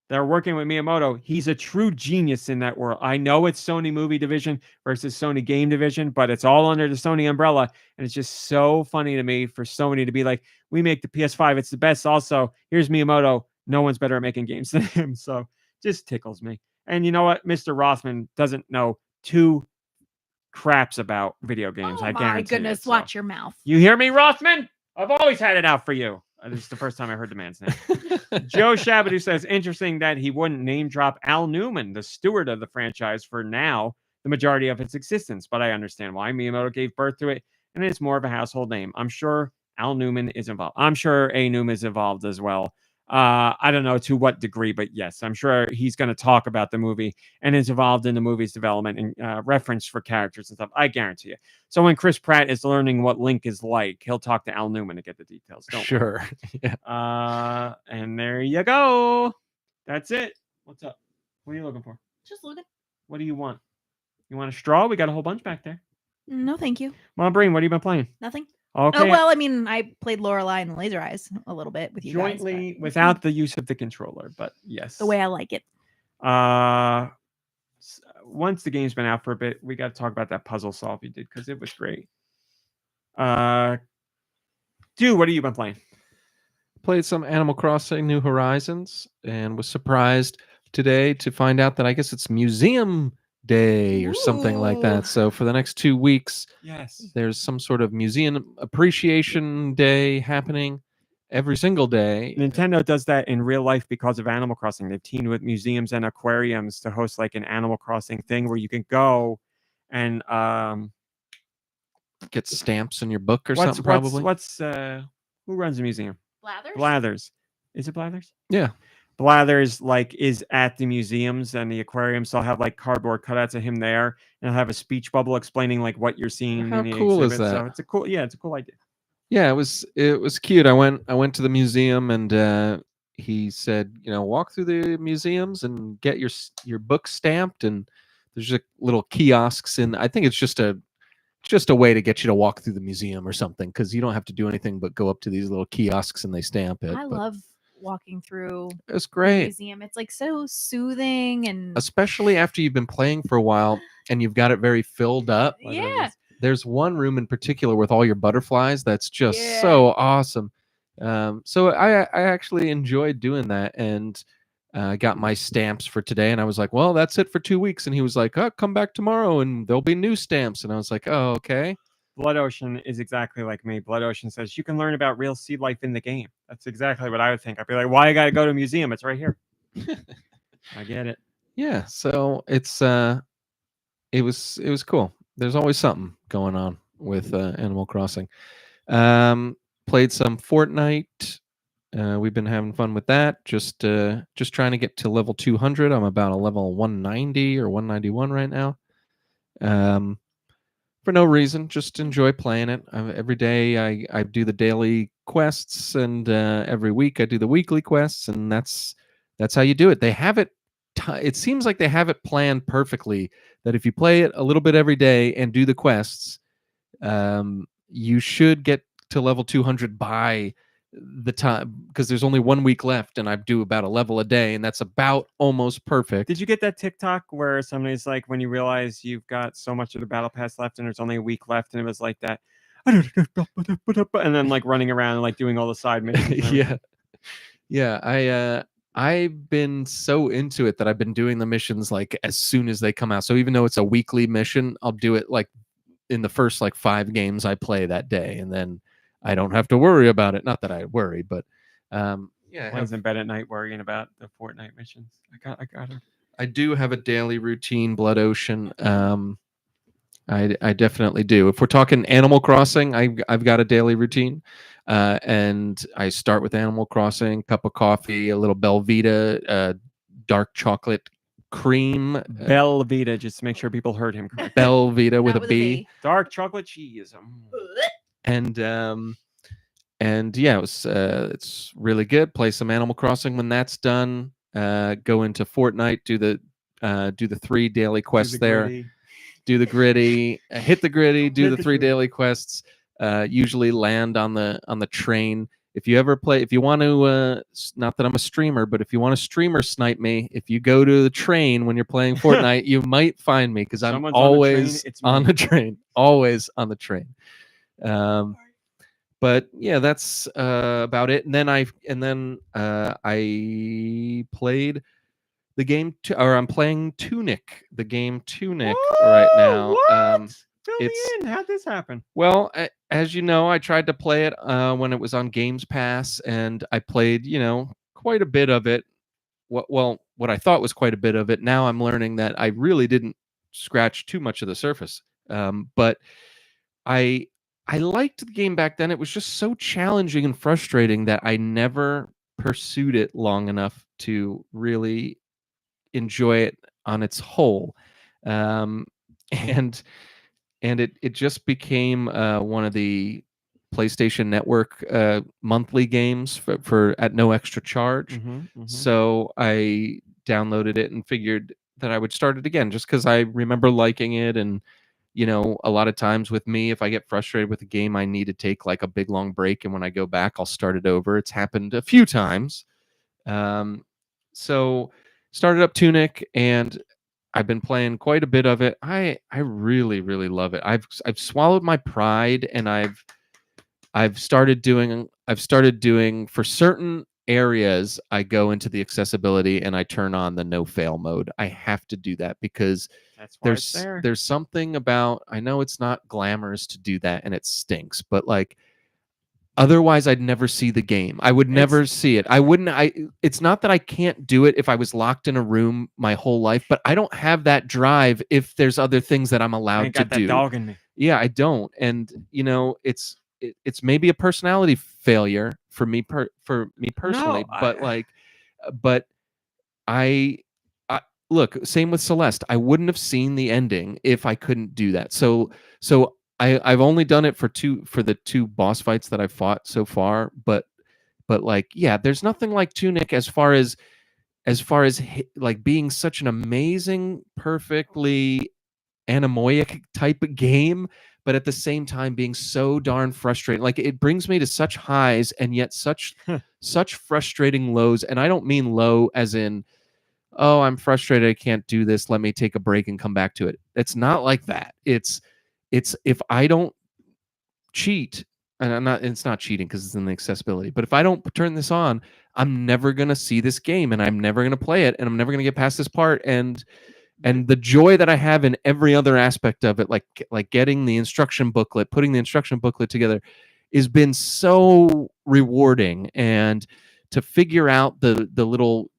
they're working with Miyamoto. He's a true genius in that world. I know it's Sony movie division versus Sony game division, but it's all under the Sony umbrella. And it's just so funny to me for Sony to be like, we make the PS5. It's the best. Also, here's Miyamoto. No one's better at making games than him. So just tickles me. And you know what? Mr. Rothman doesn't know two craps about video games. Oh I guarantee my goodness. it. So, watch your mouth. you hear me, Rothman? I've always had it out for you. This is the first time I heard the man's name. Joe Shabadoo says, interesting that he wouldn't name drop Al Newman, the steward of the franchise for now, the majority of its existence, but I understand why. Miyamoto gave birth to it, and it's more of a household name. I'm sure Al Newman is involved. I'm sure A. Newman is involved as well. I don't know to what degree, but yes, I'm sure he's going to talk about the movie and is involved in the movie's development and reference for characters and stuff. I guarantee you. So when Chris Pratt is learning what Link is like, he'll talk to Al Newman to get the details. Sure. Yeah. And there you go. That's it. What's up? What are you looking for? Just looking. What do you want? You want a straw? We got a whole bunch back there. No, thank you. Mom Breen, what have you been playing? Nothing. Okay. Oh, well, I mean, I played Lorelei and Laser Eyes a little bit with you jointly guys, without the use of the controller, but yes. the way I like it. Once the game's been out for a bit, we got to talk about that puzzle solve you did because it was great. Dude, what have you been playing? Played some Animal Crossing New Horizons and was surprised today to find out that I guess it's Museum Day or something like that. So for the next 2 weeks, yes, there's some sort of museum appreciation day happening every single day. Nintendo does that in real life because of Animal Crossing. They've teamed with museums and aquariums to host like an Animal Crossing thing where you can go and get stamps in your book or something. Probably. Who runs the museum? Blathers. Is it Blathers? Yeah. Blathers is at the museums and the aquariums. So I'll have like cardboard cutouts of him there, and I'll have a speech bubble explaining like what you're seeing. How in the cool exhibit. is that? So it's a cool idea. Yeah, it was cute. I went to the museum and he said, walk through the museums and get your book stamped, and there's just little kiosks, and I think it's just a way to get you to walk through the museum or something, because you don't have to do anything but go up to these little kiosks and they stamp it. I love walking through it's great. The museum. It's like so soothing, and especially after you've been playing for a while and you've got it very filled up. Yeah. There's one room in particular with all your butterflies that's just so awesome. So I actually enjoyed doing that, and got my stamps for today, and I was like, well, that's it for 2 weeks. And he was like, oh, come back tomorrow and there'll be new stamps. And I was like, oh, okay. Blood Ocean is exactly like me. Blood Ocean says you can learn about real sea life in the game. That's exactly what I would think. I'd be like, why I gotta go to a museum? It's right here. I get it. Yeah, so it was cool. There's always something going on with Animal Crossing. Played some Fortnite. We've been having fun with that. Just trying to get to level 200. I'm about a level 190 or 191 right now. For no reason, just enjoy playing it. Every day I do the daily quests, and every week I do the weekly quests, and that's how you do it. They have it. It seems like they have it planned perfectly, that if you play it a little bit every day and do the quests, you should get to level 200 by the time, because there's only 1 week left, and I do about a level a day, and that's about almost perfect. Did you get that TikTok where somebody's like, when you realize you've got so much of the battle pass left and there's only a week left, and it was like that, and then like running around and like doing all the side missions? Yeah. I've been so into it that I've been doing the missions like as soon as they come out. So even though it's a weekly mission, I'll do it like in the first like 5 games I play that day, and then I don't have to worry about it. Not that I worry, but One's in bed at night worrying about the Fortnite missions. I got her. I do have a daily routine, Blood Ocean. I definitely do. If we're talking Animal Crossing, I've got a daily routine, and I start with Animal Crossing, cup of coffee, a little Belvita, dark chocolate cream. Belvita, just to make sure people heard him correctly. Belvita with a B. Dark chocolate cheese. And yeah, it's really good. Play some Animal Crossing when that's done. Go into Fortnite, do the 3 daily quests there. Gritty. Do the gritty, hit the gritty, do the 3 daily quests. Usually land on the train. If you want to, not that I'm a streamer, but if you want to streamer snipe me, if you go to the train when you're playing Fortnite, you might find me, because I'm always on the train. Always on the train. But yeah, that's about it. And then I played the game, I'm playing Tunic, the game Tunic right now. Fill me in. How'd this happen? Well, as you know, I tried to play it when it was on Games Pass, and I played, quite a bit of it. What I thought was quite a bit of it. Now I'm learning that I really didn't scratch too much of the surface. But I liked the game back then. It was just so challenging and frustrating that I never pursued it long enough to really enjoy it on its whole. And it just became one of the PlayStation Network monthly games for at no extra charge. So I downloaded it and figured that I would start it again, just because I remember liking it. And a lot of times with me, if I get frustrated with a game, I need to take like a big long break, and when I go back, I'll start it over. It's happened a few times. So started up Tunic, and I've been playing quite a bit of it. I really, really love it. I've swallowed my pride, and I've started doing for certain areas, I go into the accessibility and I turn on the no fail mode. I have to do that because That's why it's there's there. there's something about, I know it's not glamorous to do that and it stinks, but like otherwise I'd never see the game. I would never see it. It's not that I can't do it if I was locked in a room my whole life, but I don't have that drive if there's other things that I'm I allowed ain't to got that do. dog in me. Yeah, I don't. And it's maybe a personality failure for me personally, but I look, same with Celeste. I wouldn't have seen the ending if I couldn't do that. So I've only done it for the two boss fights that I've fought so far, but like, yeah, there's nothing like Tunic as far as like being such an amazing, perfectly anemoic type of game, but at the same time being so darn frustrating. Like, it brings me to such highs and yet such frustrating lows. And I don't mean low as in, oh, I'm frustrated, I can't do this, let me take a break and come back to it. It's not like that. It's if I don't cheat, and it's not cheating because it's in the accessibility, but if I don't turn this on, I'm never gonna see this game, and I'm never gonna play it, and I'm never gonna get past this part. And the joy that I have in every other aspect of it, like getting the instruction booklet, putting the instruction booklet together, has been so rewarding. And to figure out the little,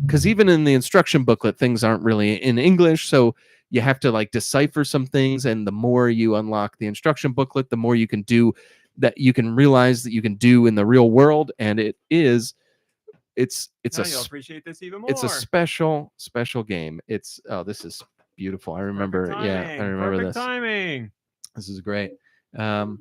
because even in the instruction booklet, things aren't really in English, so you have to like decipher some things. And the more you unlock the instruction booklet, the more you can do that, you can realize that you can do in the real world. And it's Now you'll appreciate this even more. it's a special game. This is beautiful. I remember. Perfect this. timing. This is great. I'm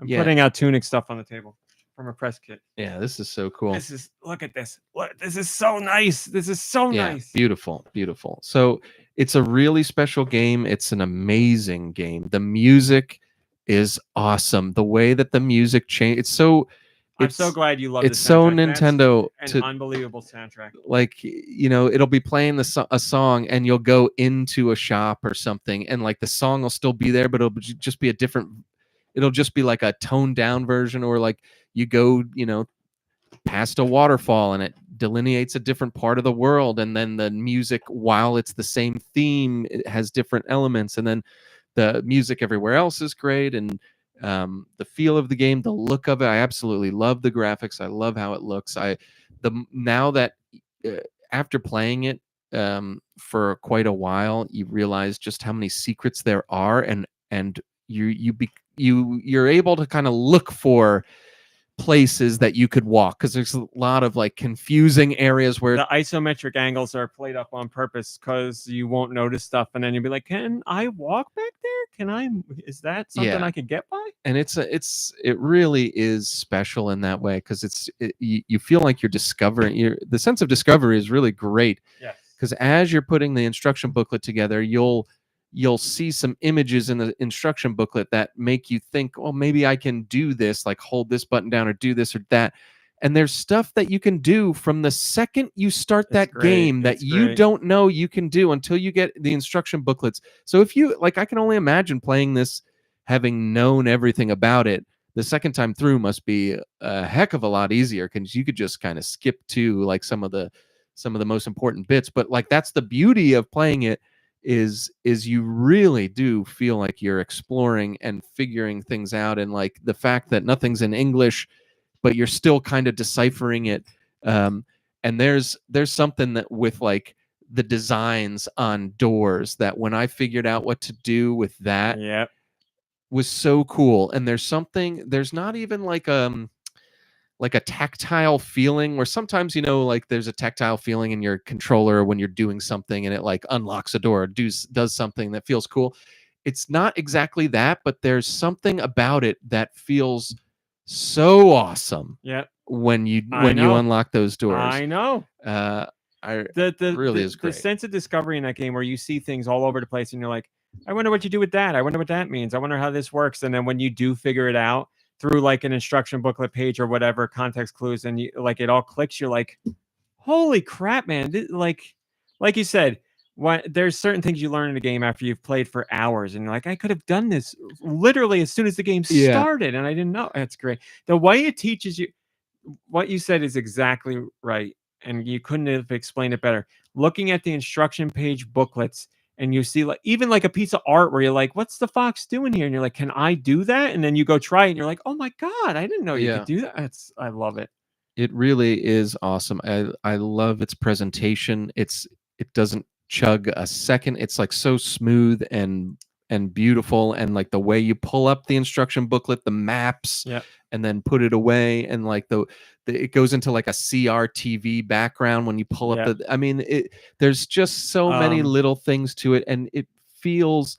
putting out Tunic stuff on the table from a press kit. Yeah, this is so cool. Look at this. This is so nice. This is so nice. Beautiful. So it's a really special game. It's an amazing game. The music is awesome. The way that the music changed, I'm so glad you love it. It's so Nintendo. An unbelievable soundtrack. Like, it'll be playing a song, and you'll go into a shop or something, and like the song will still be there, but it'll just be it'll just be like a toned down version, or like you go, past a waterfall and it delineates a different part of the world, and then the music, while it's the same theme, it has different elements, and then the music everywhere else is great. And the feel of the game, the look of it, I absolutely love the graphics. I love how it looks. Now that after playing it for quite a while, you realize just how many secrets there are, and you're able to kind of look for places that you could walk, because there's a lot of like confusing areas where the isometric angles are played up on purpose because you won't notice stuff, and then you'll be like, can I walk back there? Is that something I could get by? And it really is special in that way, because you feel like you're discovering. The sense of discovery is really great. Yes. Because as you're putting the instruction booklet together, you'll see some images in the instruction booklet that make you think, oh, maybe I can do this, like hold this button down or do this or that. And there's stuff that you can do from the second you start game that you don't know you can do until you get the instruction booklets. So if you like, I can only imagine playing this, having known everything about it, the second time through must be a heck of a lot easier, because you could just kind of skip to like some of the most important bits. But like, that's the beauty of playing it, is you really do feel like you're exploring and figuring things out, and like the fact that nothing's in English, but you're still kind of deciphering it. And there's something that with like the designs on doors that when I figured out what to do with that was so cool. And there's not even like a tactile feeling where sometimes, like there's a tactile feeling in your controller when you're doing something and it like unlocks a door or does something that feels cool. It's not exactly that, but there's something about it that feels so awesome. When you unlock those doors. I know. Really is great. The sense of discovery in that game where you see things all over the place and you're like, I wonder what you do with that. I wonder what that means. I wonder how this works. And then when you do figure it out through like an instruction booklet page or whatever, context clues, and you like it all clicks, you're like, holy crap, man. Like you said, there's certain things you learn in the game after you've played for hours and you're like, I could have done this literally as soon as the game started and I didn't know. That's great. The way it teaches you, what you said is exactly right, and you couldn't have explained it better. Looking at the instruction page booklets, and you see like even like a piece of art where you're like, "What's the fox doing here?" And you're like, "Can I do that?" And then you go try it, and you're like, "Oh my god, I didn't know you could do that." I love it. It really is awesome. I love its presentation. It doesn't chug a second. It's like so smooth and beautiful, and like the way you pull up the instruction booklet, the maps, and then put it away, and like it goes into like a CRTV background when you pull up the. I mean, there's just so many little things to it, and it feels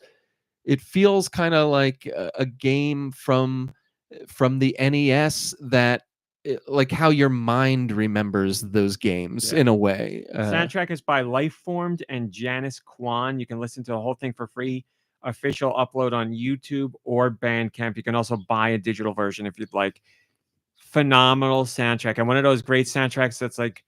kind of like a game from the NES that. Like how your mind remembers those games in a way. Soundtrack is by Lifeformed and Janice Kwan. You can listen to the whole thing for free. Official upload on YouTube or Bandcamp. You can also buy a digital version if you'd like. Phenomenal soundtrack, and one of those great soundtracks that's like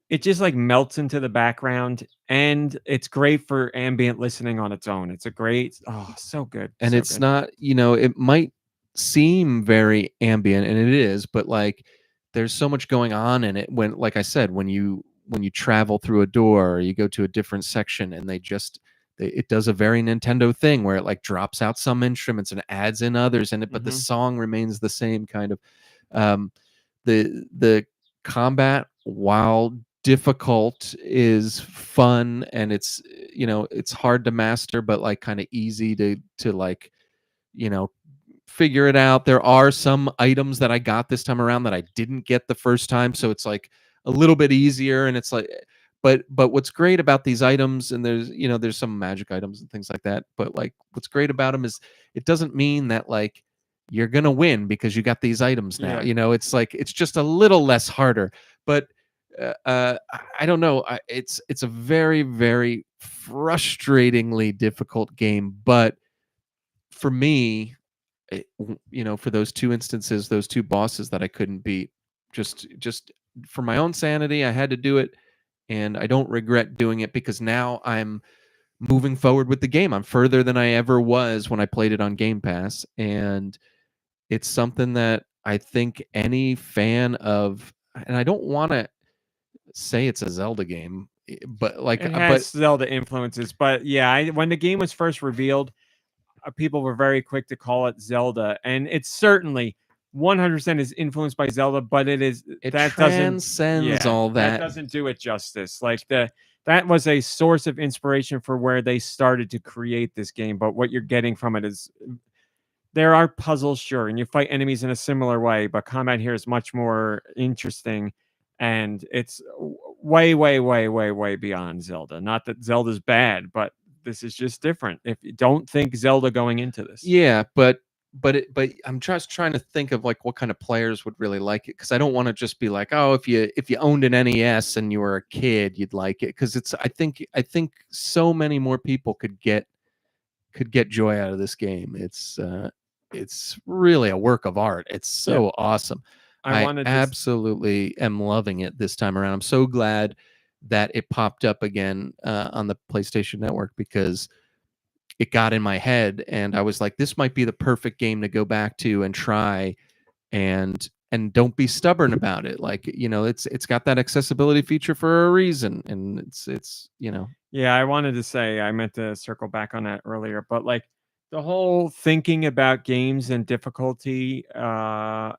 it just like melts into the background, and it's great for ambient listening on its own. It's a great, so good. And so it's good. not, it might seem very ambient, and it is, but like there's so much going on in it when, like I said, when you travel through a door or you go to a different section, and it does a very Nintendo thing where it like drops out some instruments and adds in others in it, but the song remains the same kind of. The combat, while difficult, is fun, and it's it's hard to master, but like kind of easy to like figure it out. There are some items that I got this time around that I didn't get the first time, so it's like a little bit easier, and it's like but what's great about these items, and there's some magic items and things like that, but like what's great about them is it doesn't mean that like you're gonna win because you got these items now. It's like it's just a little less harder, but I don't know. It's a very, very frustratingly difficult game, but for me, for those two instances, those two bosses that I couldn't beat, just for my own sanity, I had to do it, and I don't regret doing it because now I'm moving forward with the game. I'm further than I ever was when I played it on Game Pass, and it's something that I think any fan of, and I don't want to say it's a Zelda game, but like it has Zelda influences. But yeah, when the game was first revealed, people were very quick to call it Zelda, and it's certainly 100% is influenced by Zelda, but it transcends all that. That doesn't do it justice. Like that was a source of inspiration for where they started to create this game, but what you're getting from it is there are puzzles, sure, and you fight enemies in a similar way, but combat here is much more interesting, and it's way, way, way, way, way beyond Zelda. Not that Zelda's bad, but this is just different. If you don't think Zelda going into this. Yeah, but I'm just trying to think of like what kind of players would really like it, because I don't want to just be like, oh, if you owned an NES and you were a kid, you'd like it, because I think so many more people could get joy out of this game. It's really a work of art. It's so awesome. I absolutely am loving it this time around. I'm so glad that it popped up again on the PlayStation Network, because it got in my head, and I was like, this might be the perfect game to go back to and try, and don't be stubborn about it. Like, it's got that accessibility feature for a reason, and it's Yeah, I wanted to say, I meant to circle back on that earlier, but like the whole thinking about games and difficulty, the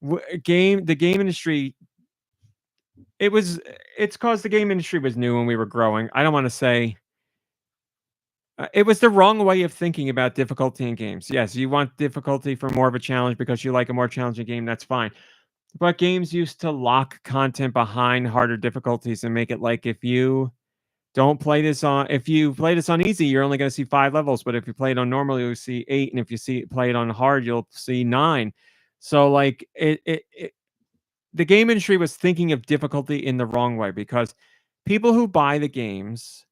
game industry, it's cause the game industry was new when we were growing. I don't want to say it was the wrong way of thinking about difficulty in games. Yes, you want difficulty for more of a challenge because you like a more challenging game. That's fine. But games used to lock content behind harder difficulties and make it like if you play this on easy, you're only going to see 5 levels. But if you play it on normal, you'll see 8. And if you play it on hard, you'll see 9. So like the game industry was thinking of difficulty in the wrong way because people who buy the games,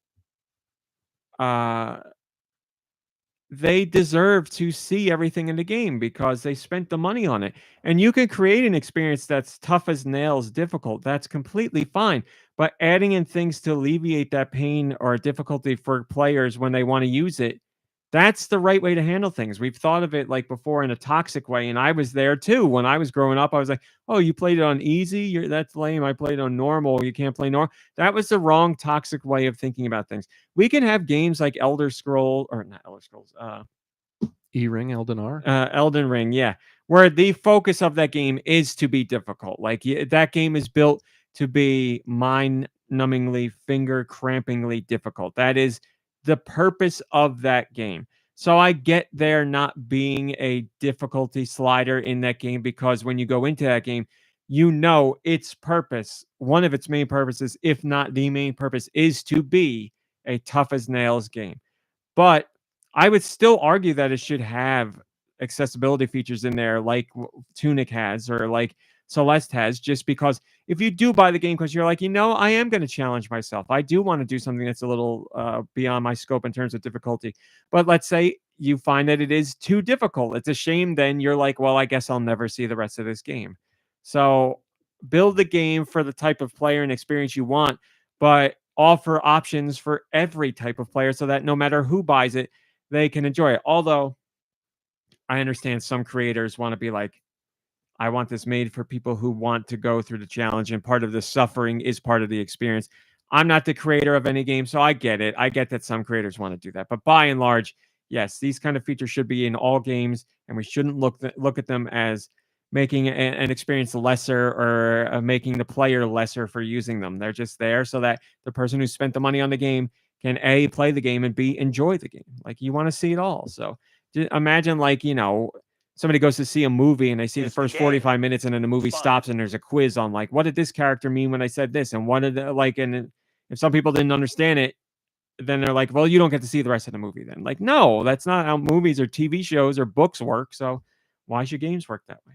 they deserve to see everything in the game because they spent the money on it. And you can create an experience that's tough as nails, difficult. That's completely fine. But adding in things to alleviate that pain or difficulty for players when they want to use it, that's the right way to handle things. We've thought of it like before in a toxic way. And I was there too. When I was growing up, I was like, oh, you played it on easy? That's lame. I played on normal. You can't play normal. That was the wrong toxic way of thinking about things. We can have games like Elder Scroll, or not Elder Scrolls, E-Ring, Elden R. Elden Ring, yeah, where the focus of that game is to be difficult. Like that game is built to be mind-numbingly, finger-crampingly difficult. That is the purpose of that game. So I get there not being a difficulty slider in that game because when you go into that game, you know its purpose, one of its main purposes, if not the main purpose, is to be a tough as nails game. But I would still argue that it should have accessibility features in there like Tunic has or like Celeste has, just because if you do buy the game because you're like, I am going to challenge myself. I do want to do something that's a little beyond my scope in terms of difficulty. But let's say you find that it is too difficult. It's a shame. Then you're like, well, I guess I'll never see the rest of this game. So build the game for the type of player and experience you want, but offer options for every type of player so that no matter who buys it, they can enjoy it. Although I understand some creators want to be like, I want this made for people who want to go through the challenge, and part of the suffering is part of the experience. I'm not the creator of any game, so I get it. I get that some creators want to do that. But by and large, yes, these kind of features should be in all games, and we shouldn't look at them as making an experience lesser or making the player lesser for using them. They're just there so that the person who spent the money on the game can A, play the game, and B, enjoy the game. Like, you want to see it all. So imagine like, somebody goes to see a movie and they see the first 45 minutes and then the movie stops and there's a quiz on like, what did this character mean when I said this? And what did and if some people didn't understand it, then they're like, well, you don't get to see the rest of the movie then. Like, no, that's not how movies or TV shows or books work. So why should games work that way?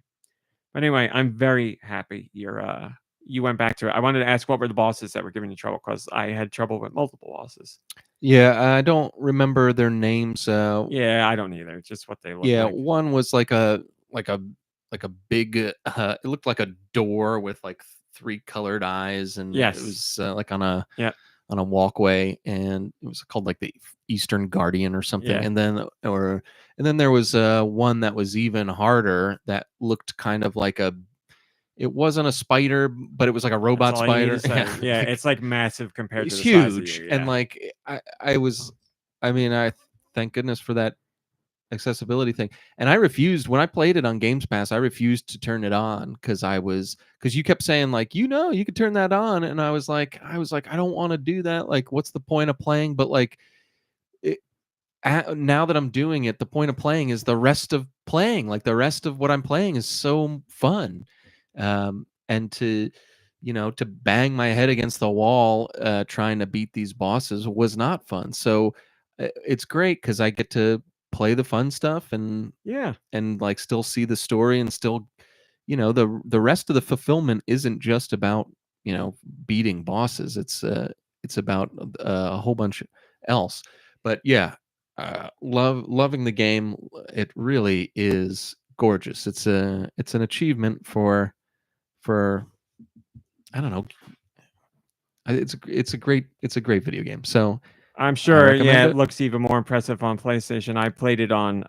But anyway, I'm very happy you went back to it. I wanted to ask what were the bosses that were giving you trouble, because I had trouble with multiple bosses. Yeah, I don't remember their names. Yeah, I don't either. It's just what they look like. One was like a big. It looked like a door with like 3 colored eyes, and yes, it was like on a walkway, and it was called like the Eastern Guardian or something. Yeah. And then there was one that was even harder that looked kind of like it wasn't a spider, but it was like a robot spider. Yeah, it's like massive compared to the huge. size of you, And like I thank goodness for that accessibility thing. And I refused when I played it on Games Pass. I refused to turn it on because you kept saying like, you could turn that on, and I was like, I don't want to do that. Like, what's the point of playing? But like, now that I'm doing it, the point of playing is the rest of playing. Like, the rest of what I'm playing is so fun. And to bang my head against the wall trying to beat these bosses was not fun. So it's great because I get to play the fun stuff and like still see the story, and still the rest of the fulfillment isn't just about beating bosses. It's about a whole bunch else. But yeah, loving the game. It really is gorgeous. It's an achievement for I don't know. It's a great video game. So I'm sure. Yeah, it looks even more impressive on PlayStation. I played it on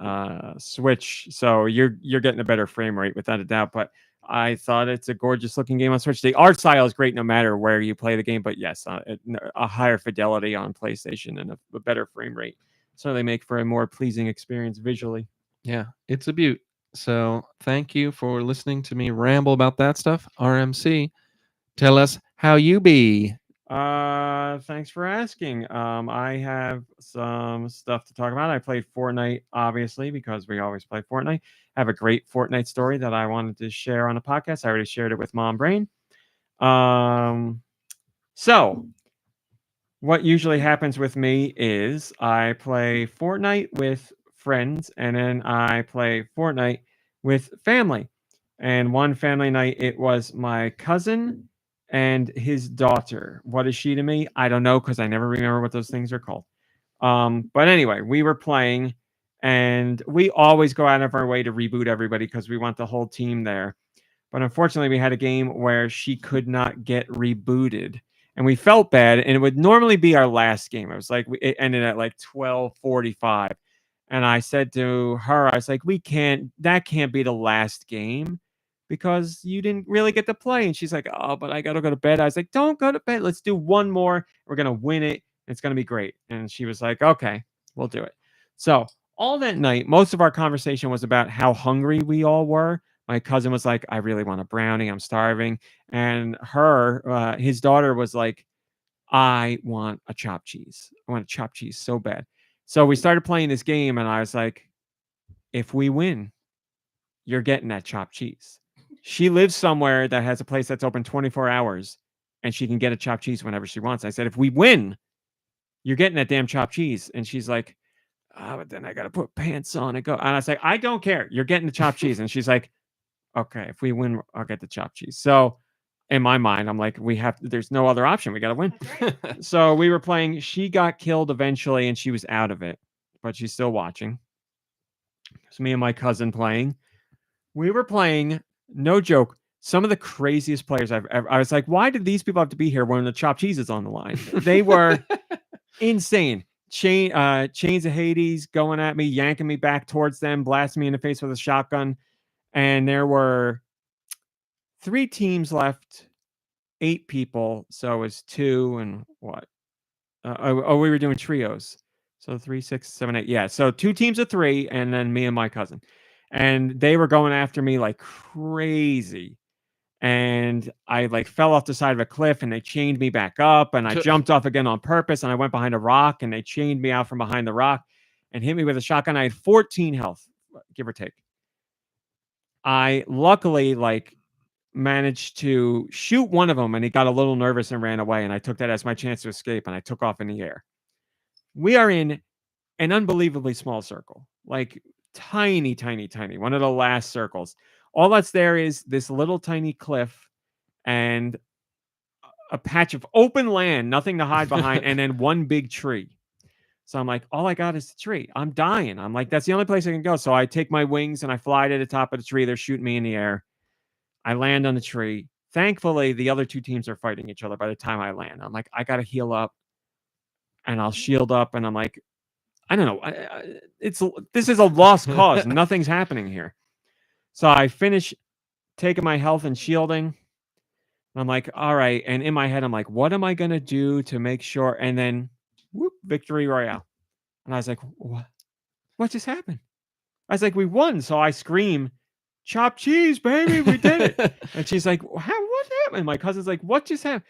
Switch, so you're getting a better frame rate without a doubt. But I thought it's a gorgeous looking game on Switch. The art style is great no matter where you play the game, but yes, a higher fidelity on PlayStation and a better frame rate. So they make for a more pleasing experience visually. Yeah, it's a beaut. So thank you for listening to me ramble about that stuff. RMC, tell us how you be. Thanks for asking. I have some stuff to talk about. I played Fortnite, obviously, because we always play Fortnite. I have a great Fortnite story that I wanted to share on a podcast. I already shared it with Mom Brain. So what usually happens with me is I play Fortnite with friends, and then I play Fortnite with family. And one family night, it was my cousin and his daughter. What is she to me? I don't know, because I never remember what those things are called. But anyway, we were playing, and we always go out of our way to reboot everybody because we want the whole team there. But unfortunately, we had a game where she could not get rebooted, and we felt bad. And it would normally be our last game. It was like it ended at like 12:45, and I said to her, I was like, that can't be the last game, because you didn't really get to play. And she's like, oh, but I gotta go to bed. I was like, don't go to bed. Let's do one more. We're gonna win it. It's gonna be great. And she was like, okay, we'll do it. So all that night, most of our conversation was about how hungry we all were. My cousin was like, I really want a brownie. I'm starving. And his daughter was like, I want a chopped cheese. I want a chopped cheese so bad. So we started playing this game, and I was like, if we win, you're getting that chopped cheese. She lives somewhere that has a place that's open 24 hours, and she can get a chopped cheese whenever she wants. I said, if we win, you're getting that damn chopped cheese. And she's like, oh, but then I got to put pants on and go. And I was like, I don't care. You're getting the chopped cheese. And she's like, okay, if we win, I'll get the chopped cheese. So in my mind, I'm like, there's no other option. We got to win. So we were playing. She got killed eventually, and she was out of it, but she's still watching. It's me and my cousin playing. We were playing, no joke, some of the craziest players I've ever. I was like, why did these people have to be here when the chopped cheese is on the line? They were insane. Chains of Hades going at me, yanking me back towards them, blasting me in the face with a shotgun. And there were 3 teams left, 8 people. So it was 2 and what? We were doing trios. So 3, 6, 7, 8. Yeah. So 2 teams of 3, and then me and my cousin. And they were going after me like crazy. And I like fell off the side of a cliff, and they chained me back up, and I jumped off again on purpose, and I went behind a rock, and they chained me out from behind the rock and hit me with a shotgun. I had 14 health, give or take. I luckily managed to shoot one of them, and he got a little nervous and ran away, and I took that as my chance to escape, and I took off in the air. We are in an unbelievably small circle, like tiny, tiny, tiny, one of the last circles. All that's there is this little tiny cliff and a patch of open land, nothing to hide behind, and then one big tree. So I'm like, all I got is the tree. I'm dying. I'm like, that's the only place I can go. So I take my wings and I fly to the top of the tree. They're shooting me in the air. I land on the tree. Thankfully, the other 2 teams are fighting each other by the time I land. I'm like, I got to heal up, and I'll shield up. And I'm like, I don't know. This is a lost cause. Nothing's happening here. So I finish taking my health and shielding. And I'm like, all right. And in my head, I'm like, what am I going to do to make sure? And then, whoop, victory royale. And I was like, what just happened? I was like, we won. So I scream, chopped cheese, baby. We did it. And she's like, what happened? My cousin's like, what just happened?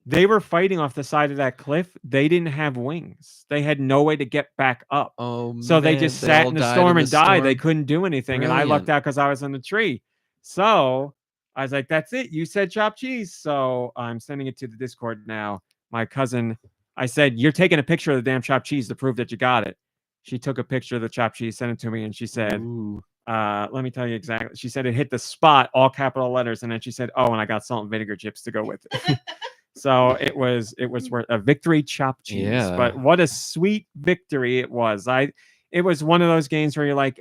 They were fighting off the side of that cliff. They didn't have wings. They had no way to get back up. Oh, so they just sat in the storm and died. They couldn't do anything. Brilliant. And I lucked out because I was on the tree. So I was like, that's it. You said chopped cheese. So I'm sending it to the Discord now. My cousin, I said, you're taking a picture of the damn chopped cheese to prove that you got it. She took a picture of the chopped cheese, sent it to me, and she said, let me tell you exactly. She said it hit the spot, all capital letters. And then she said, oh, and I got salt and vinegar chips to go with it. So it was worth a victory chopped cheese. Yeah. But what a sweet victory it was. It was one of those games where you're like,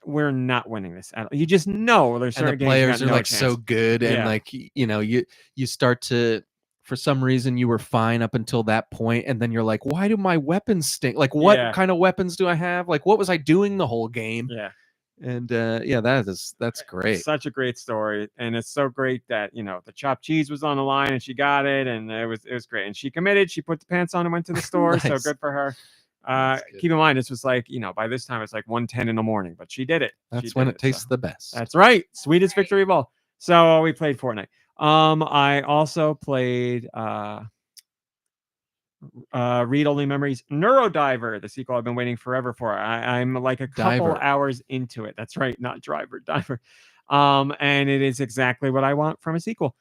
we're not winning this. You just know there's certain and the games players are no like chance. so good, and Yeah. like, you know, you start to, for some reason you were fine up until that point, and then you're like, why do my weapons stink? Like, what kind of weapons do I have? Like, what was I doing the whole game? Yeah. And that's great. Such a great story, and it's so great that the chopped cheese was on the line and she got it, and it was great. And she committed. She put the pants on and went to the store. So Nice. good for her. That's good. Keep in mind, this was like by this time it's like 1:10 in the morning, but she did it. That's when it tastes the best. That's right. Sweetest victory ball. So we played Fortnite. I also played Read Only Memories Neurodiver, the sequel I've been waiting forever for. I'm like a couple Diver. hours into it. That's right, not driver, diver. And it is exactly what I want from a sequel.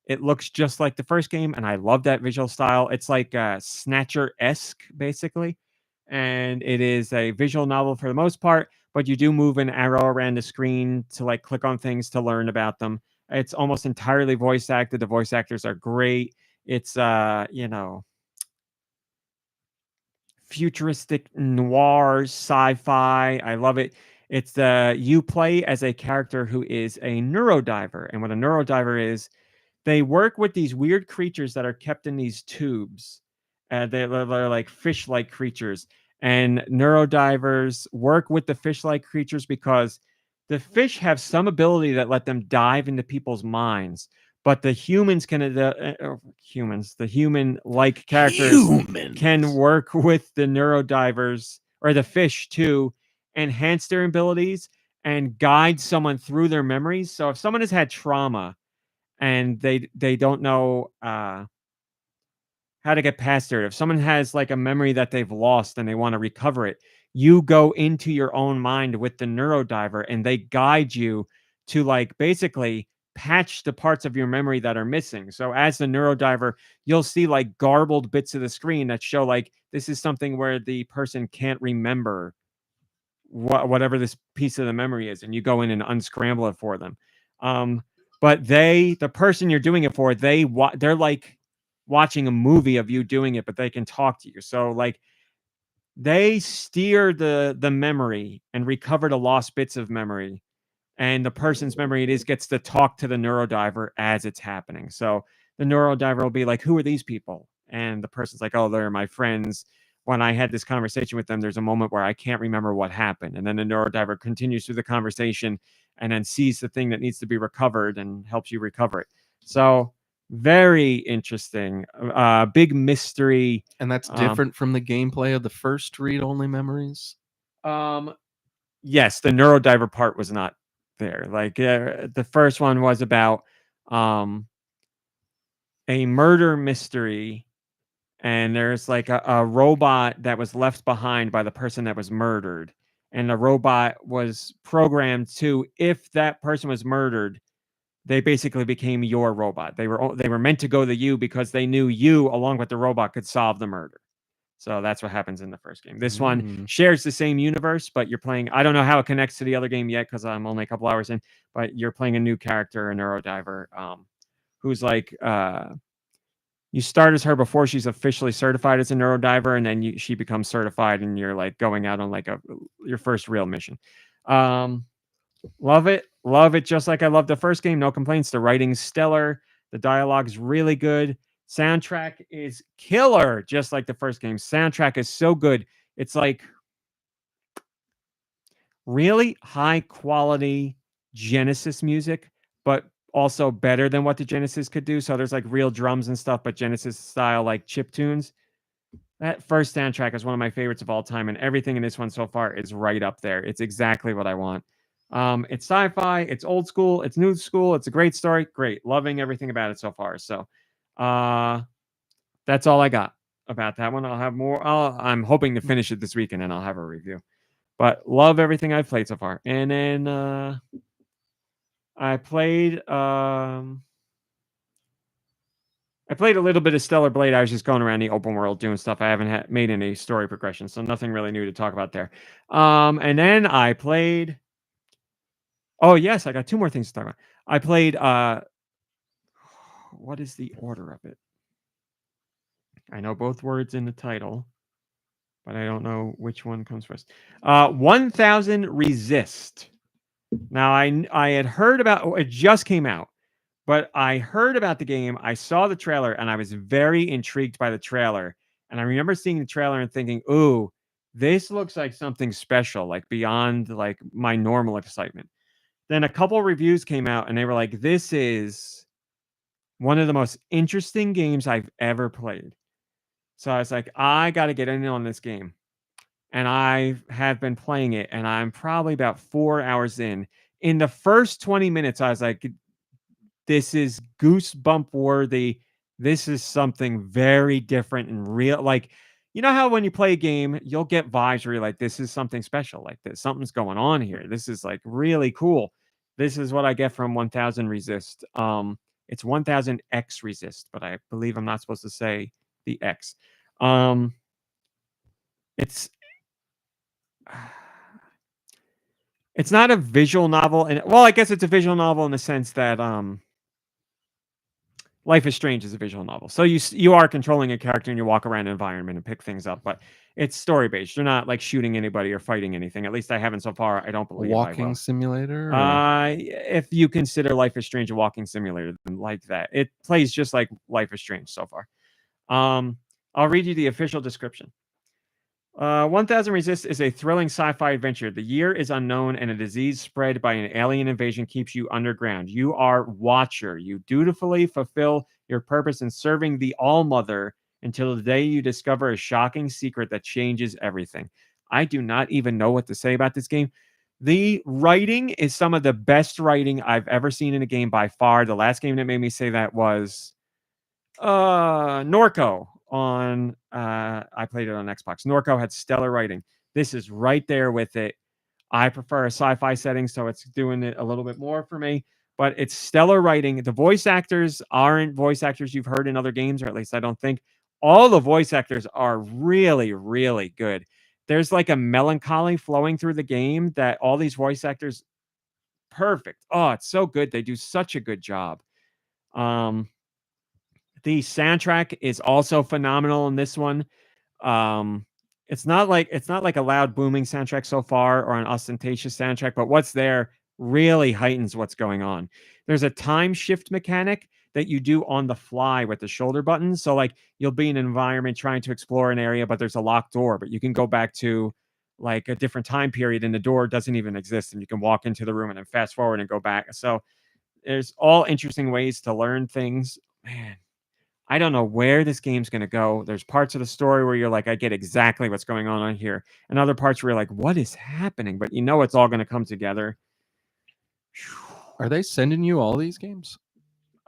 It looks just like the first game, and I love that visual style. It's like Snatcher-esque, basically. And it is a visual novel for the most part, but you do move an arrow around the screen to like click on things to learn about them. It's almost entirely voice acted. The voice actors are great. It's futuristic noir sci-fi. I love it. It's you play as a character who is a neurodiver, and what a neurodiver is, they work with these weird creatures that are kept in these tubes. They're like fish-like creatures, and neurodivers work with the fish-like creatures because the fish have some ability that let them dive into people's minds. But the humans the human-like characters can work with the neurodivers or the fish to enhance their abilities and guide someone through their memories. So if someone has had trauma and they don't know how to get past it, if someone has like a memory that they've lost and they want to recover it, you go into your own mind with the neurodiver and they guide you to like basically patch the parts of your memory that are missing. So as the neurodiver, you'll see like garbled bits of the screen that show like this is something where the person can't remember whatever this piece of the memory is, and you go in and unscramble it for them. But the person you're doing it for, they're like watching a movie of you doing it, but they can talk to you. So like they steer the memory and recover the lost bits of memory. And the person's memory gets to talk to the neurodiver as it's happening. So the neurodiver will be like, who are these people? And the person's like, oh, they're my friends. When I had this conversation with them, there's a moment where I can't remember what happened. And then the neurodiver continues through the conversation and then sees the thing that needs to be recovered and helps you recover it. So very interesting. Big mystery. And that's different from the gameplay of the first read-only memories? Yes, the neurodiver part was not there. Like the first one was about a murder mystery, and there's like a robot that was left behind by the person that was murdered, and the robot was programmed to, if that person was murdered, they basically became your robot. They were meant to go to you because they knew you along with the robot could solve the murder. So that's what happens in the first game. This one shares the same universe, but you're playing, I don't know how it connects to the other game yet because I'm only a couple hours in, but you're playing a new character, a neurodiver, who's like, you start as her before she's officially certified as a neurodiver, and then she becomes certified, and you're like going out on like your first real mission. Love it. Love it. Just like I loved the first game. No complaints. The writing's stellar. The dialogue's really good. Soundtrack is killer, just like the first game. Soundtrack is so good. It's like really high quality Genesis music, but also better than what the Genesis could do. So there's like real drums and stuff, but Genesis style like chip tunes. That first soundtrack is one of my favorites of all time, and everything in this one so far is right up there. It's exactly what I want. It's sci-fi, it's old school, it's new school, it's a great story. Great. Loving everything about it so far. So that's all I got about that one. I'll have more. I'm hoping to finish it this weekend and I'll have a review. But love everything I've played so far. And then I played a little bit of Stellar Blade. I was just going around the open world doing stuff. I haven't made any story progression, so nothing really new to talk about there. And then I played. Oh yes, I got two more things to talk about. I played. What is the order of it? I know both words in the title, but I don't know which one comes first. 1000 Resist. Now I had heard about. It just came out. But I heard about the game, I saw the trailer, and I was very intrigued by the trailer. And I remember seeing the trailer and thinking, ooh, This looks like something special, like beyond like my normal excitement. Then a couple reviews came out and they were like, this is one of the most interesting games I've ever played. So I was like, I got to get in on this game. And I have been playing it, and I'm probably about 4 hours in. In the first 20 minutes, I was like, this is goosebump worthy. This is something very different and real. Like, you know how when you play a game, you'll get vibes where you're like, this is something special. Like, this, something's going on here. This is like really cool. This is what I get from 1000 Resist. It's 1000 X Resist, but I believe I'm not supposed to say the X. It's not a visual novel, and well, I guess it's a visual novel in the sense that Life is Strange is a visual novel. So you are controlling a character and you walk around an environment and pick things up, but it's story based. You're not like shooting anybody or fighting anything. At least I haven't so far. I don't believe Walking simulator. If you consider Life is Strange a walking simulator, then like that, it plays just like Life is Strange so far. I'll read you the official description. 1000 Resist is a thrilling sci-fi adventure. The year is unknown and a disease spread by an alien invasion keeps you underground. You are Watcher. You dutifully fulfill your purpose in serving the All-Mother until the day you discover a shocking secret that changes everything. I do not even know what to say about this game. The writing is some of the best writing I've ever seen in a game by far. The last game that made me say that was Norco on I played it on Xbox. Norco had stellar writing. This is right there with it. I prefer a sci-fi setting, so it's doing it a little bit more for me, but it's stellar writing. The voice actors aren't voice actors you've heard in other games, or at least I don't think. All the voice actors are really, really good. There's like a melancholy flowing through the game that all these voice actors, perfect. Oh, it's so good. They do such a good job. The soundtrack is also phenomenal in this one. It's not like a loud booming soundtrack so far or an ostentatious soundtrack, but what's there really heightens what's going on. There's a time shift mechanic that you do on the fly with the shoulder buttons. So like you'll be in an environment trying to explore an area, but there's a locked door, but you can go back to like a different time period and the door doesn't even exist and you can walk into the room and then fast forward and go back. So there's all interesting ways to learn things. Man, I don't know where this game's going to go. There's parts of the story where you're like, I get exactly what's going on here. And other parts where you're like, what is happening? But you know it's all going to come together. Are they sending you all these games?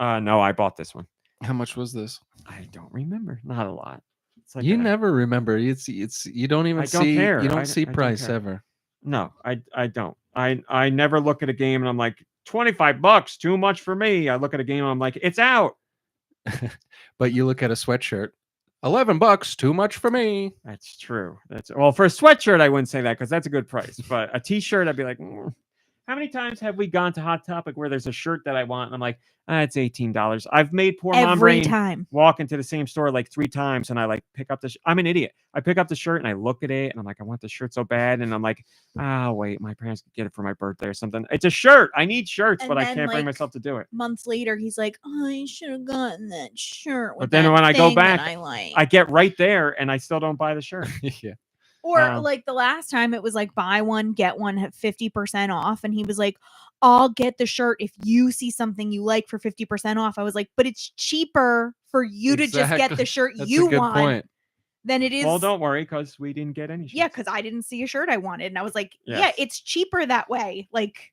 No, I bought this one. How much was this? I don't remember. Not a lot. It's like you never remember. It's you don't even see. Care. You don't see price ever. No, I don't. I never look at a game and I'm like, $25, too much for me. I look at a game and I'm like, it's out. But you look at a sweatshirt, $11, too much for me. That's true. Well, for a sweatshirt, I wouldn't say that because that's a good price. But a t-shirt, I'd be like, How many times have we gone to Hot Topic where there's a shirt that I want and I'm like, it's $18. I've made poor mom brain walk into the same store like 3 times and I like pick up the I'm an idiot. I pick up the shirt and I look at it and I'm like, I want the shirt so bad. And I'm like, wait, my parents could get it for my birthday or something. It's a shirt. I need shirts, but I can't bring myself to do it. Months later, he's like, I should have gotten that shirt. But then when I go back, I get right there and I still don't buy the shirt. Yeah. Or like the last time it was like buy one, get one at 50% off. And he was like, I'll get the shirt if you see something you like for 50% off. I was like, but it's cheaper for you to just get the shirt you want than it is. Well, don't worry, because we didn't get any shirts. Yeah, because I didn't see a shirt I wanted. And I was like, yeah, it's cheaper that way. Like,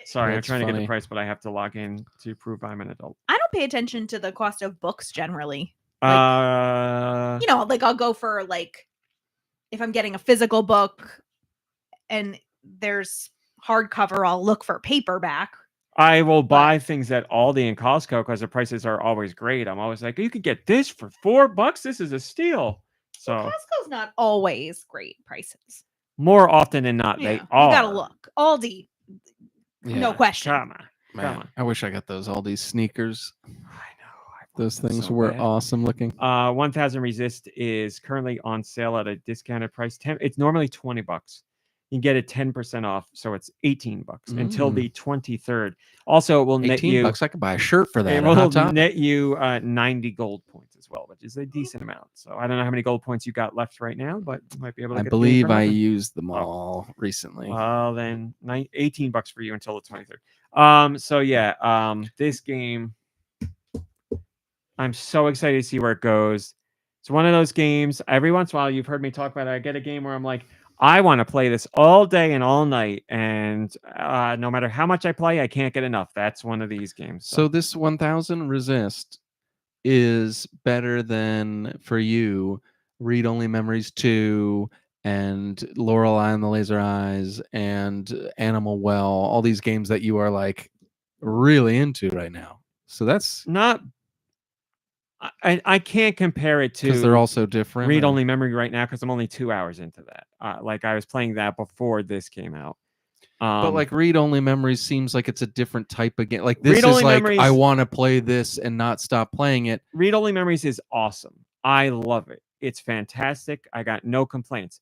sorry, I'm trying to get the price, but I have to log in to prove I'm an adult. I don't pay attention to the cost of books generally. Like, you know, like I'll go for like, if I'm getting a physical book and there's hardcover, I'll look for paperback. I will buy things at Aldi and Costco because the prices are always great. I'm always like, you could get this for $4. This is a steal. So Costco's not always great prices. More often than not, they are. You gotta look. Aldi, no question. Come on. I wish I got those Aldi sneakers. I know. Those things were awesome looking. 1000 Resist is currently on sale at a discounted price. It's normally $20. you get it 10% off, so it's $18 until the 23rd. Also, it will net $18. you. I could buy a shirt for that. It at will Hot Topic. net you 90 gold points as well, which is a decent amount. So I don't know how many gold points you got left right now, but you might be able to. I get the game believe for I nothing. used them all recently. Well, then $18 for you until the 23rd. So yeah, this game, I'm so excited to see where it goes. It's one of those games. Every once in a while, you've heard me talk about it. I get a game where I'm like, I want to play this all day and all night, and no matter how much I play, I can't get enough. That's one of these games. So this 1000 Resist is better than, for you, Read Only Memories 2 and Lorelei and the Laser Eyes and Animal Well, all these games that you are like really into right now. So that's not. I can't compare it to, because they're also different. Read Only Memory right now because I'm only 2 hours into that. Like I was playing that before this came out. But like Read Only Memories seems like it's a different type of game. Like this Read is Only like Memories, I want to play this and not stop playing it. Read Only Memories is awesome. I love it. It's fantastic. I got no complaints.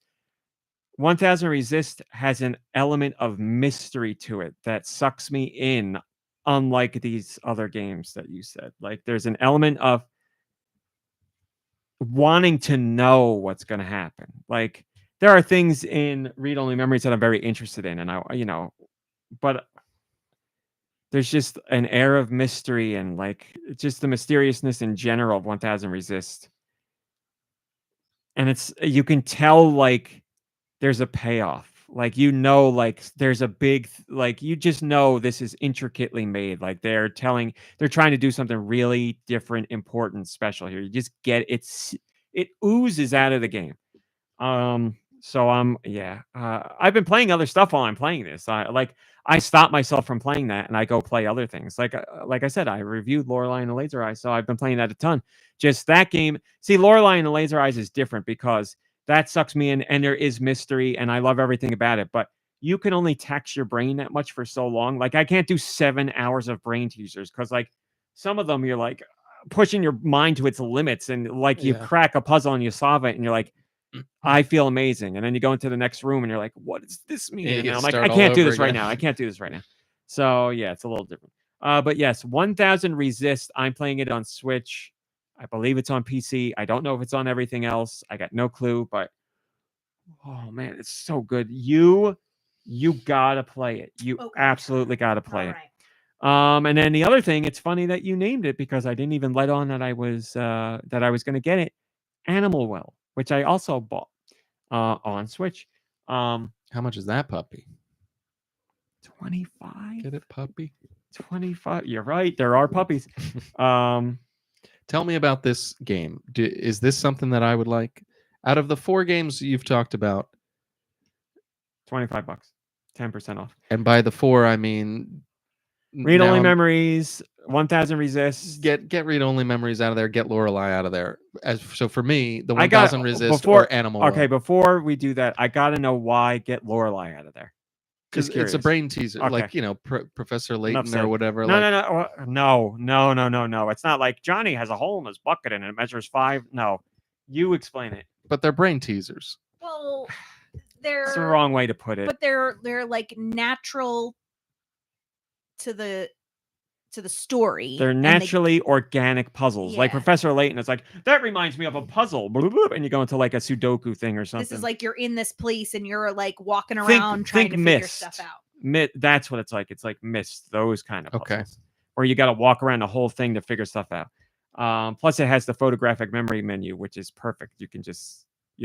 1000 Resist has an element of mystery to it that sucks me in, unlike these other games that you said. Like there's an element of wanting to know what's going to happen. Like there are things in Read Only Memories that I'm very interested in, and but there's just an air of mystery and like just the mysteriousness in general of 1000 Resist. And you can tell like there's a payoff. Like like there's a big like you just know this is intricately made. Like they're trying to do something really different, important, special here. You just get it oozes out of the game. So I've been playing other stuff while I'm playing this. I stop myself from playing that and I go play other things. Like I said, I reviewed Lorelei and the Laser Eyes, so I've been playing that a ton. Just that game. See, Lorelei and the Laser Eyes is different because that sucks me in, and there is mystery, and I love everything about it. But you can only tax your brain that much for so long. Like I can't do 7 hours of brain teasers because like some of them you're like pushing your mind to its limits, and like you crack a puzzle and you solve it, and you're like, I feel amazing. And then you go into the next room and you're like, what does this mean? And I'm like, I can't do this right now. I can't do this right now. So yeah, it's a little different. But yes, 1000 Resist. I'm playing it on Switch. I believe it's on PC. I don't know if it's on everything else. I got no clue, but oh man, it's so good. You gotta play it. You absolutely gotta play it. And then the other thing, it's funny that you named it because I didn't even let on that I was going to get it. Animal Well, which I also bought on Switch. How much is that puppy? 25. Get it, puppy? 25. You're right. There are puppies. Tell me about this game. Is this something that I would like? Out of the 4 games you've talked about, $25, 10% off. And by the 4, I mean Read Only Memories, 1000 Resist. Get Read Only Memories out of there. Get Lorelei out of there. So for me, the 1000 Resist or Animal. Okay, before we do that, I gotta know why get Lorelei out of there. Because it's a brain teaser, like Professor Layton or whatever. No. It's not like Johnny has a hole in his bucket and it measures 5. No, you explain it. But they're brain teasers. Well, it's the wrong way to put it. But they're like natural to the story. They're naturally organic puzzles. Like Professor Layton is like, that reminds me of a puzzle. And you go into like a Sudoku thing or something. This is like you're in this place and you're like walking around trying to figure stuff out. That's what it's like. It's like Myst, those kind of puzzles. Okay. Where you got to walk around the whole thing to figure stuff out. Plus it has the photographic memory menu, which is perfect. You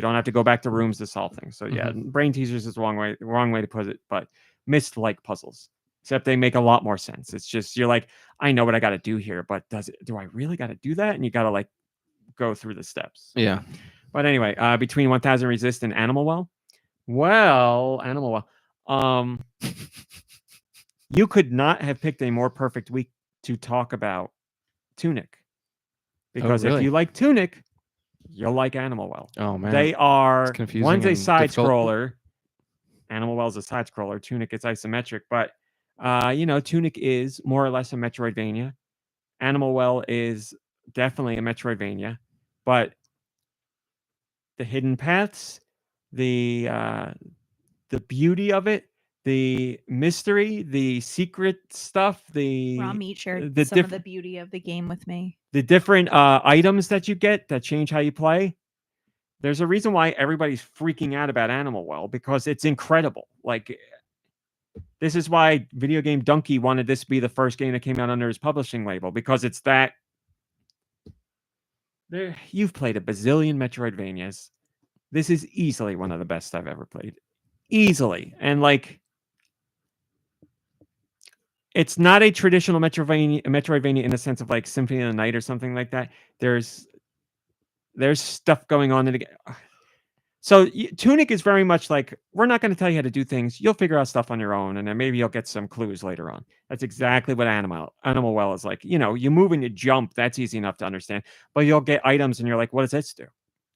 don't have to go back to rooms to solve things. So yeah, brain teasers is the wrong way to put it, but Myst-like puzzles. Except they make a lot more sense. It's just you're like, I know what I got to do here, but do I really got to do that? And you got to like go through the steps. Yeah. But anyway, between 1000 Resist and Animal Well, you could not have picked a more perfect week to talk about Tunic, because if you like Tunic, you'll like Animal Well. Oh man, they are. One's a side scroller. Animal Well is a side scroller. Tunic is isometric, but. Tunic is more or less a Metroidvania. Animal Well is definitely a Metroidvania, but the hidden paths, the the beauty of it, the mystery, the secret stuff, Raw Meat shared the some of the beauty of the game with me. the different items that you get that change how you play. There's a reason why everybody's freaking out about Animal Well, because it's incredible. Like, this is why Video Game Donkey wanted this to be the first game that came out under his publishing label, because it's that. You've played a bazillion Metroidvanias. This is easily one of the best I've ever played. Easily. And like, it's not a traditional Metroidvania in the sense of like Symphony of the Night or something like that. There's stuff going on in the game. So Tunic is very much like, we're not going to tell you how to do things. You'll figure out stuff on your own, and then maybe you'll get some clues later on. That's exactly what Animal Well is like. You know, you move and you jump. That's easy enough to understand. But you'll get items, and you're like, what does this do?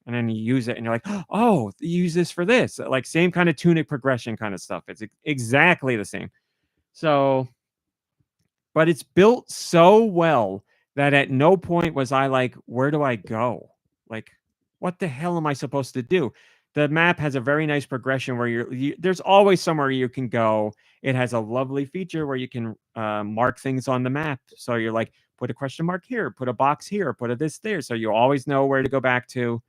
And then you use it, and you're like, oh, you use this for this. Like, same kind of Tunic progression kind of stuff. It's exactly the same. So, but it's built so well that at no point was I like, where do I go? Like, what the hell am I supposed to do? The map has a very nice progression where there's always somewhere you can go. It has a lovely feature where you can mark things on the map. So you're like, put a question mark here, put a box here, put a this there. So you always know where to go back to.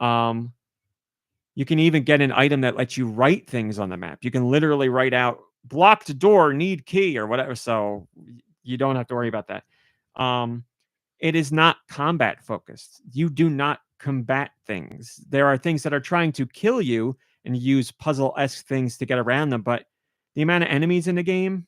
You can even get an item that lets you write things on the map. You can literally write out blocked door, need key or whatever. So you don't have to worry about that. It is not combat focused. You do not combat things. There are things that are trying to kill you and use puzzle-esque things to get around them, but the amount of enemies in the game.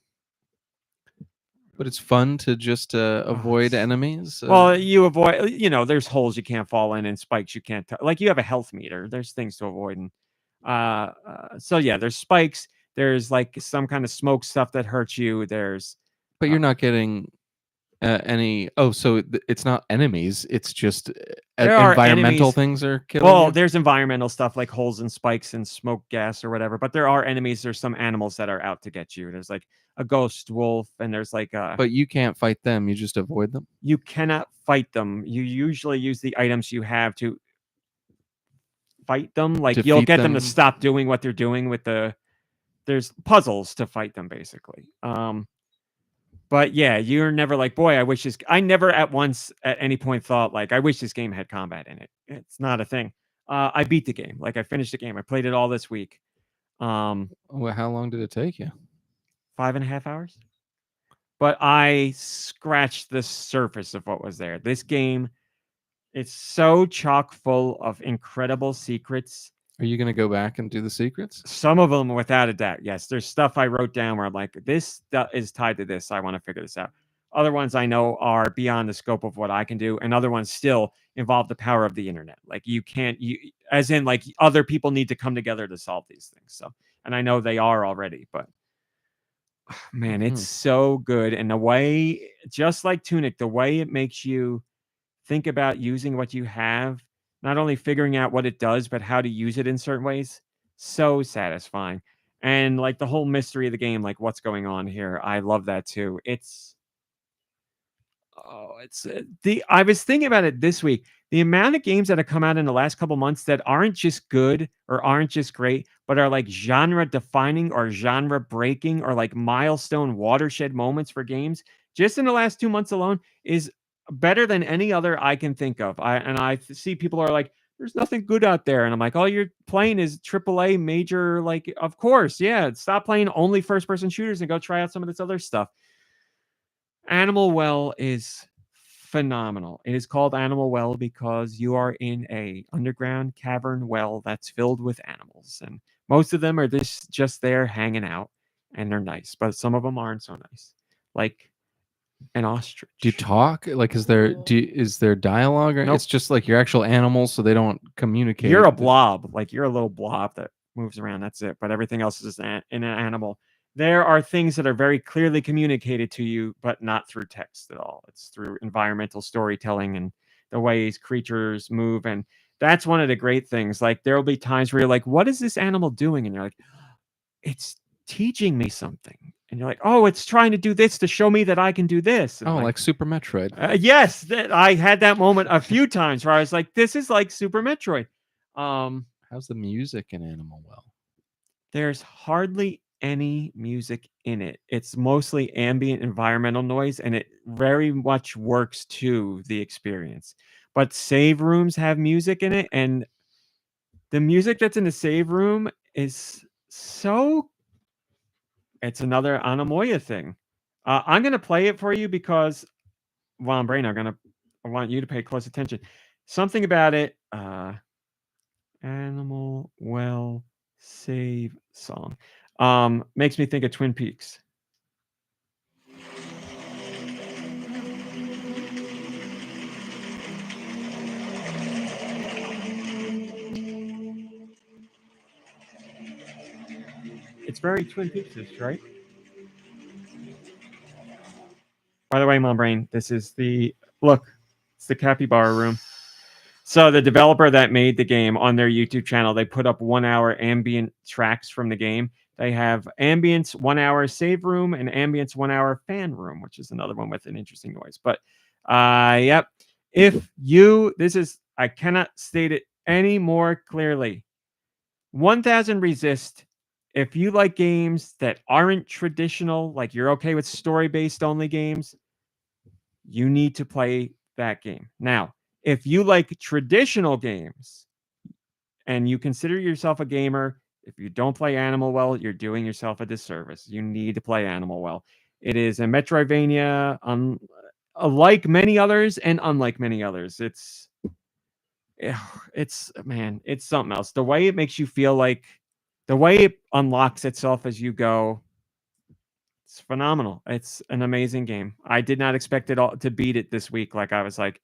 But it's fun to just avoid enemies. Well, you avoid, there's holes you can't fall in and spikes you can't like, you have a health meter. There's things to avoid. And so yeah, there's spikes. There's like some kind of smoke stuff that hurts you. But you're not getting any. Oh, so it's not enemies. It's just environmental things are killing. Well, you? There's environmental stuff like holes and spikes and smoke gas or whatever. But there are enemies. There's some animals that are out to get you. There's like a ghost wolf, and there's like a. But you can't fight them. You just avoid them. You cannot fight them. You usually use the items you have to fight them. Like, you'll get them to stop doing what they're doing with the. There's puzzles to fight them, basically. But yeah, you're never like, boy, I wish this. I never at any point thought like, I wish this game had combat in it. It's not a thing. I beat the game. Like, I finished the game. I played it all this week. Well, how long did it take you? 5.5 hours. But I scratched the surface of what was there. This game, it's so chock full of incredible secrets. Are you going to go back and do the secrets? Some of them, without a doubt, yes. There's stuff I wrote down where I'm like, this is tied to this. I want to figure this out. Other ones I know are beyond the scope of what I can do. And other ones still involve the power of the internet. Like, as in, like, other people need to come together to solve these things. So, and I know they are already, but man, it's so good. And the way, just like Tunic, the way it makes you think about using what you have, not only figuring out what it does, but how to use it in certain ways. So satisfying. And like the whole mystery of the game, like what's going on here. I love that too. I was thinking about it this week. The amount of games that have come out in the last couple months that aren't just good or aren't just great, but are like genre defining or genre breaking or like milestone watershed moments for games, just in the last 2 months alone, is better than any other I can think of. I see people are like, there's nothing good out there. And I'm like, all you're playing is AAA major. Like, of course. Yeah. Stop playing only first person shooters and go try out some of this other stuff. Animal Well is phenomenal. It is called Animal Well because you are in a underground cavern well that's filled with animals. And most of them are just there hanging out, and they're nice, but some of them aren't so nice. Like, an ostrich. Do you talk? Like, is there dialogue, or Nope. It's just like your actual animals, so they don't communicate? You're a blob. Like, you're a little blob that moves around. That's it. But everything else is in an animal. There are things that are very clearly communicated to you, but not through text at all. It's through environmental storytelling and the ways creatures move. And that's one of the great things. Like, there will be times where you're like, what is this animal doing? And you're like, it's teaching me something. And you're like, oh, it's trying to do this to show me that I can do this. And like Super Metroid. Yes, I had that moment a few times where I was like, this is like Super Metroid. How's the music in Animal Well? there's hardly any music in it. It's mostly ambient environmental noise, and it very much works to the experience. But save rooms have music in it, and the music that's in the save room is so. It's another Anamoya thing. I'm gonna play it for you because while I'm brain, I want you to pay close attention. Something about it. Animal Well Save Song. Makes me think of Twin Peaks. It's very Twin Peaks-ish, right? By the way, Mom Brain, this is it's the capybara room. So the developer that made the game on their YouTube channel, they put up 1 hour ambient tracks from the game. They have ambience 1 hour save room and ambience 1 hour fan room, which is another one with an interesting noise. But yep. I cannot state it any more clearly. 1000 Resist. If you like games that aren't traditional, like you're okay with story-based only games, you need to play that game. Now, if you like traditional games and you consider yourself a gamer, if you don't play Animal Well, you're doing yourself a disservice. You need to play Animal Well. It is a Metroidvania, like many others and unlike many others. It's something else. The way it makes you feel, like the way it unlocks itself as you go, it's phenomenal. It's an amazing game. I did not expect it all to beat it this week. Like I was like,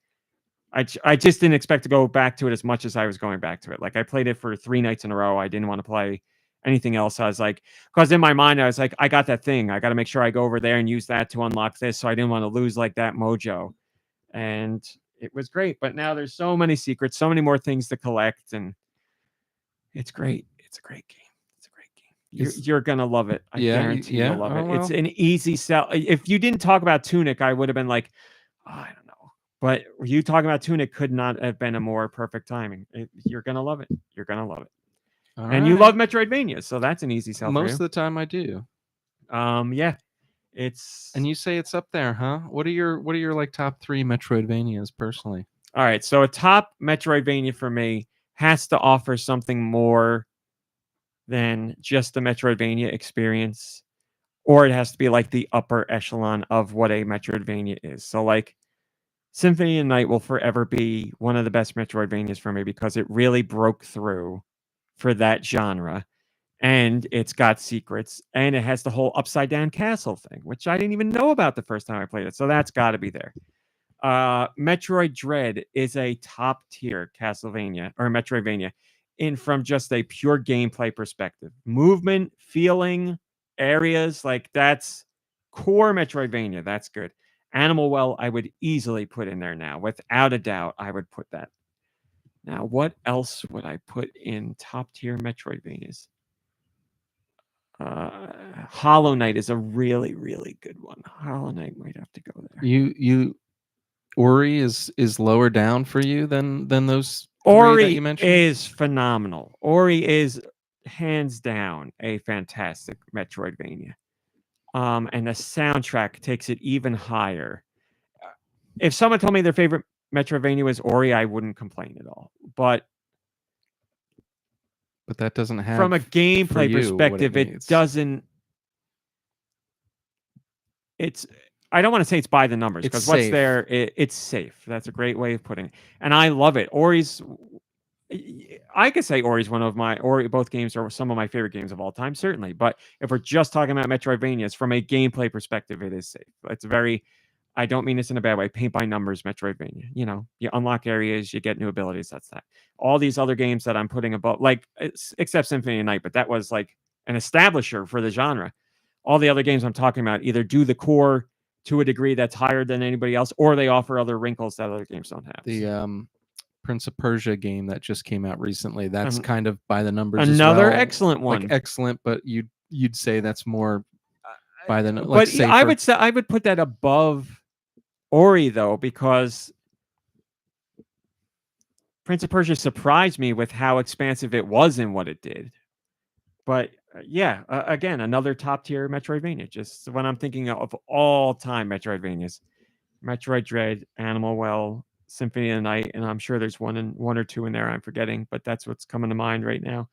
I just didn't expect to go back to it as much as I was going back to it. Like I played it for 3 nights in a row. I didn't want to play anything else. I was like, because in my mind, I was like, I got that thing. I got to make sure I go over there and use that to unlock this. So I didn't want to lose like that mojo. And it was great. But now there's so many secrets, so many more things to collect. And it's great. It's a great game. It's a great game. You're going to love it. I guarantee you'll love it. Well. It's an easy sell. If you didn't talk about Tunic, I would have been like, I don't know. But you talking about Tunic could not have been a more perfect timing. You're going to love it. You're going to love it. All and right. you love Metroidvania, so that's an easy sell. Most of the time I do. Yeah. It's And you say it's up there, huh? What are your like top 3 Metroidvanias personally? All right, so a top Metroidvania for me has to offer something more than just the Metroidvania experience, or it has to be like the upper echelon of what a Metroidvania is. So like Symphony of the Night will forever be one of the best Metroidvanias for me because it really broke through for that genre. And it's got secrets, and it has the whole upside down castle thing, which I didn't even know about the first time I played it. So that's got to be there. Metroid Dread is a top tier Castlevania or Metroidvania from just a pure gameplay perspective. Movement, feeling, areas, like that's core Metroidvania. That's good. Animal Well, I would easily put in there now. Without a doubt, I would put that. Now, what else would I put in top tier Metroidvanias? Hollow Knight is a really, really good one. Hollow Knight might have to go there. Ori is lower down for you than those Ori that you mentioned? is phenomenal. Ori is hands down a fantastic Metroidvania. And the soundtrack takes it even higher. If someone told me their favorite Metroidvania was Ori, I wouldn't complain at all. But that doesn't have, from a gameplay perspective, it doesn't. I don't want to say it's by the numbers because what's there, it's safe. That's a great way of putting it. And I love it. I could say Ori's both games are some of my favorite games of all time, certainly. But if we're just talking about Metroidvanias, from a gameplay perspective, it is safe. It's very, I don't mean this in a bad way, paint by numbers Metroidvania. You know, you unlock areas, you get new abilities, that's that. All these other games that I'm putting above, like, except Symphony of the Night, but that was like an establisher for the genre. All the other games I'm talking about either do the core to a degree that's higher than anybody else, or they offer other wrinkles that other games don't have. The Prince of Persia game that just came out recently, that's kind of by the numbers. Another as well. Excellent one. Like excellent, but you'd say that's more by the like but safer. I would put that above Ori though, because Prince of Persia surprised me with how expansive it was in what it did. But yeah, again, another top tier Metroidvania. Just when I'm thinking of all time Metroidvanias, Metroid Dread, Animal Well, Symphony of the Night, and I'm sure there's one or two in there I'm forgetting, but that's what's coming to mind right now.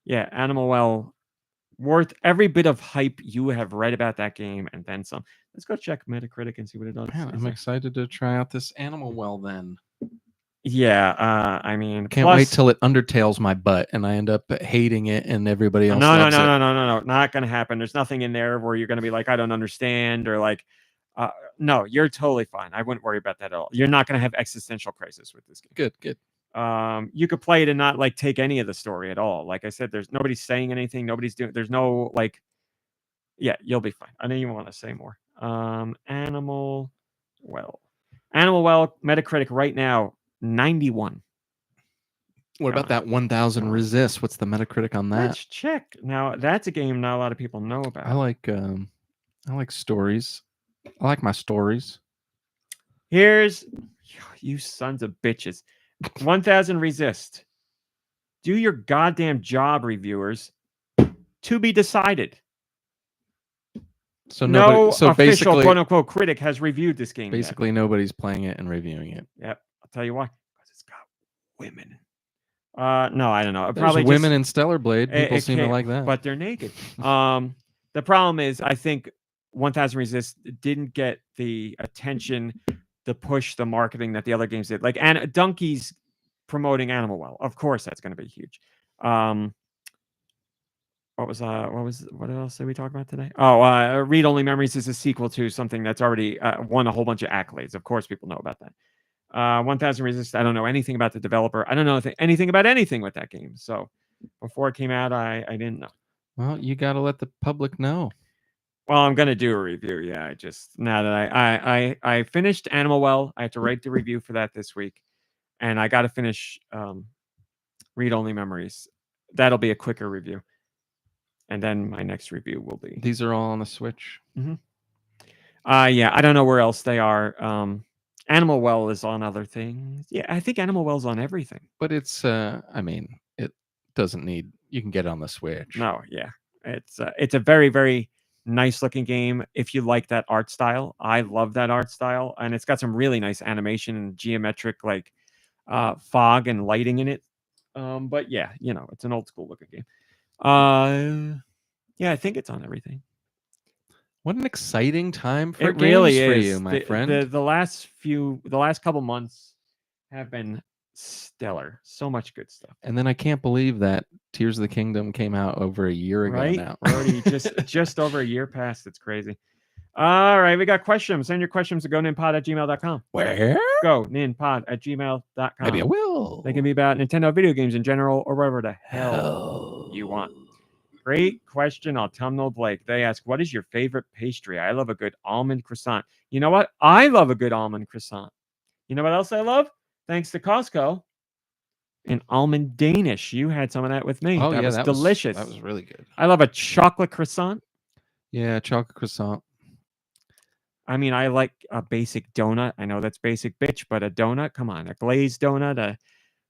Yeah, Animal Well, worth every bit of hype you have read about that game and then some. Let's go check Metacritic and see what it does. Man, I'm excited to try out this Animal Well then. Yeah, I mean, Can't wait till it undertales my butt and I end up hating it and everybody else loves it. No, not gonna happen. There's nothing in there where you're gonna be like, I don't understand, or like, no, you're totally fine. I wouldn't worry about that at all. You're not gonna have existential crisis with this game. Good. You could play it and not like take any of the story at all. Like I said, there's nobody's saying anything. There's no like, yeah, you'll be fine. I know you want to say more. Animal Well, Metacritic right now 91. What about that 1000 Resist? What's the Metacritic on that? Let's check. Now that's a game not a lot of people know about. I like stories. I like my stories. Here's you sons of bitches. 1000 Resist. Do your goddamn job, reviewers. To be decided. So no official basically, quote unquote critic has reviewed this game. Basically, yet. Nobody's playing it and reviewing it. Yep. I'll tell you why. Because it's got women. No, I don't know. There's probably women in Stellar Blade. People seem to like that. But they're naked. The problem is, I think 1000 Resist didn't get the attention to push the marketing that the other games did. Like, and Donkey's promoting Animal Well. Of course, that's going to be huge. What else did we talk about today? Read Only Memories is a sequel to something that's already won a whole bunch of accolades. Of course, people know about that. 1000 Resist, I don't know anything about the developer. I don't know anything about anything with that game. So before it came out, I didn't know. Well, you got to let the public know. Well, I'm going to do a review. Yeah, I just, now that I finished Animal Well, I have to write the review for that this week. And I got to finish Read Only Memories. That'll be a quicker review. And then my next review will be. These are all on the Switch. Mm-hmm. Yeah, I don't know where else they are. Animal Well is on other things. Yeah, I think Animal Well's on everything. But it's, I mean, it doesn't need. You can get it on the Switch. No, yeah, it's a very, very nice looking game. If you like that art style, I love that art style, and it's got some really nice animation and geometric like fog and lighting in it. But yeah, you know, it's an old school looking game. Yeah, I think it's on everything. What an exciting time for games really for is. you, my friend. The last couple months have been stellar. So much good stuff. And then I can't believe that Tears of the Kingdom came out over a year ago now. We're already just over a year past. It's crazy. All right, we got questions. Send your questions to goninpod@gmail.com. Where? goninpod@gmail.com. Maybe I will. They can be about Nintendo video games in general or whatever the hell you want. Great question, Autumnal Blake. They ask, what is your favorite pastry? I love a good almond croissant. You know what? I love a good almond croissant. You know what else I love? Thanks to Costco. An almond Danish. You had some of that with me. Oh, that was delicious. That was really good. I love a chocolate croissant. Yeah, chocolate croissant. I mean, I like a basic donut. I know that's basic, bitch, but a donut, come on. A glazed donut, a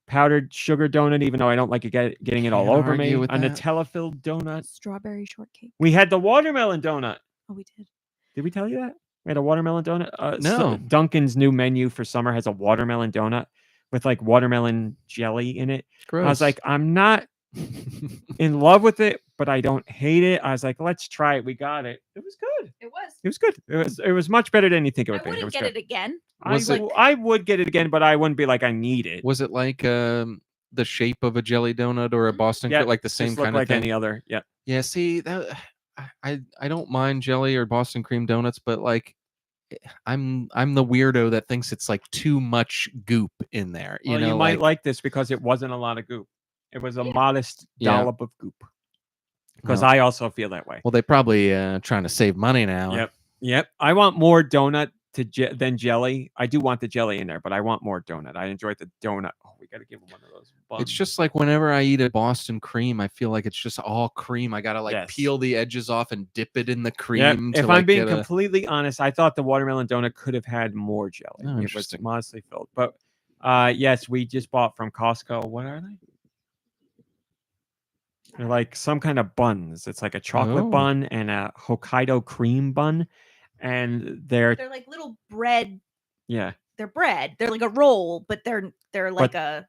powdered sugar donut, even though I don't like it getting it all over me. A Nutella-filled donut. Strawberry shortcake. We had the watermelon donut. Oh, we did. Did we tell you that? We had a watermelon donut? No. So Dunkin's new menu for summer has a watermelon donut with like watermelon jelly in it. Gross. I was like, I'm not in love with it, but I don't hate it. I was like, let's try it. We got it. It was good. It was. It was good. It was much better than you think it would I be. wouldn't get it again. I would get it again, but I wouldn't be like, I need it. Was it like the shape of a jelly donut or a Boston cream, like the same kind of like thing? any other. Yeah. Yeah. See, that I don't mind jelly or Boston cream donuts, but like I'm the weirdo that thinks it's like too much goop in there. You know, you might like this because it wasn't a lot of goop. It was a modest dollop of goop. Because I also feel that way. Well, they probably trying to save money now. Yep. I want more donut than jelly. I do want the jelly in there, but I want more donut. I enjoyed the donut. Oh, we got to give them one of those buns. It's just like whenever I eat a Boston cream, I feel like it's just all cream. I got to peel the edges off and dip it in the cream. If I'm being completely honest, I thought the watermelon donut could have had more jelly. Oh, it was modestly filled. But yes, we just bought from Costco. What are they? They're like some kind of buns. It's like a chocolate bun and a Hokkaido cream bun, and they're like little bread. Yeah, they're bread. They're like a roll, but they're like a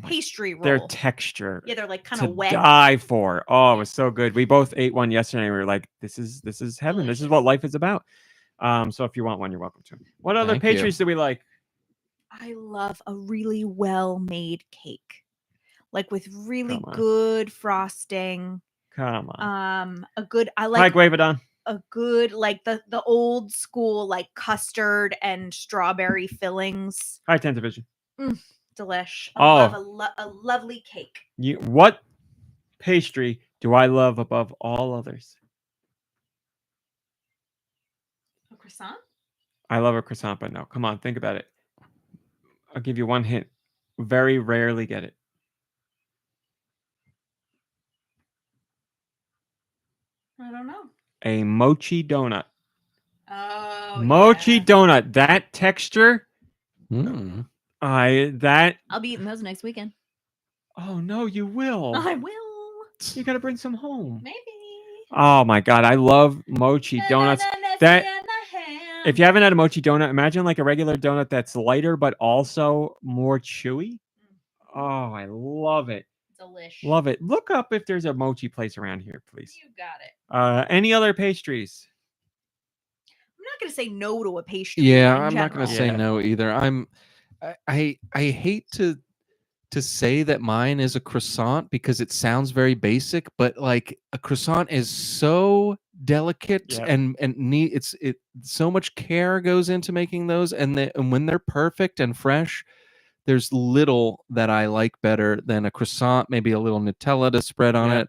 pastry roll. Their texture. Yeah, they're like kind of wet. Die for. Oh, it was so good. We both ate one yesterday. And we were like, this is heaven. Delicious. This is what life is about. So if you want one, you're welcome to. What other pastries do we like? I love a really well-made cake, like with really good frosting. Come on. A good. I like Guavadon. A good, like the old school, like custard and strawberry fillings. Hi, Tentavision. Delish. I love a lovely cake. What pastry do I love above all others? A croissant? I love a croissant, but no. Come on, think about it. I'll give you one hint. Very rarely get it. I don't know. A mochi donut. Oh, mochi donut. That texture. I'll be eating those next weekend. Oh no, you will. I will. You gotta bring some home. Maybe. Oh my god, I love mochi donuts. If you haven't had a mochi donut, imagine like a regular donut that's lighter but also more chewy. Oh, I love it. Delish. Love it. Look up if there's a mochi place around here, please. You got it. Any other pastries? I'm not gonna say no to a pastry. Yeah, I'm not gonna say no either. I hate to say that mine is a croissant because it sounds very basic, but like a croissant is so delicate and neat. So much care goes into making those, and when they're perfect and fresh, there's little that I like better than a croissant. Maybe a little Nutella to spread on it,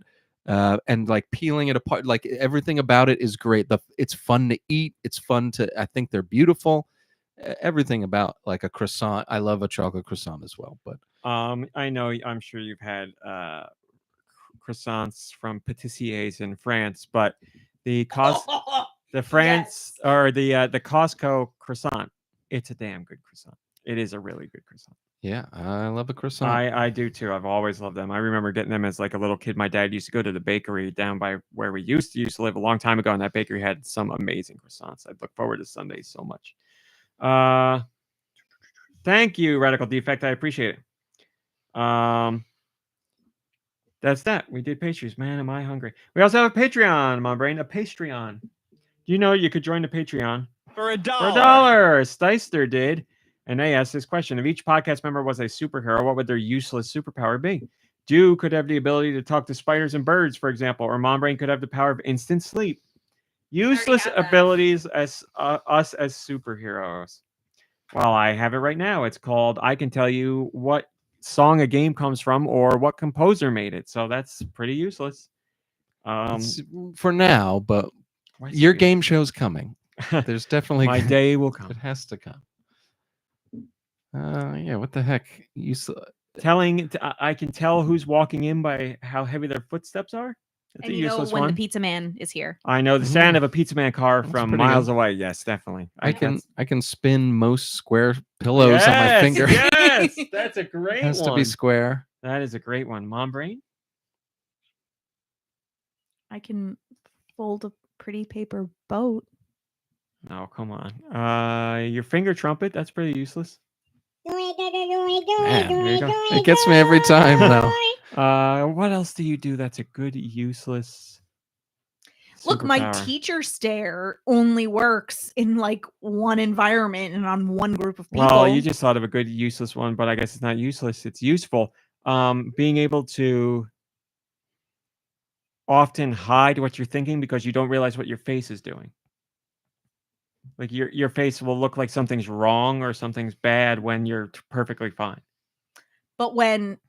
and like peeling it apart. Like everything about it is great. It's fun to eat. It's fun to. I think they're beautiful. Everything about like a croissant. I love a chocolate croissant as well, but. I know. I'm sure you've had croissants from pâtissiers in France, but the France or the Costco croissant, it's a damn good croissant. It is a really good croissant. Yeah, I love a croissant. I do too. I've always loved them. I remember getting them as like a little kid. My dad used to go to the bakery down by where we used to live a long time ago, and that bakery had some amazing croissants. I look forward to Sundays so much. Thank you, Radical Defect. I appreciate it. That's that. We did pastries. Man, am I hungry. We also have a Patreon, my brain. A Patreon. Do you know you could join the Patreon for $1? For $1. Steister did. And they asked this question. If each podcast member was a superhero, what would their useless superpower be? Dew could have the ability to talk to spiders and birds, for example, or Mombrain could have the power of instant sleep. Useless abilities as us as superheroes. Well, I have it right now. It's called I can tell you what song a game comes from or what composer made it. So that's pretty useless. For now, but your game show's coming. There's definitely my day will come. It has to come. What the heck? I can tell who's walking in by how heavy their footsteps are. That's and a you useless know when one. the pizza man is here. I know the sound of a pizza man car from miles away. Yes, definitely. I can spin most square pillows on my finger. Yes, that's a great one. It has to be square. That is a great one. Mombrain? I can fold a pretty paper boat. Oh, come on. Your finger trumpet, that's pretty useless. Man, there you go. It gets me every time, though. What else do you do that's a good useless Look, my superpower? teacher stare only works in like one environment and on one group of people. Well, you just thought of a good useless one, but I guess it's not useless. It's useful. Being able to often hide what you're thinking because you don't realize what your face is doing. Like your face will look like something's wrong or something's bad when you're perfectly fine. But when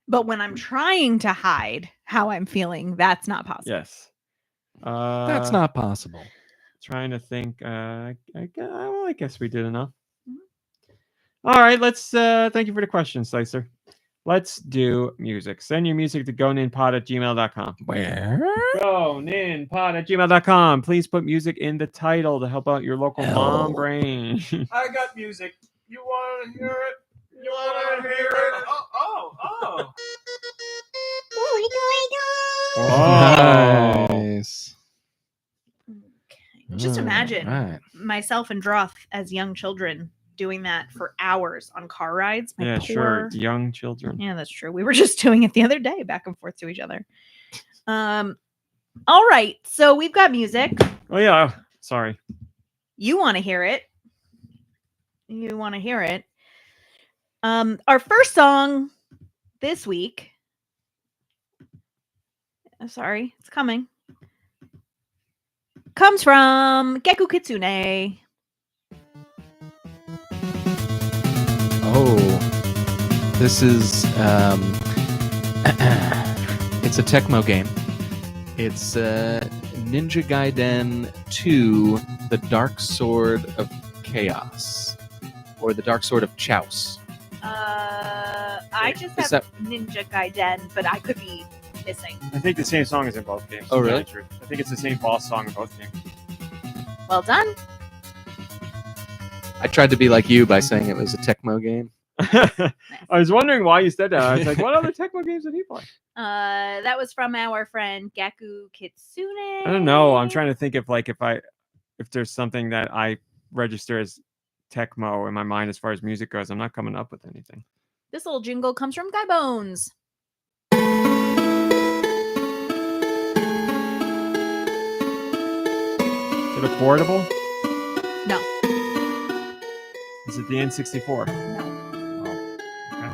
I'm trying to hide how I'm feeling, that's not possible. Yes. That's not possible. Trying to think. I guess we did enough. Mm-hmm. All right. Let's thank you for the question, Slicer. Let's do music. Send your music to goninpod@gmail.com. Where? Goninpod@gmail.com. Please put music in the title to help out your local mom brain. I got music. You want to hear it? You want to hear it? Oh. Whoa. Nice. Okay. Just imagine Right. myself and Droth as young children doing that for hours on car rides. My Yeah, poor... sure. Young children. Yeah, that's true. We were just doing it the other day, back and forth to each other. All right. So we've got music. Oh, yeah. Sorry. You want to hear it. You want to hear it. Our first song this week. Sorry, it's coming. Comes from Geku Kitsune. Oh, this is it's a Tecmo game. It's Ninja Gaiden 2: The Dark Sword of Chaos, or The Dark Sword of Chaos. I just Is have Ninja Gaiden, but I could be missing. I think the same song is in both games. Oh, really? I think it's the same boss song in both games. Well done. I tried to be like you by saying it was a Tecmo game. I was wondering why you said that. I was like, what other Tecmo games did he play? That was from our friend Geku Kitsune. I don't know. I'm trying to think if there's something that I register as Tecmo in my mind as far as music goes. I'm not coming up with anything. This little jingle comes from Guy Bones. Is it a portable? No. Is it the N64? No. Oh, okay.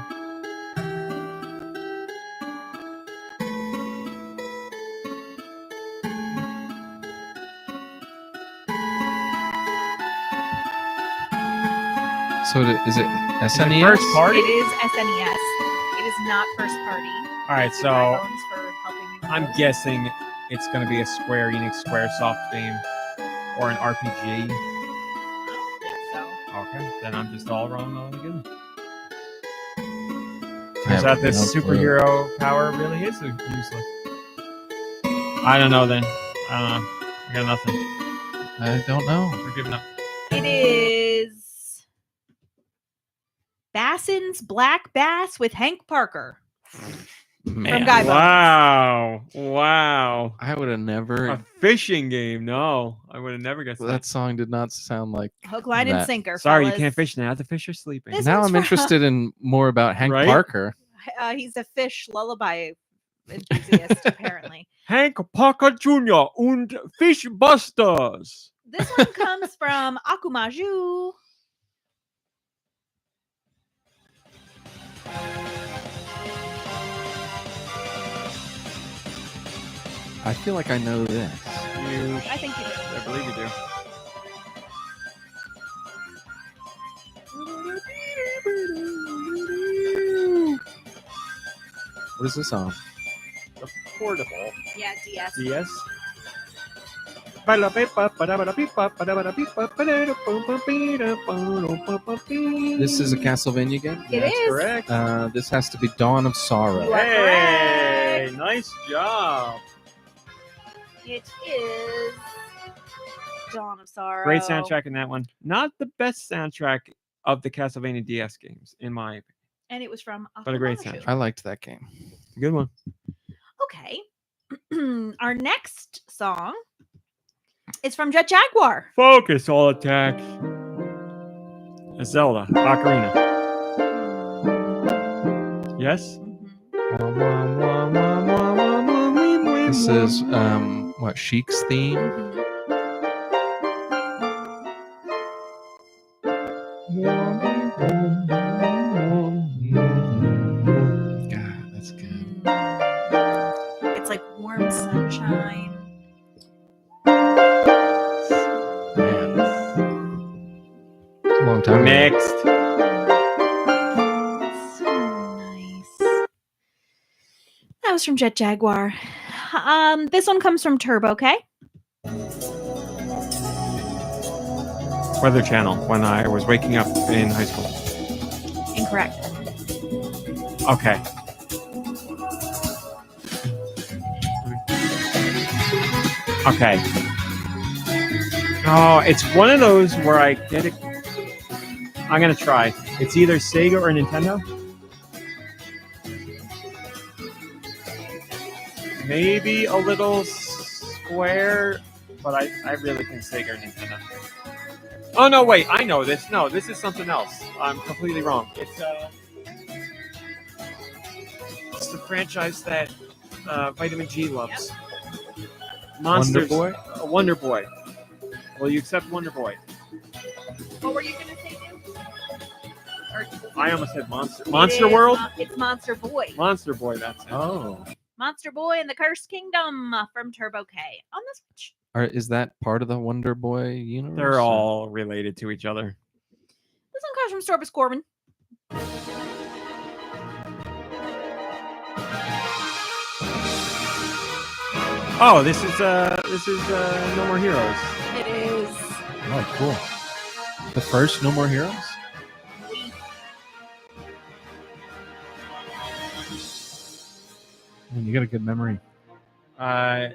So is it SNES? First party? It is SNES. It is not first party. All right, Guy so Bones for helping me with I'm this. guessing it's going to be a Square Enix Squaresoft game or an RPG. I don't think so. Okay, then I'm just all wrong all again. I Turns have out this no clue. superhero power really is useless. I don't know then. I don't know. I got nothing. I don't know. We're giving up. It is Bassin's Black Bass with Hank Parker. Man, Guy Bones. Wow. I would have A never. fishing game. No, I would have never guessed That that. song did not sound like. Hook, line, and That. sinker. Sorry, fellas. you can't fish now. The fish are sleeping. This Now one's I'm from- interested in more about Hank Right? Parker. He's a fish lullaby enthusiast, apparently. Hank Parker Jr. und Fishbusters. This one comes from Akumaju. I feel like I know this. I think you do. I believe you do. What is this on? The portable. Yeah, DS. DS. This is a Castlevania game? It That's is. correct. This has to be Dawn of Sorrow. You are Hey, correct. nice job. It is Dawn of Sorrow. Great soundtrack in that one. Not the best soundtrack of the Castlevania DS games, in my opinion. And it was from But a great Akumaju. soundtrack. I liked that game. Good one. Okay. Our next song is from Jet Jaguar. Focus, all attack. Zelda, Ocarina. Yes? This is what Sheik's theme. God, that's good. It's like warm sunshine. Man. It's a long time ago. Next. So nice. That was from Jet Jaguar. This one comes from Turbo K. Weather Channel, when I was waking up in high school. Incorrect. Okay. Okay. Oh, it's one of those where I get it. I'm going to try. It's either Sega or Nintendo. maybe a little Square, but I really think Sega or Nintendo. Oh no, wait, I know this. No, this is something else. I'm completely wrong. It's the franchise that Vitamin G loves. Monsters. Wonder Boy? Wonder Boy. Will you accept Wonder Boy? What were you going to say, Dude? I almost said Monster World? It's Monster Boy. Monster Boy, that's it. Oh. Monster Boy and the Cursed Kingdom from Turbo K on the Switch. Is that part of the Wonder Boy universe? They're all related to each other. This one comes from Storbus Corbin. Oh, this is No More Heroes. It is. Oh, cool. The first No More Heroes? Man, you got a good memory. Those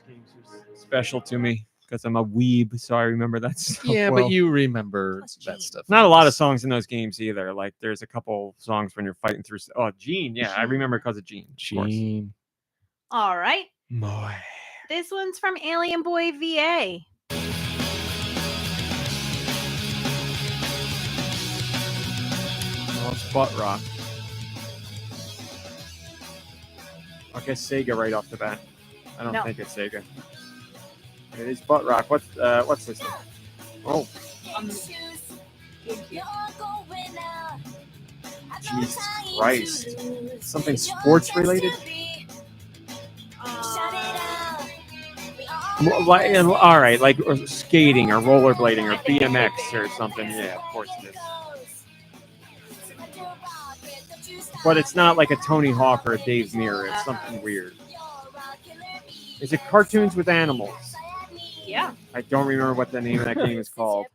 games are special to me because I'm a weeb, so I remember that stuff. Yeah, well. but you remember Plus that Gene. stuff. Not a lot of songs in those games either. Like there's a couple songs when you're fighting through. Oh, Gene, yeah, I remember because of Gene. Of course. Gene. All right. Boy. This one's from Alien Boy VA. Well, it's Butt Rock. I guess Sega right off the bat. I don't No. think it's Sega. It is Butt Rock. What's this one? Oh, Jesus Christ! Something sports related? All right, like or skating or rollerblading or BMX or something. Yeah, of course it is. But it's not like a Tony Hawk or a Dave Mirra. It's something weird. Is it cartoons with animals? Yeah. I don't remember what the name of that game is called.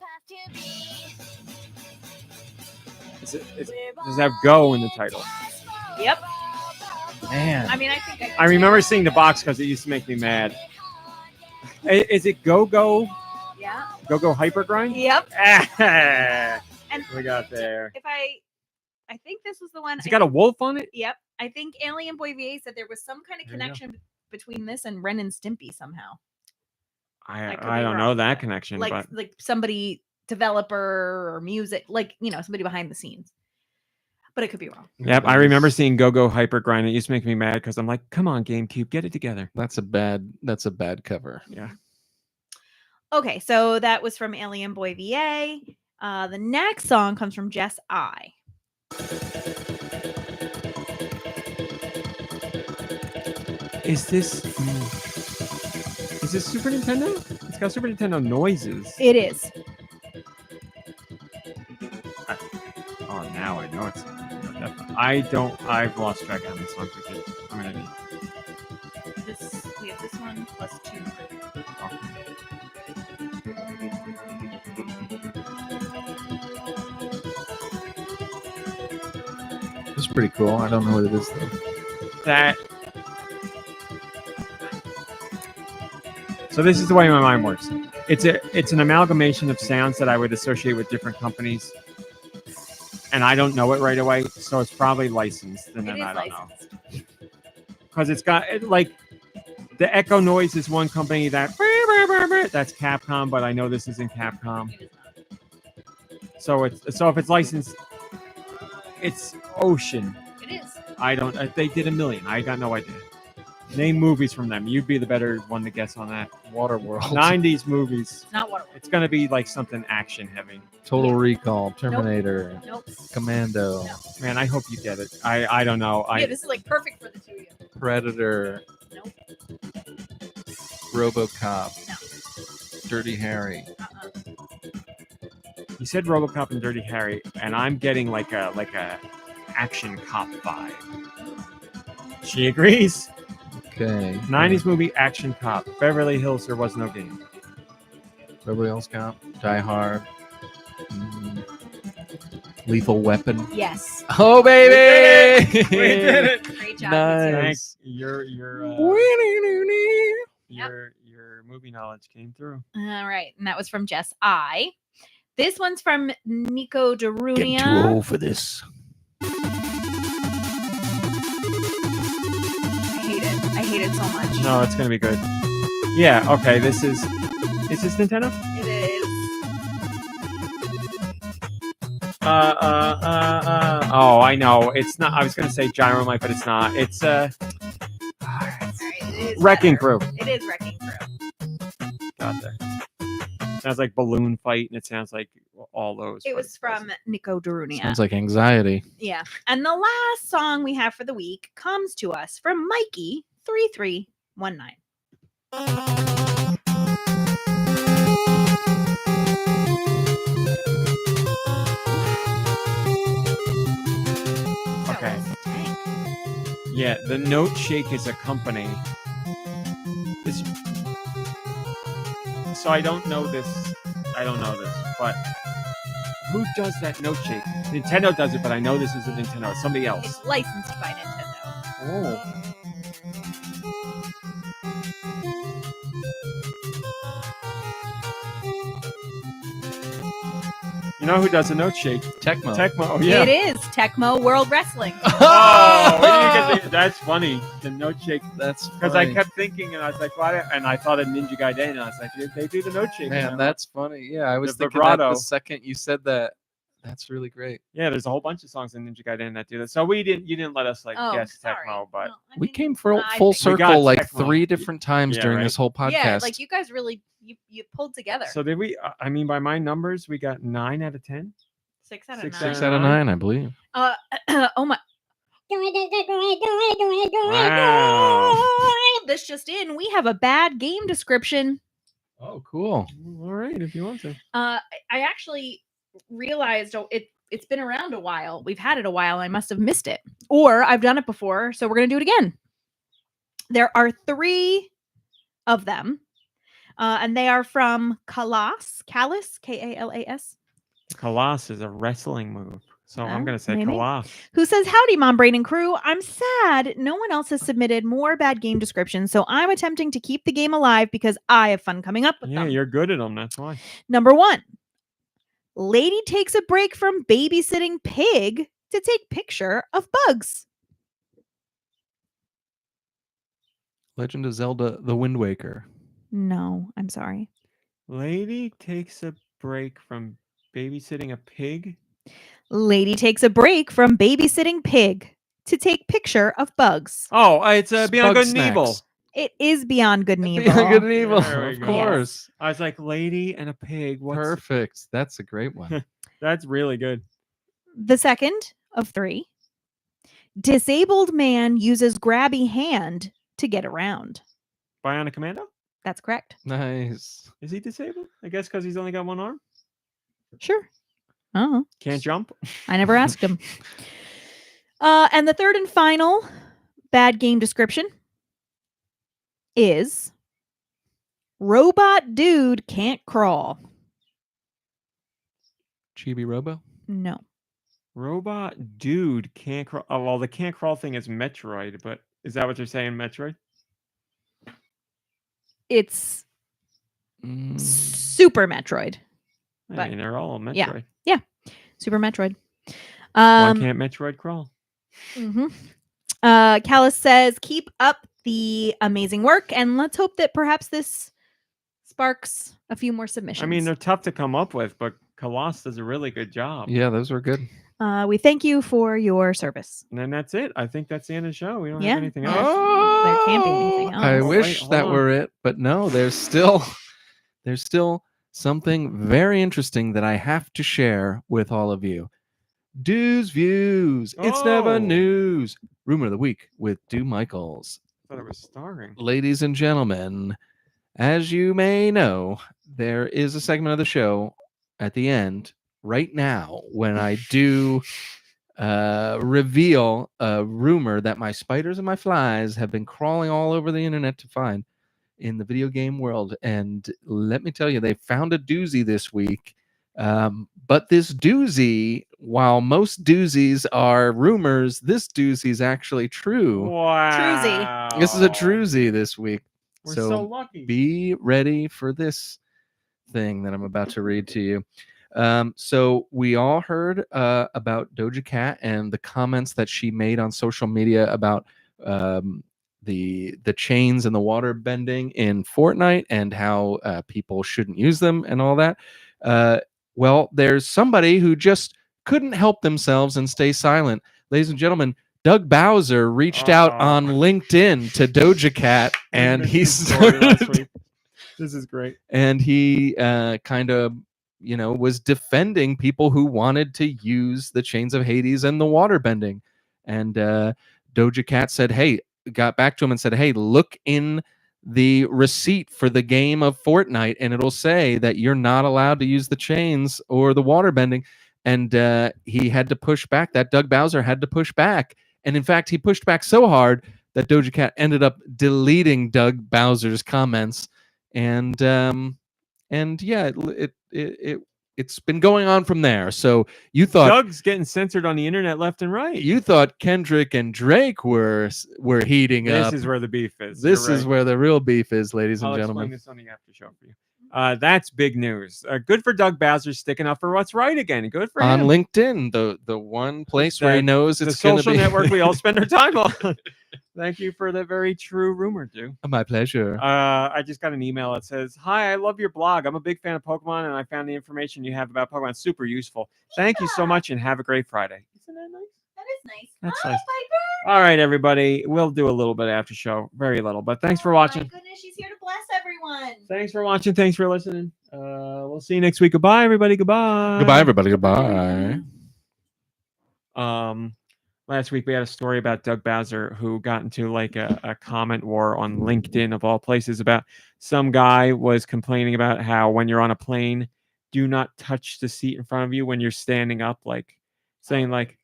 Does it have Go in the title? Yep. Man. I mean, I think I remember seeing the box because it used to make me mad. Is it Go Yeah. Hyper Grind? Yep. And And we got there. if I think this was the one. Has it got a wolf on it? Yep. I think Alien Boy VA said there was some kind of There you go. connection between this and Ren and Stimpy somehow. I could I be don't wrong, know that but connection, Like but like somebody developer or music, like somebody behind the scenes. But it could be wrong. yep, I remember seeing Go Hyper Grind. It used to make me mad because I'm like, come on, GameCube, get it together. That's a bad cover. Yeah. Okay, so that was from Alien Boy VA. The next song comes from Jess I. Is this Super Nintendo? It's got Super Nintendo noises. It is. Oh, now I know it's. I've lost track of how many songs we did. I'm gonna need. We have this one plus 2. It's pretty cool. I don't know what it is though. That. So this is the way my mind works. It's an amalgamation of sounds that I would associate with different companies, and I don't know it right away, so it's probably licensed, and then It is I don't licensed. know because it's got like the echo noise is one company that's Capcom, but I know this isn't Capcom. It is not. So if it's licensed, it's Ocean. It is. I don't. They did 1,000,000. I got no idea. Name movies from them. You'd be the better one to guess on that. Waterworld. 90s movies. It's not Waterworld. It's gonna be like something action heavy. Total Recall. Terminator. Nope. Commando. No. Man, I hope you get it. I don't know. Yeah, this is like perfect for the two of you. Predator. Nope. RoboCop. Dirty Harry. You said RoboCop and Dirty Harry, and I'm getting like a action cop vibe. She agrees. Okay. 90s movie action cop. Beverly Hills, there was no game. Beverly Hills Cop. Die Hard. Lethal Weapon. Yes. Oh baby! We did it. Great job. Nice. Thanks. Your movie knowledge came through. All right. And that was from Jess I. This one's from Nico Darunia. Getting too old for this. I hate it it so much. No, it's gonna be good. Yeah. Okay. Is this Nintendo? It is. Oh, I know. It's not. I was gonna say Gyromite, but it's not. It's It is Wrecking better. Crew. It is Wrecking Crew. Got there. Sounds like Balloon Fight, and it sounds like all those. It but was from Nico Darunia. Sounds like anxiety. Yeah. And the last song we have for the week comes to us from Mikey3319. Okay. Yeah, the Note Shake is a company. So I don't know this. But who does that Note Shake? Nintendo does it, but I know this isn't Nintendo. It's somebody else. It's licensed by Nintendo. Oh. You know who does a Note Shake? Tecmo. Tecmo. Yeah. It is Tecmo World Wrestling. Oh, where do you get that's funny. The Note Shake. That's Because I kept thinking, and I was like, why? And I thought of Ninja Gaiden, and I was like, they do the Note Shake. Man, that's funny. Yeah, I was The thinking that vibrato. the second you said that. That's really great. Yeah, there's a whole bunch of songs in Ninja Gaiden that do that. So you didn't let us guess sorry. Tecmo, but No, I We mean, came I full think- full We got circle like Tecmo. 3 different times Yeah, during right. this whole podcast. Yeah, like you guys really you pulled together. so did we? I mean, by my numbers, we got 9 out of 10. 6 out of 6 9. 6 out of 9, I believe. Oh my. Wow. This just in, we have a bad game description. Oh, cool. All right, if you want to. I actually realized it's been around a while. We've had it a while. I must have missed it, or I've done it before, so we're gonna do it again. There are 3 of them, and they are from Kalas, Kalas, Kalas is a wrestling move, so I'm Oh, gonna say maybe. Kalas. who says, "Howdy, Mom, Brain, and crew. I'm sad no one else has submitted more bad game descriptions, so I'm attempting to keep the game alive because I have fun coming up with Yeah, them." you're good at them. That's why. Number 1. Lady takes a break from babysitting pig to take picture of bugs. Legend of Zelda: The Wind Waker. No, I'm sorry. Lady takes a break from babysitting a pig. Lady takes a break from babysitting pig to take picture of bugs. Oh, it's Beyond Bug Good and Evil. snacks. It is Beyond Good and Evil. Beyond Good and Evil, There we of go. course. I was like, lady and a pig. What's Perfect. That's a great one. That's really good. The second of 3. Disabled man uses grabby hand to get around. Bionic Commando? That's correct. Nice. Is he disabled? I guess because he's only got one arm. Sure. Oh, Can't jump. I never asked him. And the third and final bad game description is robot dude can't crawl. Chibi Robo. No. Robot dude can't crawl. Oh, well, the can't crawl thing is Metroid, but is that what you're saying, Metroid? It's Mm, Super Metroid. I But- mean, they're all Metroid. yeah. Super Metroid. Why can't Metroid crawl? Mm-hmm. Callus says, keep up the amazing work, and let's hope that perhaps this sparks a few more submissions. I mean, they're tough to come up with, but Colossus does a really good job. yeah, those were good. We thank you for your service. And then that's it. I think that's the end of the show. We don't Yeah. have anything Oh, else. there can't be anything I else. Oh, wish wait, that hold on. were it, but no, there's still something very interesting that I have to share with all of you. Dues views. It's never Oh. news. Rumor of the week with Dew Michaels. I thought it was starring. Ladies and gentlemen, as you may know, there is a segment of the show at the end right now when I do reveal a rumor that my spiders and my flies have been crawling all over the internet to find in the video game world. And let me tell you, they found a doozy this week. But this doozy, while most doozies are rumors, this doozy is actually true. Wow. This is a truzy this week. We're so, So lucky. be ready for this thing that I'm about to read to you. So we all heard about Doja Cat and the comments that she made on social media about the chains and the water bending in Fortnite and how people shouldn't use them and all that. Well, there's somebody who just couldn't help themselves and stay silent. Ladies and gentlemen, Doug Bowser reached out on LinkedIn to Doja Cat, and he started. This is great. And he kind of, was defending people who wanted to use the Chains of Hades and the water bending. And Doja Cat got back to him and said, hey, look in the receipt for the game of Fortnite, and it'll say that you're not allowed to use the chains or the water bending. And he had to push back. That Doug Bowser had to push back. And in fact, he pushed back so hard that Doja Cat ended up deleting Doug Bowser's comments. And yeah, it's been going on from there. So you thought Doug's getting censored on the internet left and right. You thought Kendrick and Drake were heating up. This is where the beef is. This is where the real beef is, ladies and gentlemen. I'll explain this on the after show for you. That's big news. Good for Doug Bowser sticking up for what's right again. Good for him. On LinkedIn, the one place where he knows it's the going to social be network we all spend our time on. Thank you for the very true rumor, Dew. My pleasure. I just got an email that says, hi, I love your blog. I'm a big fan of Pokemon, and I found the information you have about Pokemon super useful. Thank you so much, and have a great Friday. Isn't that nice? That is nice. That's nice. All right, everybody. We'll do a little bit after show. Very little, but thanks for watching. My goodness, she's here to bless everyone. Thanks for watching. Thanks for listening. We'll see you next week. Goodbye, everybody. Goodbye. Goodbye, everybody. Goodbye. Last week we had a story about Doug Bowser who got into like a comment war on LinkedIn of all places about some guy was complaining about how when you're on a plane, do not touch the seat in front of you when you're standing up, like saying like,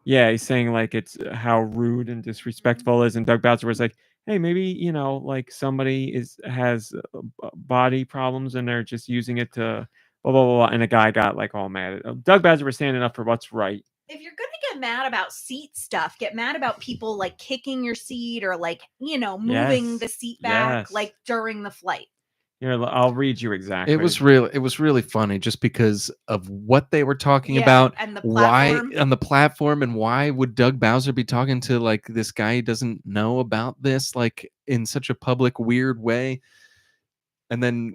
yeah, he's saying like it's how rude and disrespectful it is. And Doug Bowser was like, hey, maybe, like somebody has body problems and they're just using it to blah, blah, blah. And the guy got like all mad. Doug Bowser was standing up for what's right. If you're going to get mad about seat stuff, get mad about people like kicking your seat or like, moving the seat back like during the flight. Here, I'll read you exactly. It was really funny just because of what they were talking about and the platform. Why on the platform, and why would Doug Bowser be talking to like this guy who doesn't know about this like in such a public weird way. And then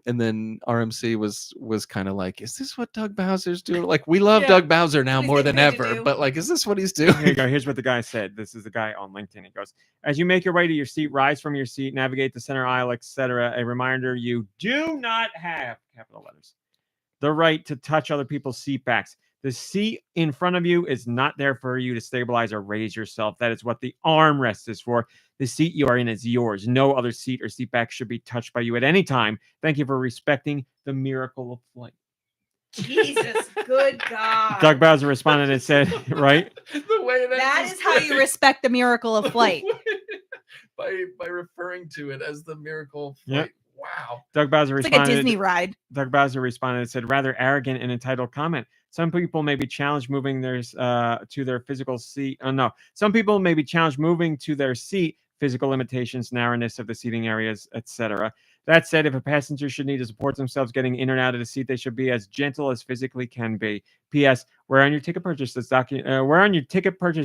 RMC was kind of like, is this what Doug Bowser's doing? Like, we love Doug Bowser now more than ever, but like, is this what he's doing? Here you go. Here's what the guy said. This is the guy on LinkedIn. He goes, as you make your way to your seat, rise from your seat, navigate the center aisle, etc. A reminder, you do not have, capital letters, the right to touch other people's seat backs. The seat in front of you is not there for you to stabilize or raise yourself. That is what the armrest is for. The seat you are in is yours. No other seat or seat back should be touched by you at any time. Thank you for respecting the miracle of flight. Jesus, good God. Doug Bowser responded and said, right? The way that is how you respect the miracle of flight. by referring to it as the miracle of flight. Yep. Wow. Doug Bowser responded. It's like a Disney ride. Doug Bowser responded and said, rather arrogant and entitled comment. Some people may be challenged moving to their physical seat. Some people may be challenged moving to their seat, physical limitations, narrowness of the seating areas, etc. That said, if a passenger should need to support themselves getting in and out of the seat, they should be as gentle as physically can be. P.S. Where on your ticket purchase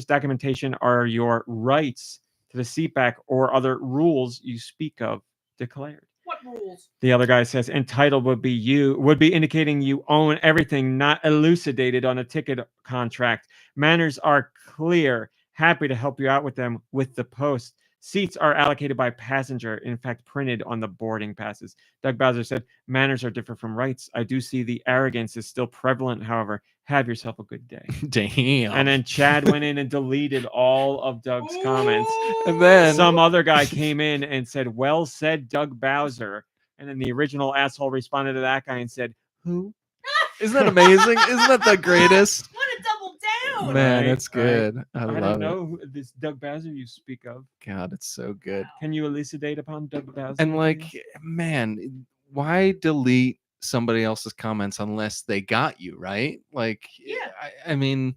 documentation are your rights to the seat back or other rules you speak of declared? What rules? The other guy says entitled would be indicating you own everything not elucidated on a ticket contract. Manners are clear. Happy to help you out with them with the post. Seats are allocated by passenger, in fact, printed on the boarding passes. Doug Bowser said, manners are different from rights. I do see the arrogance is still prevalent, however. Have yourself a good day. Damn. And then Chad went in and deleted all of Doug's comments. And then some other guy came in and said, well said, Doug Bowser. And then the original asshole responded to that guy and said, who? Isn't that amazing? Isn't that the greatest? What a double down. Man, that's good. Right. I love don't know who this Doug Bowser you speak of. God, it's so good. Can you elucidate upon Doug Bowser? And like, man, why delete somebody else's comments unless they got you, right? Like, yeah. I mean,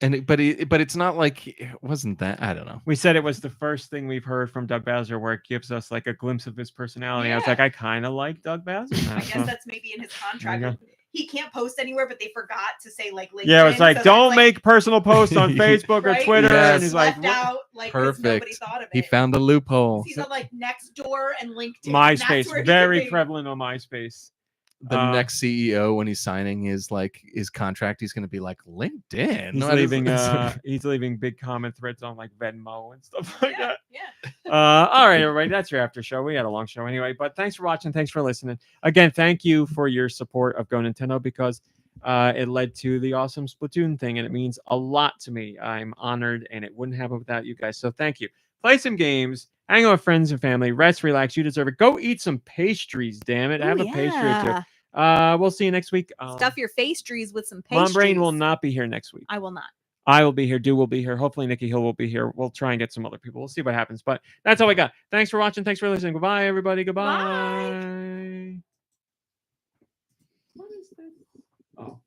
but it's not like it wasn't that. I don't know. We said it was the first thing we've heard from Doug Bowser where it gives us like a glimpse of his personality. Yeah. I was like, I kind of like Doug Bowser. I guess that's maybe in his contract. he can't post anywhere, but they forgot to say like LinkedIn. Yeah, it's like, so don't that's, make personal posts on Facebook or right? Twitter. Yes. And he's like, left out, like 'cause nobody Perfect. thought of He it. found the loophole. He's on like Nextdoor and LinkedIn. That's where MySpace, he very could be. prevalent on MySpace. The next CEO, when he's signing his contract, he's going to be like LinkedIn. He's What is leaving. this? He's leaving big comment threads on like Venmo and stuff like that. Yeah. All right, everybody, that's your after show. We had a long show anyway, but thanks for watching. Thanks for listening. Again, thank you for your support of GoNintendo because it led to the awesome Splatoon thing, and it means a lot to me. I'm honored, and it wouldn't happen without you guys. So thank you. Play some games, hang out with friends and family, rest, relax. You deserve it. Go eat some pastries, damn it. Have a pastry or two. We'll see you next week. Stuff your pastries with some pastries. Mom Brain will not be here next week. I will not. I will be here. Dew will be here. Hopefully, Nikki Hill will be here. We'll try and get some other people. We'll see what happens. But that's all I got. Thanks for watching. Thanks for listening. Goodbye, everybody. Goodbye. Bye. What is this? Oh.